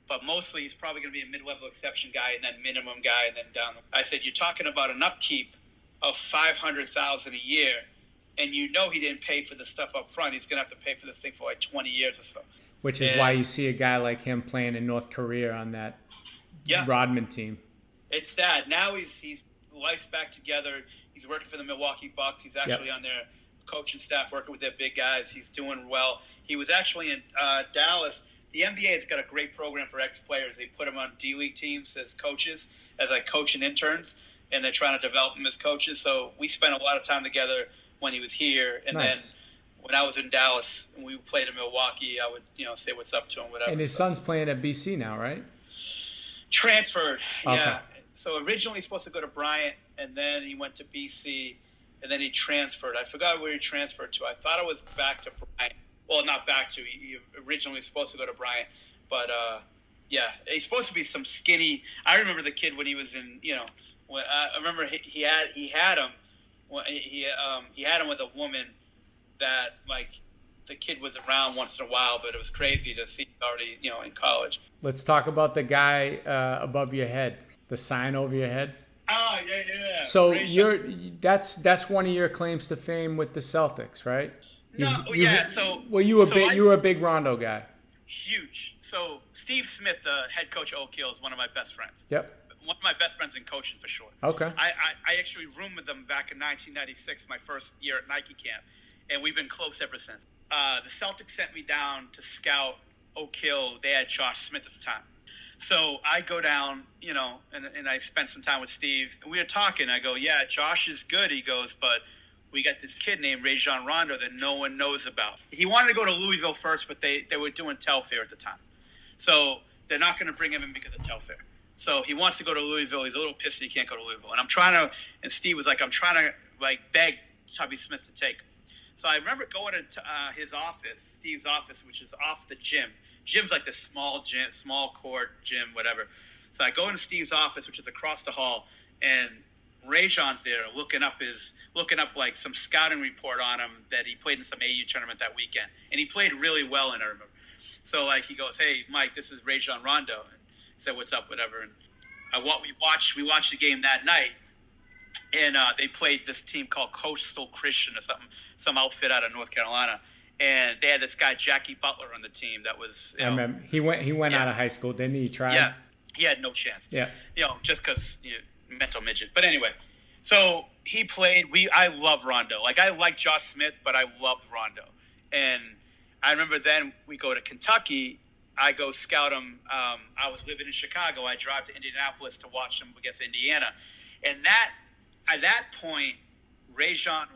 but mostly he's probably going to be a mid-level exception guy and then minimum guy and then down. I said, you're talking about an upkeep of $500,000 a year, and he didn't pay for the stuff up front. He's going to have to pay for this thing for like 20 years or so. Which is why you see a guy like him playing in North Korea on that Rodman team. It's sad. Now he's life's back together. He's working for the Milwaukee Bucks. He's actually on their coaching staff, working with their big guys. He's doing well. He was actually in Dallas. The NBA has got a great program for ex-players. They put them on D-League teams as coaches, as like coaching interns, and they're trying to develop them as coaches. So we spent a lot of time together when he was here. And then when I was in Dallas and we played in Milwaukee, I would, say what's up to him, whatever. And his son's playing at BC now, right? Transferred, okay. Yeah. So originally he's supposed to go to Bryant, and then he went to BC, and then he transferred. I forgot where he transferred to. I thought it was back to Bryant. Well, not back to. He originally was supposed to go to Bryant, but he's supposed to be some skinny. I remember the kid when he was in. When I remember he had him. He had him with a woman that like the kid was around once in a while, but it was crazy to see already in college. Let's talk about the guy above your head, the sign over your head. Oh yeah. So that's one of your claims to fame with the Celtics, right? You were a big Rondo guy. Huge. So Steve Smith, the head coach of Oak Hill, is one of my best friends. Yep. One of my best friends in coaching for sure. Okay. I actually roomed with them back in 1996, my first year at Nike camp, and we've been close ever since. The Celtics sent me down to scout Oak Hill. They had Josh Smith at the time. So I go down, and I spent some time with Steve, and we were talking. I go, yeah, Josh is good. He goes, but we got this kid named Rajon Rondo that no one knows about. He wanted to go to Louisville first, but they were doing Telfair at the time. So they're not going to bring him in because of Telfair. So he wants to go to Louisville. He's a little pissed he can't go to Louisville. And Steve was like, I'm trying to beg Tubby Smith to take him. So I remember going to his office, Steve's office, which is off the gym. Gym's like this small gym, small court gym, whatever. So I go into Steve's office, which is across the hall, and Rajon's there looking up like some scouting report on him that he played in some AAU tournament that weekend, and he played really well in it. I remember. So like he goes, "Hey Mike, this is Rajon Rondo." And he said, "What's up?" Whatever. And we watched the game that night, and they played this team called Coastal Christian or something, some outfit out of North Carolina. And they had this guy Jackie Butler on the team that was. I remember he went out of high school, didn't he? Try. Yeah, he had no chance. Yeah. Just because mental midget. But anyway, so he played. I love Rondo. Like I like Josh Smith, but I loved Rondo. And I remember then we go to Kentucky. I go scout him. I was living in Chicago. I drive to Indianapolis to watch him against Indiana, and at that point, Rajon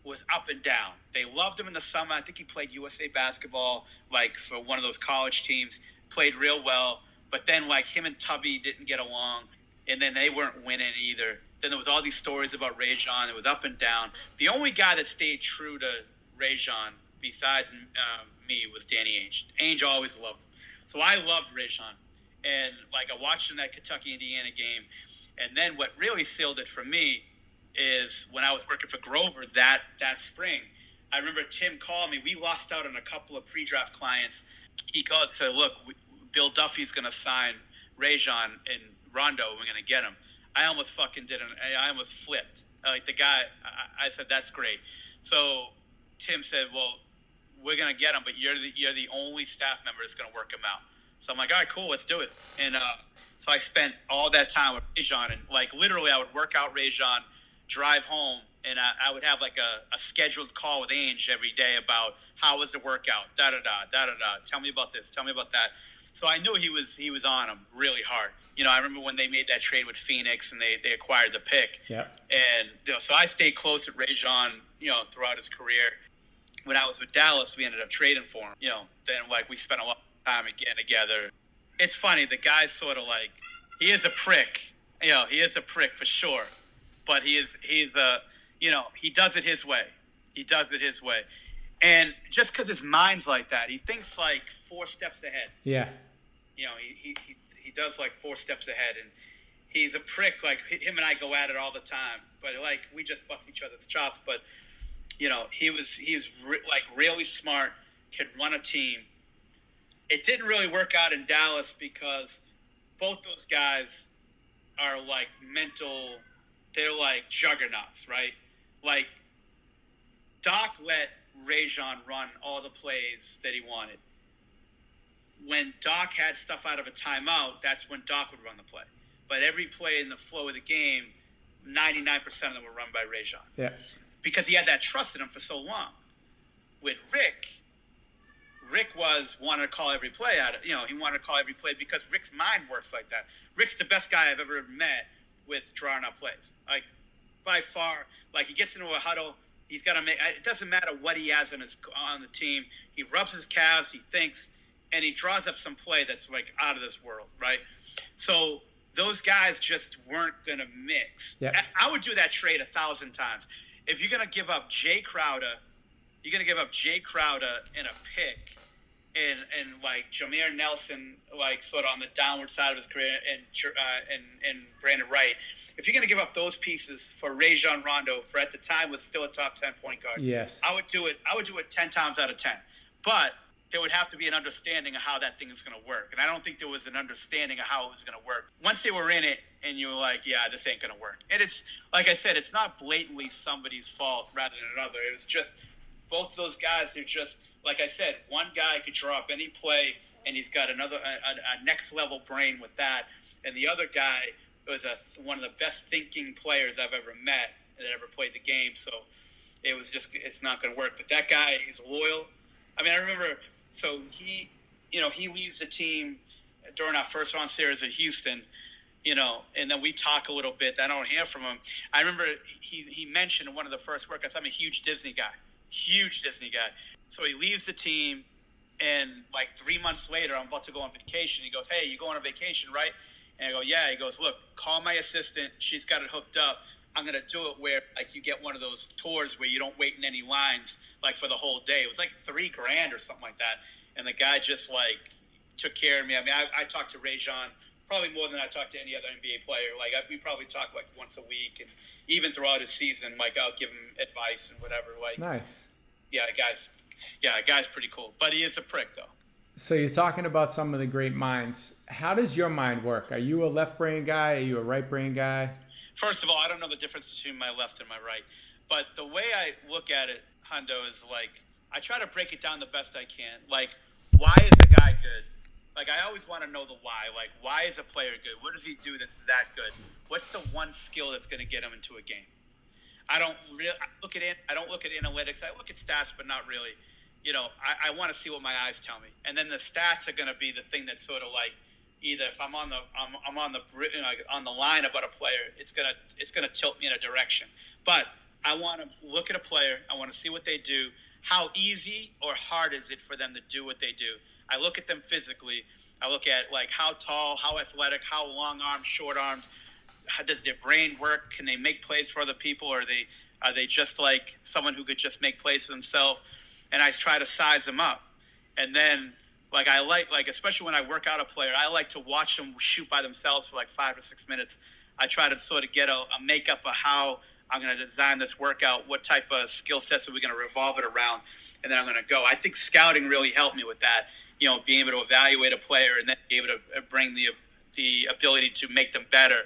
was up and down. They loved him in the summer. I think he played USA basketball, for one of those college teams. Played real well, but then him and Tubby didn't get along, and then they weren't winning either. Then there was all these stories about Rajon. It was up and down. The only guy that stayed true to Rajon, besides me, was Danny Ainge. Ainge always loved him, so I loved Rajon, and I watched him that Kentucky-Indiana game, and then what really sealed it for me is when I was working for Grover that spring. I remember Tim called me. We lost out on a couple of pre-draft clients. He called and said, "Look, Bill Duffy's going to sign Rajon and Rondo. We're going to get him." I almost fucking did it. I almost flipped. The guy, I said, "That's great." So Tim said, "Well, we're going to get him, but you're the only staff member that's going to work him out." So I'm like, "All right, cool, let's do it." And so I spent all that time with Rajon, and literally I would work out Rajon, drive home, and I would have a scheduled call with Ainge every day about how was the workout, tell me about this, tell me about that. So I knew he was on him really hard. I remember when they made that trade with Phoenix and they acquired the pick. Yeah. And so I stayed close to Rajon, throughout his career. When I was with Dallas, we ended up trading for him. Then we spent a lot of time getting together. It's funny, the guy's sort of he is a prick. He is a prick for sure. But he does it his way. He does it his way. And just because his mind's like that, he thinks 4 steps ahead. Yeah. He does 4 steps ahead. And he's a prick. Him and I go at it all the time. But we just bust each other's chops. But, he was really smart, could run a team. It didn't really work out in Dallas because both those guys are like they're like juggernauts, right? Like Doc let Rajon run all the plays that he wanted. When Doc had stuff out of a timeout, that's when Doc would run the play. But every play in the flow of the game, 99% of them were run by Rajon. Yeah. Because he had that trust in him for so long. With Rick wanted to call every play out of, he wanted to call every play because Rick's mind works like that. Rick's the best guy I've ever met with drawing up plays. Like, by far, like, he gets into a huddle, he's got to make, it doesn't matter what he has on the team. He rubs his calves, he thinks, and he draws up some play that's, like, out of this world, right? So those guys just weren't going to mix. Yep. I would do that trade 1,000 times. If you're going to give up Jay Crowder, and a pick, and like Jameer Nelson, like sort of on the downward side of his career, and Brandon Wright. If you're going to give up those pieces for Rajon Rondo, for at the time was still a top 10 point guard, yes, I would do it 10 times out of 10. But there would have to be an understanding of how that thing is going to work, and I don't think there was an understanding of how it was going to work. Once they were in it, and you were like, yeah, this ain't going to work. And it's like I said, it's not blatantly somebody's fault rather than another. It was just both those guys are just, like I said, one guy could draw up any play, and he's got a next level brain with that. And the other guy was one of the best thinking players I've ever met that ever played the game. So it was just, it's not going to work. But that guy, he's loyal. I mean, I remember, so he leaves the team during our first round series at Houston, and then we talk a little bit. I don't hear from him. I remember he mentioned in one of the first workouts, I'm a huge Disney guy. So he leaves the team, and like 3 months later, I'm about to go on vacation. He goes, hey, you going on vacation, right? And I go, yeah. He goes, look, call my assistant. She's got it hooked up. I'm going to do it where like you get one of those tours where you don't wait in any lines like for the whole day. It was like $3,000 or something like that. And the guy just like took care of me. I mean, I talked to Rajon probably more than I talked to any other NBA player. Like we probably talk like once a week, and even throughout his season, like I'll give him advice and whatever. Like, nice. Yeah, the guy's pretty cool, but he is a prick though. So you're talking about some of the great minds. How does your mind work? Are you a left brain guy? Are you a right brain guy? First of all, I don't know the difference between my left and my right, but the way I look at it, Hundo, is like I try to break it down the best I can. Like, why is a guy good? Like, I always want to know the why. Like, why is a player good? What does he do that's that good? What's the one skill that's going to get him into a game? I don't look at analytics. I look at stats, but not really. I want to see what my eyes tell me, and then the stats are going to be the thing that's sort of like either if I'm on the line about a player, it's gonna tilt me in a direction. But I want to look at a player. I want to see what they do. How easy or hard is it for them to do what they do? I look at them physically. I look at like how tall, how athletic, how long-armed, short-armed. How does their brain work? Can they make plays for other people? Or are they just like someone who could just make plays for themselves? And I try to size them up. And then like I like especially when I work out a player, I like to watch them shoot by themselves for like 5 or 6 minutes. I try to sort of get a makeup of how I'm going to design this workout. What type of skill sets are we going to revolve it around? And then I'm going to go. I think scouting really helped me with that. Being able to evaluate a player and then be able to bring the ability to make them better,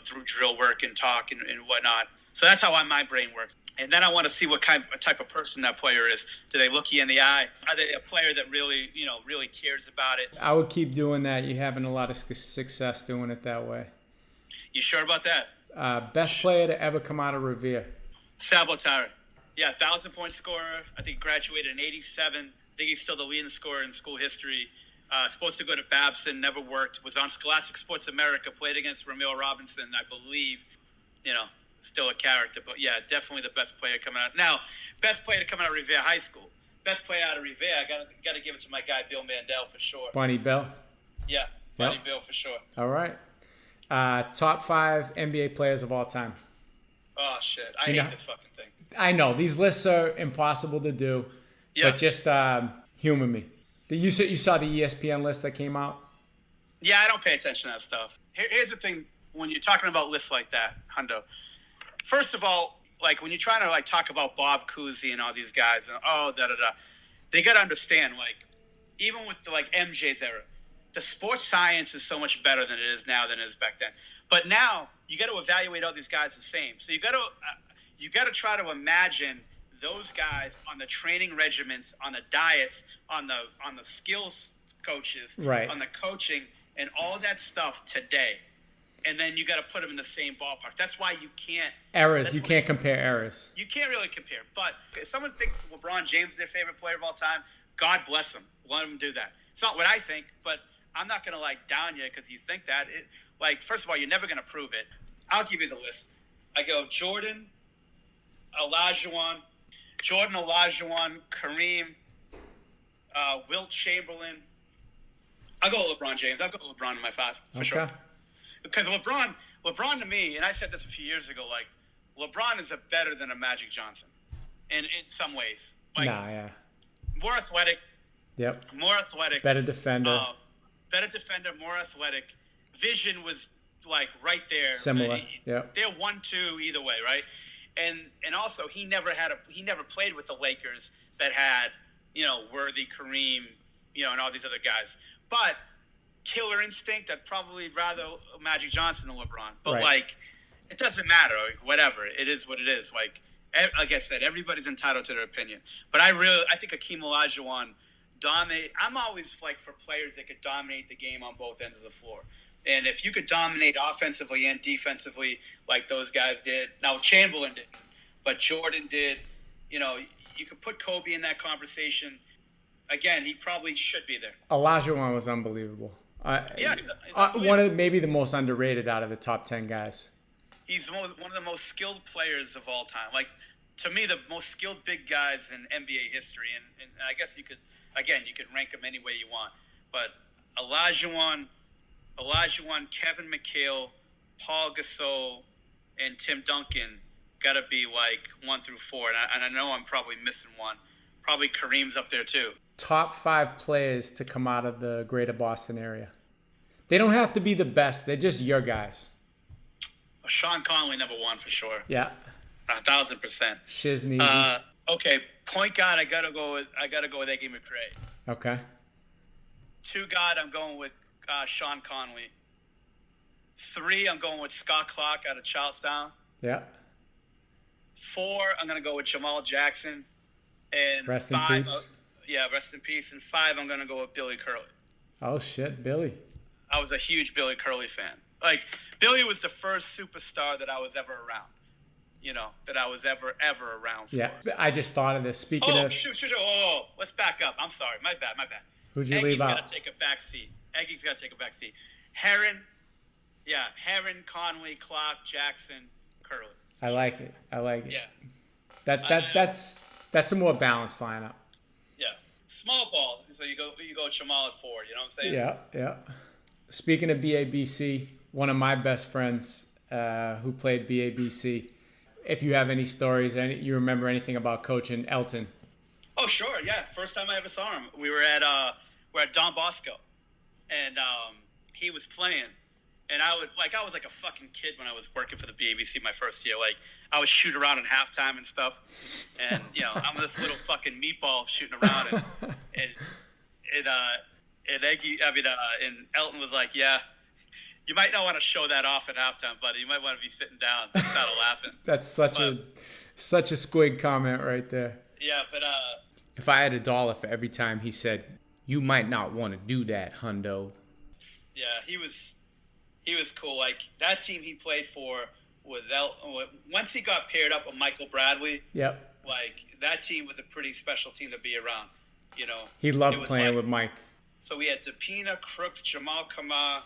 through drill work and talk and whatnot. So that's how my brain works. And then I want to see what type of person that player is. Do they look you in the eye? Are they a player that really, really cares about it? I would keep doing that. You're having a lot of success doing it that way. You sure about that? Best player to ever come out of Revere. Sabatari. Yeah, 1,000-point scorer. I think he graduated in 87. I think he's still the leading scorer in school history. Supposed to go to Babson, never worked. Was on Scholastic Sports America, played against Ramil Robinson, I believe. Still a character. But, yeah, definitely the best player coming out. Now, best player to come out of Revere High School. Best player out of Revere, I got to give it to my guy, Bill Mandel, for sure. Bunny Bill? Yeah, Bunny Bill, for sure. All right. Top 5 NBA players of all time. Oh, shit. I hate this fucking thing. I know. These lists are impossible to do. Yeah. But just humor me. You saw the ESPN list that came out? Yeah, I don't pay attention to that stuff. Here's the thing. When you're talking about lists like that, Hundo, first of all, like when you're trying to like talk about Bob Cousy and all these guys and they got to understand, like, even with the like MJ's era, the sports science is so much better than it is now than it is back then. But now you got to evaluate all these guys the same. So you got to try to imagine those guys on the training regimens, on the diets, on the skills coaches, right, on the coaching, and all that stuff today. And then you got to put them in the same ballpark. That's why you can't errors. You can't compare errors. You can't really compare. But if someone thinks LeBron James is their favorite player of all time, God bless them. Let them do that. It's not what I think, but I'm not gonna like down you because you think that. First of all, you're never gonna prove it. I'll give you the list. I go Jordan, Olajuwon, Kareem, Wilt Chamberlain. I'll go LeBron James. I'll go LeBron in my 5 for sure. Because LeBron to me, and I said this a few years ago, like LeBron is better than a Magic Johnson, in some ways. More athletic. Yep. More athletic. Better defender. More athletic. Vision was like right there. Similar. Yep. They're 1-2 either way, right? And also he never played with the Lakers that had, Worthy, Kareem, and all these other guys. But killer instinct, I'd probably rather Magic Johnson than LeBron. But it doesn't matter. Whatever. It is what it is. Like I said, everybody's entitled to their opinion. But I think Hakeem Olajuwon dominate. I'm always for players that could dominate the game on both ends of the floor. And if you could dominate offensively and defensively like those guys did, now Chamberlain did, but Jordan did, you could put Kobe in that conversation. Again, he probably should be there. Olajuwon was unbelievable. He's one of maybe the most underrated out of the top 10 guys. He's one of the most skilled players of all time. To me, the most skilled big guys in NBA history. And I guess you could rank them any way you want. But Olajuwon, Kevin McHale, Paul Gasol, and Tim Duncan got to be 1 through 4. And I know I'm probably missing one. Probably Kareem's up there too. Top 5 players to come out of the greater Boston area. They don't have to be the best. They're just your guys. Sean Conley, number 1 for sure. Yeah. 1,000%. Shizney. Okay, point guard, I gotta go with Eggie McRae. Okay. 2 guard, I'm going with Sean Conley. 3, I'm going with Scott Clark out of Charlestown. Yeah. 4, I'm gonna go with Jamal Jackson. And rest 5, in peace. Rest in peace. And 5, I'm gonna go with Billy Curley. Oh shit, Billy. I was a huge Billy Curley fan. Billy was the first superstar that I was ever around. That I was ever around for. Yeah, I just thought of this. Speaking of... Shoot. Oh, let's back up. I'm sorry. My bad. Who'd you leave out? Eggie's got to take a back seat. Herren. Yeah, Herren, Conley, Clark, Jackson, Curley. I like it. Yeah. That's a more balanced lineup. Yeah. Small ball. So you go Jamal at 4. You know what I'm saying? Yeah. Speaking of BABC, one of my best friends who played BABC, if you have any stories, you remember anything about coaching Elton? Oh, sure. Yeah. First time I ever saw him, we were at Don Bosco, and he was playing. And I was like a fucking kid when I was working for the BABC my first year. I would shoot around in halftime and stuff. And, I'm this little fucking meatball shooting around. And Elton was like, yeah, you might not want to show that off at halftime, buddy. You might want to be sitting down. They started laughing. That's such a squig comment right there. Yeah, but... if I had $1 for every time he said, you might not want to do that, Hundo. Yeah, he was cool. That team he played for, once he got paired up with Michael Bradley, yep. That team was a pretty special team to be around. He loved playing with Mike. So we had Depina, Crooks, Jamal Kamar.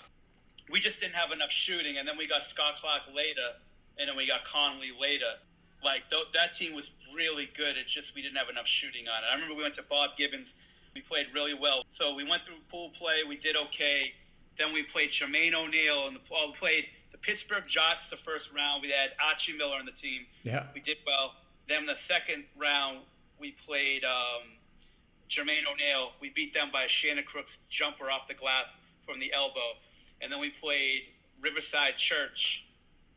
We just didn't have enough shooting, and then we got Scott Clark later, and then we got Conley later. That team was really good. It's just we didn't have enough shooting on it. I remember we went to Bob Gibbons. We played really well. So we went through pool play. We did okay. Then we played Jermaine O'Neal, and we played the Pittsburgh Jocks the first round. We had Archie Miller on the team. Yeah. We did well. Then the second round, we played Jermaine O'Neal. We beat them by a Shannon Crooks jumper off the glass from the elbow. And then we played Riverside Church,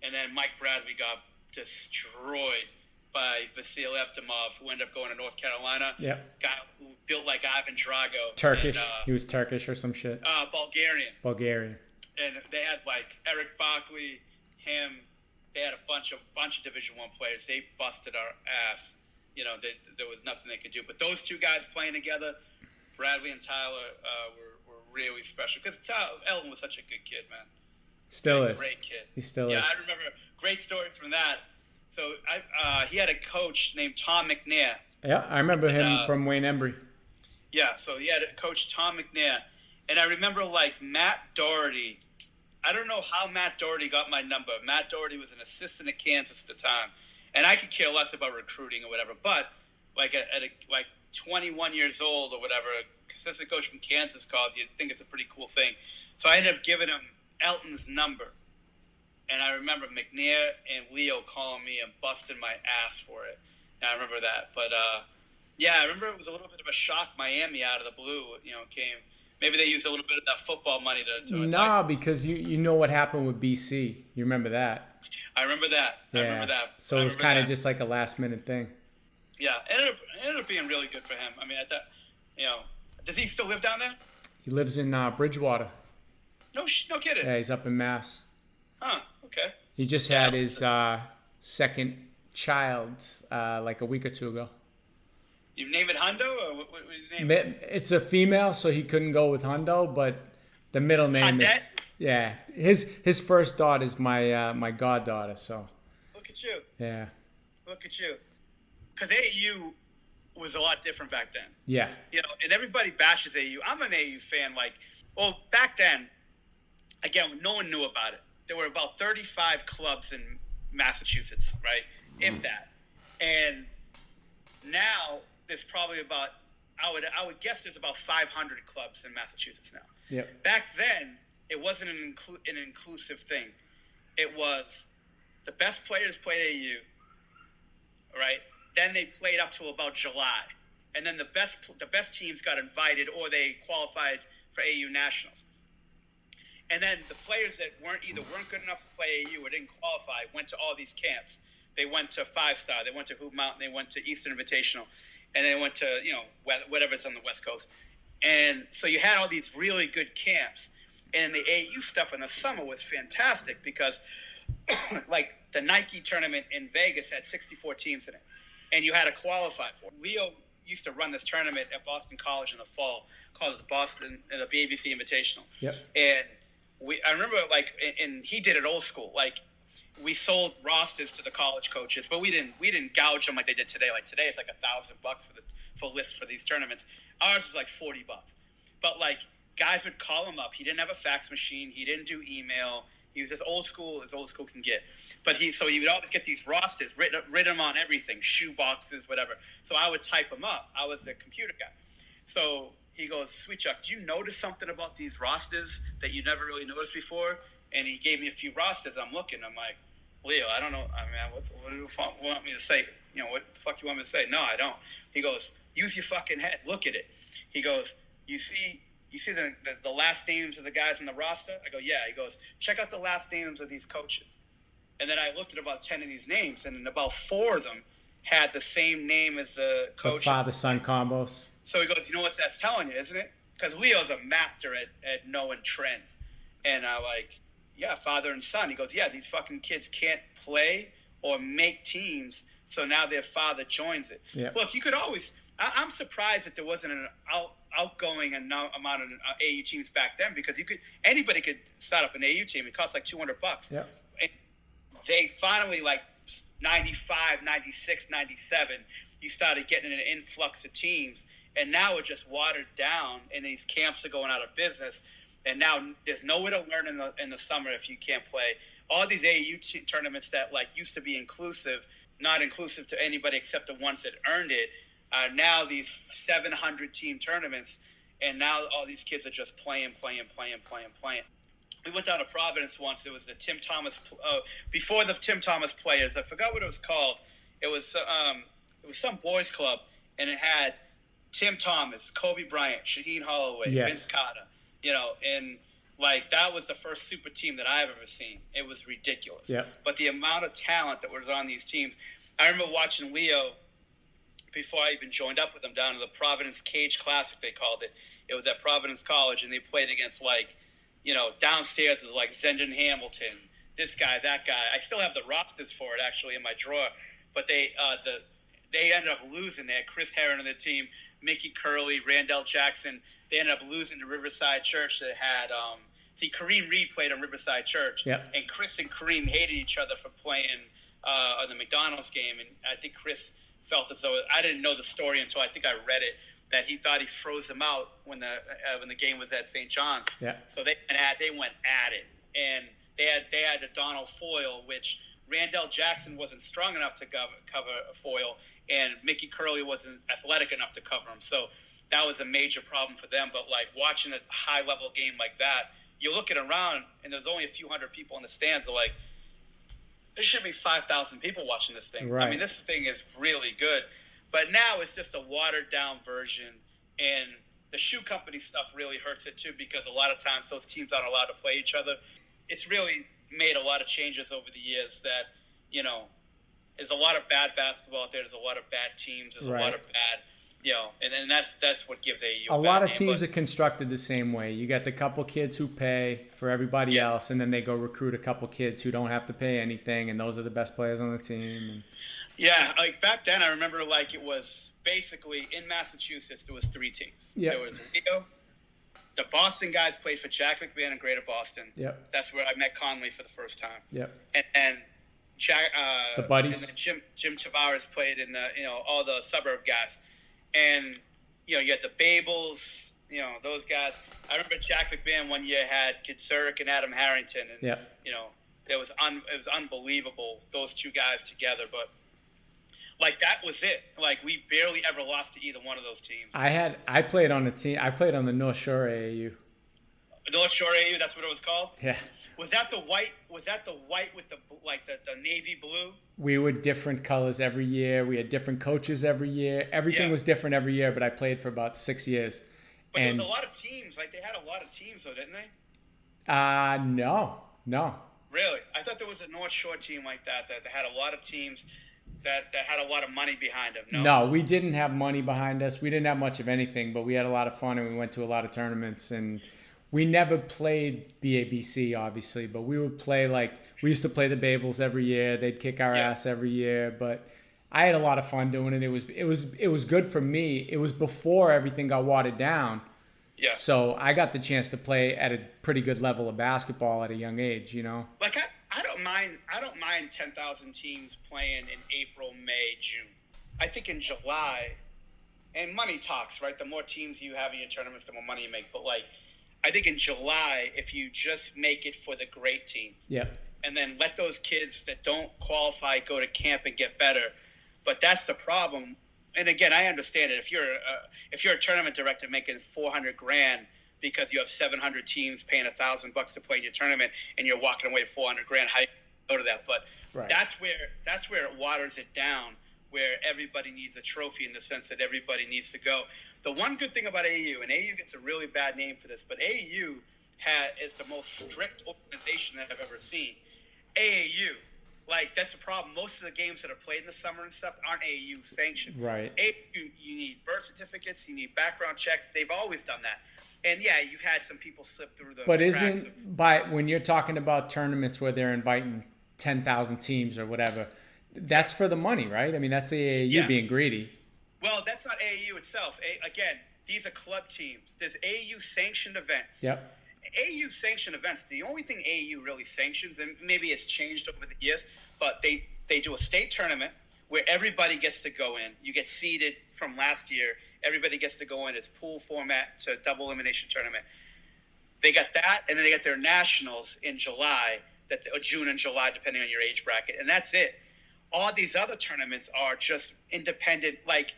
and then Mike Bradley got destroyed by Vasil Evdamov, who ended up going to North Carolina. Yep. Guy who built like Ivan Drago. Turkish. He was Turkish or some shit. Bulgarian. And they had like Eric Barkley, him. They had a bunch of Division I players. They busted our ass. There was nothing they could do. But those two guys playing together, Bradley and Tyler, were really special. Because Elton was such a good kid, man. Still is. Great kid. He still is. Yeah, I remember great stories from that. So he had a coach named Tom McNair. Yeah, I remember him from Wayne Embry. Yeah, so he had a coach, Tom McNair. And I remember, like, Matt Doherty. I don't know how Matt Doherty got my number. Matt Doherty was an assistant at Kansas at the time. And I could care less about recruiting or whatever. But, like, at 21 years old or whatever, a assistant coach from Kansas calls you. I think it's a pretty cool thing. So I ended up giving him Elton's number. And I remember McNair and Leo calling me and busting my ass for it. And I remember that. But, I remember it was a little bit of a shock. Miami out of the blue, came. Maybe they used a little bit of that football money to entice. No, because you know what happened with BC. You remember that. I remember that. Yeah. So it was kind of just like a last-minute thing. Yeah, it ended up being really good for him. I mean, I thought, does he still live down there? He lives in Bridgewater. No kidding. Yeah, he's up in Mass. Huh, okay. He just had his second child like a week or two ago. You name it Hundo, or what do you name it? It's a female, so he couldn't go with Hundo, but the middle name is his first daughter is my goddaughter. So look at you. Yeah. Look at you. Because AAU was a lot different back then. Yeah. And everybody bashes AAU. I'm an AAU fan. Back then, again, no one knew about it. There were about 35 clubs in Massachusetts, right? If that. And now there's probably about, I would guess there's about 500 clubs in Massachusetts now. Yep. Back then, it wasn't an inclusive thing. It was the best players played AAU, right? Then they played up to about July. And then the best teams got invited or they qualified for AAU Nationals. And then the players that weren't good enough to play AAU or didn't qualify went to all these camps. They went to Five Star, they went to Hoop Mountain, they went to Eastern Invitational, and they went to, whatever's on the West Coast. And so you had all these really good camps. And the AAU stuff in the summer was fantastic because, like, the Nike tournament in Vegas had 64 teams in it. And you had to qualify for it. Leo used to run this tournament at Boston College in the fall called the BABC Invitational. Yep. And I remember, and he did it old school. Like, we sold rosters to the college coaches, but we didn't gouge them like they did today. Like today, it's like $1,000 for lists for these tournaments. Ours was like $40. But like guys would call him up. He didn't have a fax machine. He didn't do email. He was as old school can get. But he would always get these rosters written on everything, shoe boxes, whatever. So I would type them up. I was the computer guy. So he goes, "Sweetchuck, do you notice something about these rosters that you never really noticed before?" And he gave me a few rosters. I'm looking. I'm like, "Leo, I don't know. I mean, what do you want me to say? What the fuck you want me to say?" "No, I don't." He goes, "Use your fucking head. Look at it." He goes, You see the last names of the guys on the roster?" I go, "Yeah." He goes, "Check out the last names of these coaches." And then I looked at about 10 of these names, and about 4 of them had the same name as the coach. The father-son combos. So he goes, "You know what that's telling you, isn't it?" Because Leo's a master at knowing trends. And I like, "Yeah, father and son." He goes, "Yeah, these fucking kids can't play or make teams, so now their father joins it." Yeah. Look, you could always – I'm surprised that there wasn't an outgoing amount of AAU teams back then because anybody could start up an AAU team. It costs like $200. Yeah. And they finally, like 95, 96, 97, you started getting an influx of teams. And now it's just watered down, and these camps are going out of business. And now there's nowhere to learn in the summer if you can't play. All these AAU tournaments that like used to be inclusive, not inclusive to anybody except the ones that earned it, are now these 700 team tournaments. And now all these kids are just playing. We went down to Providence once. There was the Tim Thomas before the Tim Thomas Players. I forgot what it was called. It was some boys club, and it had Tim Thomas, Kobe Bryant, Shaheen Holloway, Yes. Vince Carter. And like that was the first super team that I've ever seen. It was ridiculous. Yep. But the amount of talent that was on these teams, I remember watching Leo before I even joined up with them down to the Providence Cage Classic, they called it. It was at Providence College, and they played against, like, downstairs was like Zendon Hamilton, this guy, that guy. I still have the rosters for it, actually, in my drawer. But they ended up losing. They had Chris Herren on the team, Mickey Curley, Randall Jackson. They ended up losing to Riverside Church that had Kareem Reed played on Riverside Church. Yep. And Chris and Kareem hated each other for playing on the McDonald's game. And I think Chris felt as though, I didn't know the story until I think I read it, that he thought he froze him out when the game was at St. John's. Yeah. So they went at it, and they had a Donald foil, which Randall Jackson wasn't strong enough to cover a foil, and Mickey Curley wasn't athletic enough to cover him. So that was a major problem for them. But like watching a high level game like that, you're looking around, and there's only a few hundred people in the stands. They're like, there should be 5,000 people watching this thing. Right. I mean, this thing is really good. But now it's just a watered-down version, and the shoe company stuff really hurts it, too, because a lot of times those teams aren't allowed to play each other. It's really made a lot of changes over the years that, there's a lot of bad basketball out there. There's a lot of bad teams. There's a lot of bad, and that's what gives AAU a lot of teams are constructed the same way. You got the couple kids who pay for everybody else, and then they go recruit a couple kids who don't have to pay anything, and those are the best players on the team. And yeah, like back then, I remember like it was basically in Massachusetts, there was 3 teams. Yep. There was Leo. The Boston guys played for Jack McMahon in Greater Boston. Yep. That's where I met Conley for the first time. Yep. And Jack, the buddies. And then Jim Tavares played in the all the suburb guys, and you had the Babels, those guys. I remember Jack McMahon one year had Kid Zurich and Adam Harrington, and it was unbelievable, those 2 guys together. But like that was it. Like we barely ever lost to either one of those teams. I played on a team. I played on the North Shore AAU. North Shore AAU, that's what it was called? Yeah. Was that the white with the navy blue? We were different colors every year. We had different coaches every year. Everything was different every year, but I played for about 6 years. But there was a lot of teams. Like they had a lot of teams though, didn't they? No. Really? I thought there was a North Shore team like that had a lot of teams that had a lot of money behind them. No, we didn't have money behind us. We didn't have much of anything, but we had a lot of fun, and we went to a lot of tournaments. And we never played BABC, obviously, but we would play we used to play the Babels every year. They'd kick our ass every year, but I had a lot of fun doing it. It was good for me. It was before everything got watered down. Yeah. So I got the chance to play at a pretty good level of basketball at a young age, Like I don't mind 10,000 teams playing in April, May, June. I think in July, and money talks, right? The more teams you have in your tournaments, the more money you make. But I think in July, if you just make it for the great teams, and then let those kids that don't qualify go to camp and get better. But that's the problem. And again, I understand it. If you're a tournament director making $400,000 because you have 700 teams paying $1,000 to play in your tournament, and you're walking away with $400,000, how you go to that? But that's where it waters it down, where everybody needs a trophy in the sense that everybody needs to go. The one good thing about AAU, and AAU gets a really bad name for this, but AAU is the most strict organization that I've ever seen. AAU. That's the problem. Most of the games that are played in the summer and stuff aren't AAU sanctioned. Right. AAU, you need birth certificates, you need background checks. They've always done that. And you've had some people slip through the But when you're talking about tournaments where they're inviting 10,000 teams or whatever, that's for the money, right? I mean, that's the AAU being greedy. Well, that's not AAU itself. Again, these are club teams. There's AAU sanctioned events. Yep. AAU sanctioned events, the only thing AAU really sanctions, and maybe it's changed over the years, but they do a state tournament where everybody gets to go in. You get seeded from last year. Everybody gets to go in. It's pool format. It's a double elimination tournament. They got that, and then they got their nationals in July, or June and July, depending on your age bracket, and that's it. All these other tournaments are just independent, like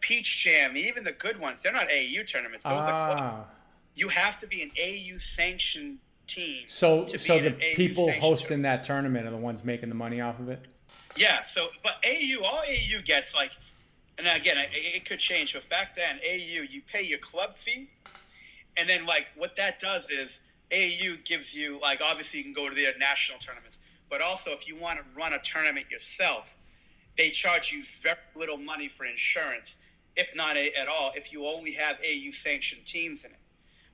Peach Jam, even the good ones. They're not AAU tournaments. Those are club. You have to be an AAU sanctioned team. So the people hosting that tournament are the ones making the money off of it? Yeah. So, but all AAU gets and again, it could change, but back then, AAU, you pay your club fee, and then what that does is AAU gives you obviously you can go to their national tournaments, but also if you want to run a tournament yourself, they charge you very little money for insurance, if not at all, if you only have AAU sanctioned teams in it.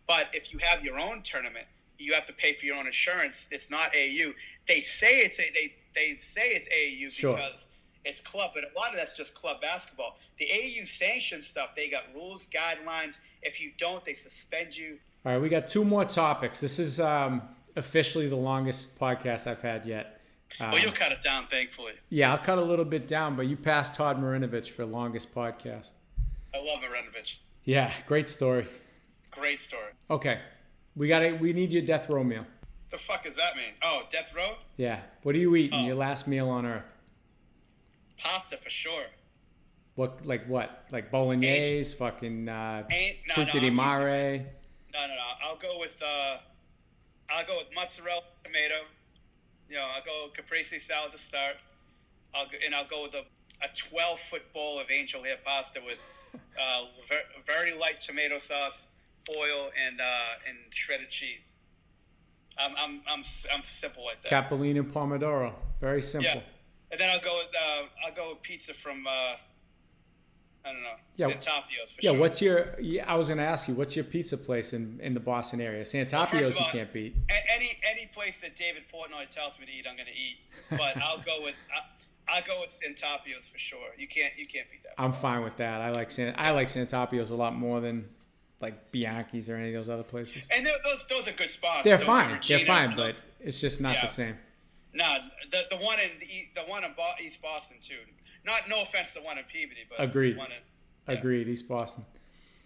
But if you have your own tournament, you have to pay for your own insurance. It's not AAU. They say it's AAU Sure. because it's club, but a lot of that's just club basketball. The AAU sanctioned stuff, they got rules, guidelines. If you don't, they suspend you. All right, we got 2 more topics. This is officially the longest podcast I've had yet. Well, you'll cut it down, thankfully. Yeah, I'll cut a little bit down, but you passed Todd Marinovich for longest podcast. I love Marinovich. Yeah, great story. Great story. Okay, we need your death row meal. The fuck does that mean? Oh, death row? Yeah. What are you eating? Your last meal on Earth? Pasta for sure. What? Like bolognese? Fucking frutti di mare? No. I'll go with mozzarella, tomato. I'll go caprese salad to start. I'll go with a 12-foot bowl of angel hair pasta with very light tomato sauce, foil, and shredded cheese. I'm simple like that. Capellino pomodoro. Very simple. Yeah, and then I'll go with pizza from Sant'Apio's for sure. I was going to ask you, what's your pizza place in the Boston area? Sant'Apio's you can't beat. Any place that David Portnoy tells me to eat, I'm going to eat. But I'll go with Sant'Apio's for sure. You can't beat that. I'm fine with that. I like Sant'Apio's a lot more than like Bianchi's or any of those other places. And those are good spots. They're fine, but it's just not the same. No, the one in East Boston too. No offense to the one in Peabody, but agreed. The Agreed, East Boston.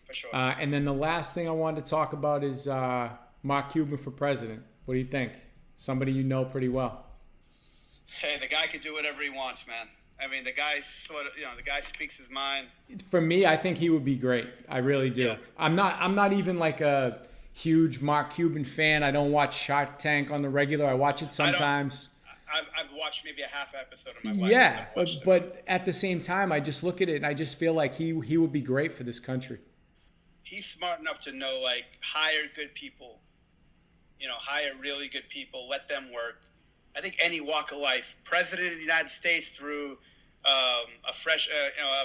For sure. And then the last thing I wanted to talk about is Mark Cuban for president. What do you think? Somebody you know pretty well. Hey, the guy can do whatever he wants, man. I mean, the guy speaks his mind. For me, I think he would be great. I really do. Yeah. I'm not even like a huge Mark Cuban fan. I don't watch Shark Tank on the regular. I watch it sometimes. I've watched maybe a half episode of my life. Yeah, but at the same time, I just look at it and I just feel like he would be great for this country. He's smart enough to know, hire good people. Hire really good people. Let them work. I think any walk of life, president of the United States through a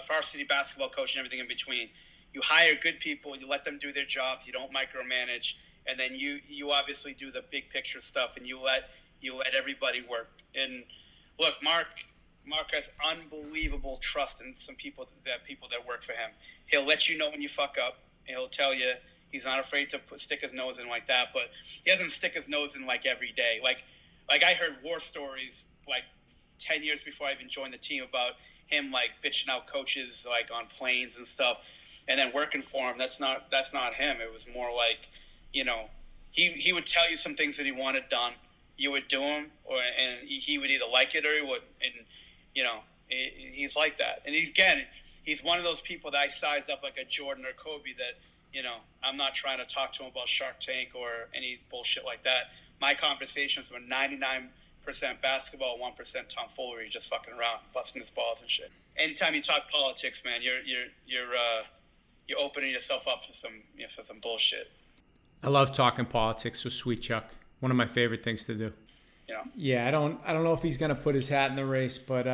varsity basketball coach and everything in between. You hire good people. You let them do their jobs. You don't micromanage, and then you obviously do the big picture stuff, and you let everybody work. And look, Mark has unbelievable trust in some people that work for him. He'll let you know when you fuck up. And he'll tell you. He's not afraid to stick his nose in like that, but he doesn't stick his nose in every day. Like I heard war stories 10 years before I even joined the team about him bitching out coaches on planes and stuff, and then working for him. That's not him. It was more he would tell you some things that he wanted done. You would do them, and he would either like it or he would. And he's like that. And he's one of those people that I size up like a Jordan or Kobe that. I'm not trying to talk to him about Shark Tank or any bullshit like that. My conversations were 99% basketball, 1% tomfoolery, just fucking around, busting his balls and shit. Anytime you talk politics, man, you're opening yourself up for some bullshit. I love talking politics with Sweetchuck. One of my favorite things to do. Yeah, I don't know if he's gonna put his hat in the race, but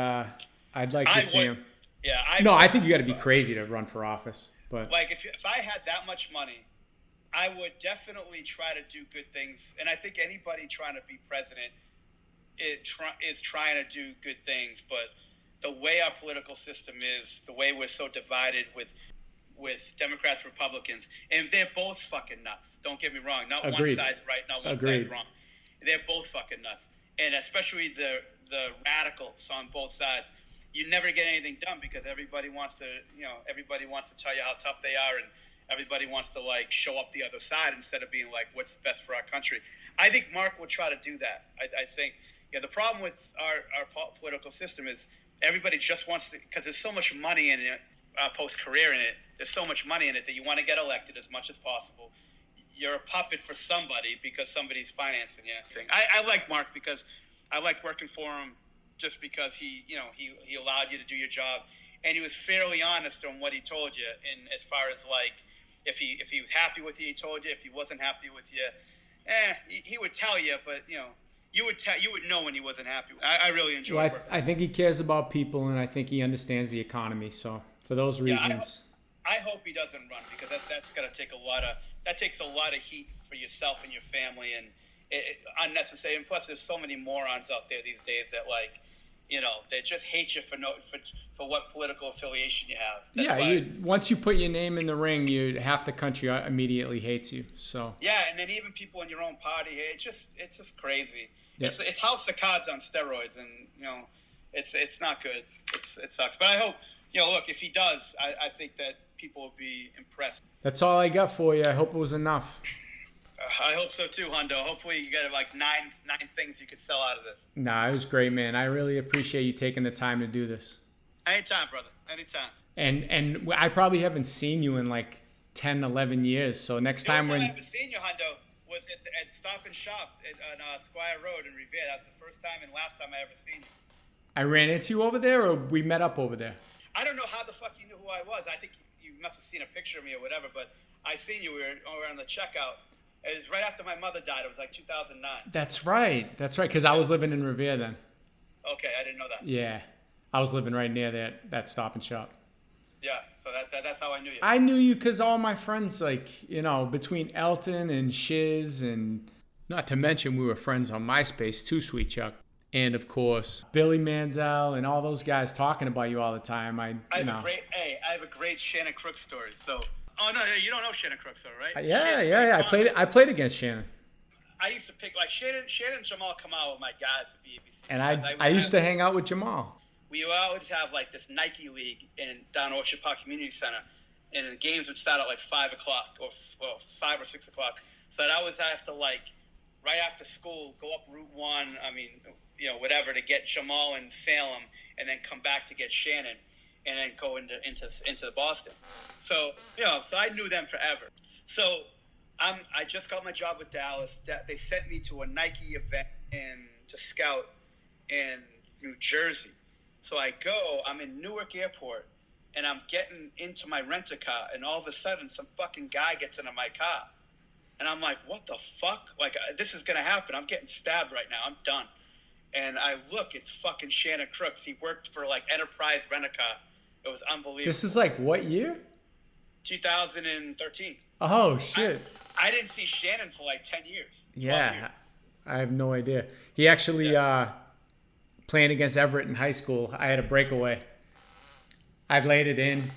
I'd like to see him. Yeah, I think you got to be crazy to run for office. But if I had that much money, I would definitely try to do good things. And I think anybody trying to be president is trying to do good things. But the way our political system is, the way we're so divided with Democrats, Republicans, and they're both fucking nuts. Don't get me wrong. Not Agreed. One side's right, not one Agreed. side's wrong. They're both fucking nuts. And especially the radicals on both sides. You never get anything done because everybody wants to tell you how tough they are, and everybody wants to show up the other side instead of being what's best for our country. I think Mark will try to do that. I think the problem with our political system is everybody just wants to, because there's so much money in it, post-career in it. There's so much money in it that you want to get elected as much as possible. You're a puppet for somebody because somebody's financing you. I like Mark because I liked working for him. Just because he allowed you to do your job, and he was fairly honest on what he told you. And as far as if he was happy with you, he told you. If he wasn't happy with you, he would tell you. But you would know when he wasn't happy. I really enjoy Well, working. I think he cares about people, and I think he understands the economy. So for those reasons, I hope he doesn't run, because that's got to take takes a lot of heat for yourself and your family, and unnecessary. And plus, there's so many morons out there these days that they just hate you for what political affiliation you have. Once you put your name in the ring, half the country immediately hates you. So yeah, and then even people in your own party, it's just crazy. Yeah. It's House of Cards on steroids, and it's not good. It sucks. But I hope, look, if he does, I think that people will be impressed. That's all I got for you. I hope it was enough. I hope so too, Hundo. Hopefully you got like nine things you could sell out of this. Nah, it was great, man. I really appreciate you taking the time to do this. Anytime, brother. Anytime. And I probably haven't seen you in like 10, 11 years. So next time when... I haven't seen you, Hundo, was at Stop and Shop on Squire Road in Revere. That was the first time and last time I ever seen you. I ran into you over there, or we met up over there? I don't know how the fuck you knew who I was. I think you must have seen a picture of me or whatever, but I seen you. We were on the checkout. It was right after my mother died. It was like 2009. That's right, because I was living in Revere then. Okay, I didn't know that. Yeah, I was living right near that Stop and Shop. Yeah, so that's how I knew you. I knew you because all my friends, between Elton and Shiz, and not to mention we were friends on MySpace too, Sweetchuck. And of course, Billy Mandel and all those guys talking about you all the time. I have a great Shannon Crook story. So, no, you don't know Shannon Crook, so right? Yeah. I played against Shannon. I used to pick Shannon and Jamal Kamal were my guys at BABC. And I used to hang out with Jamal. We would have this Nike league down Orchard Park Community Center, and the games would start at 5 o'clock or 5 or 6 o'clock. So I'd always have to right after school go up Route 1. Whatever, to get Jamal in Salem, and then come back to get Shannon, and then go into Boston. So so I knew them forever. So I just got my job with Dallas. They sent me to a Nike event to scout in New Jersey. So I go. I'm in Newark Airport, and I'm getting into my rent-a-car, and all of a sudden, some fucking guy gets into my car, and I'm like, "What the fuck? This is gonna happen. I'm getting stabbed right now. I'm done." And I look, it's fucking Shannon Crooks. He worked for Enterprise Rent-A-Car. It was unbelievable. This is what year? 2013. Oh, shit. I didn't see Shannon for 10 years. Yeah, years. I have no idea. He actually, playing against Everett in high school, I had a breakaway. I laid it in.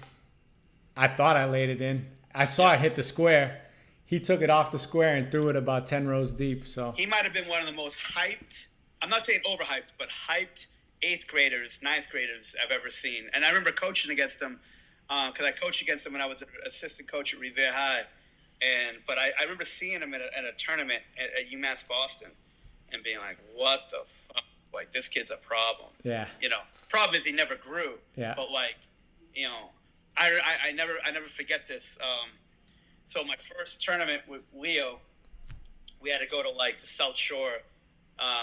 I thought I laid it in. I saw it hit the square. He took it off the square and threw it about 10 rows deep. So he might have been one of the most hyped, I'm not saying overhyped, but hyped 8th graders, 9th graders I've ever seen. And I remember coaching against him because I coached against him when I was an assistant coach at Revere High. But I remember seeing him at a tournament at UMass Boston and being like, what the fuck? This kid's a problem. Yeah. Problem is he never grew. Yeah. But I never forget this. So my first tournament with Leo, we had to go to the South Shore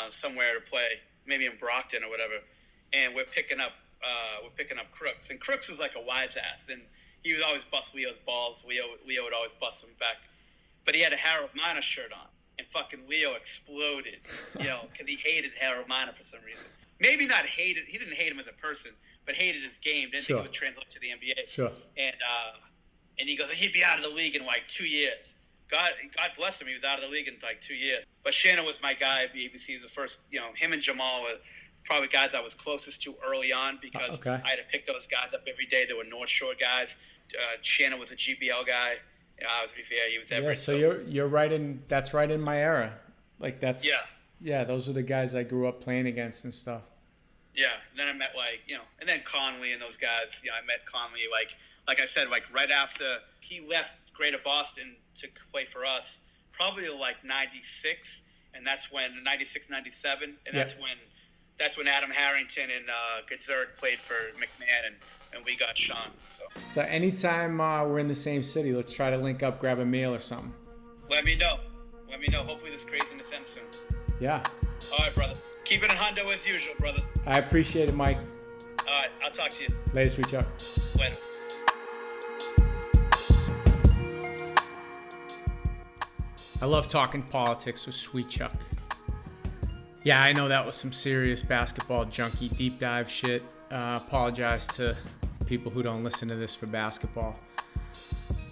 somewhere to play, maybe in Brockton or whatever, and we're picking up Crooks, and Crooks was like a wise ass, and he would always bust Leo's balls. Leo would always bust him back, but he had a Harold Miner shirt on, and fucking Leo exploded, because he hated Harold Miner for some reason. Maybe not hated. He didn't hate him as a person, but hated his game. Didn't think it would translate to the NBA. Sure. And he goes, he'd be out of the league in 2 years. God bless him. He was out of the league in 2 years. But Shannon was my guy at BABC. The first, him and Jamal were probably guys I was closest to early on because I had to pick those guys up every day. They were North Shore guys. Shannon was a GBL guy. I was Revere. He was Everett. Yeah, so you're right in. That's right in my era. Yeah, those are the guys I grew up playing against and stuff. Yeah. And then I met and then Conley and those guys. I met Conley like I said, right after he left Greater Boston to play for us, probably 96, and that's when 96, 97, and that's when Adam Harrington and Gazert played for McMahon, and we got Sean. So anytime we're in the same city, let's try to link up, grab a meal or something. Let me know. Hopefully this craziness ends soon. Yeah. All right, brother. Keep it in Hundo as usual, brother. I appreciate it, Mike. All right, I'll talk to you. Later, Sweetchuck. Later. I love talking politics with Sweetchuck. Yeah, I know that was some serious basketball junkie deep dive shit. Apologize to people who don't listen to this for basketball.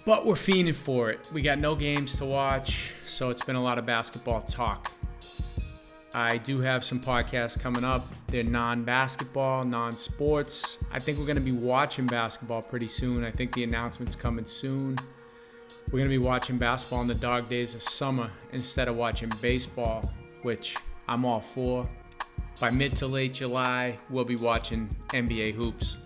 But we're fiending for it. We got no games to watch, so it's been a lot of basketball talk. I do have some podcasts coming up. They're non-basketball, non-sports. I think we're going to be watching basketball pretty soon. I think the announcement's coming soon. We're going to be watching basketball in the dog days of summer instead of watching baseball, which I'm all for. By mid to late July, we'll be watching NBA hoops.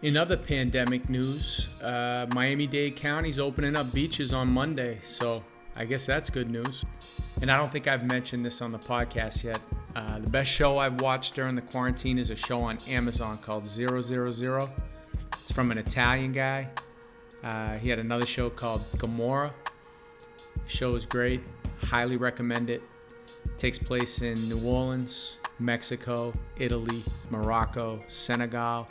In other pandemic news, Miami-Dade County's opening up beaches on Monday, so I guess that's good news. And I don't think I've mentioned this on the podcast yet. The best show I've watched during the quarantine is a show on Amazon called 000. It's from an Italian guy. He had another show called Gomorrah. The show is great. Highly recommend it. It takes place in New Orleans, Mexico, Italy, Morocco, Senegal.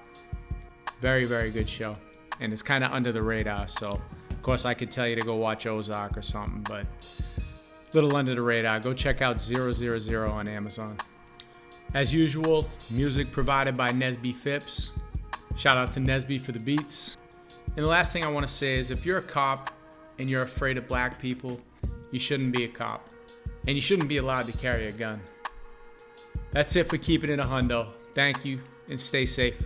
Very, very good show. And it's kind of under the radar, so of course I could tell you to go watch Ozark or something, but a little under the radar. Go check out 000 on Amazon. As usual, music provided by Nesby Phipps. Shout out to Nesby for the beats. And the last thing I want to say is if you're a cop and you're afraid of black people, you shouldn't be a cop. And you shouldn't be allowed to carry a gun. That's it for Keeping It a Hundo. Thank you and stay safe.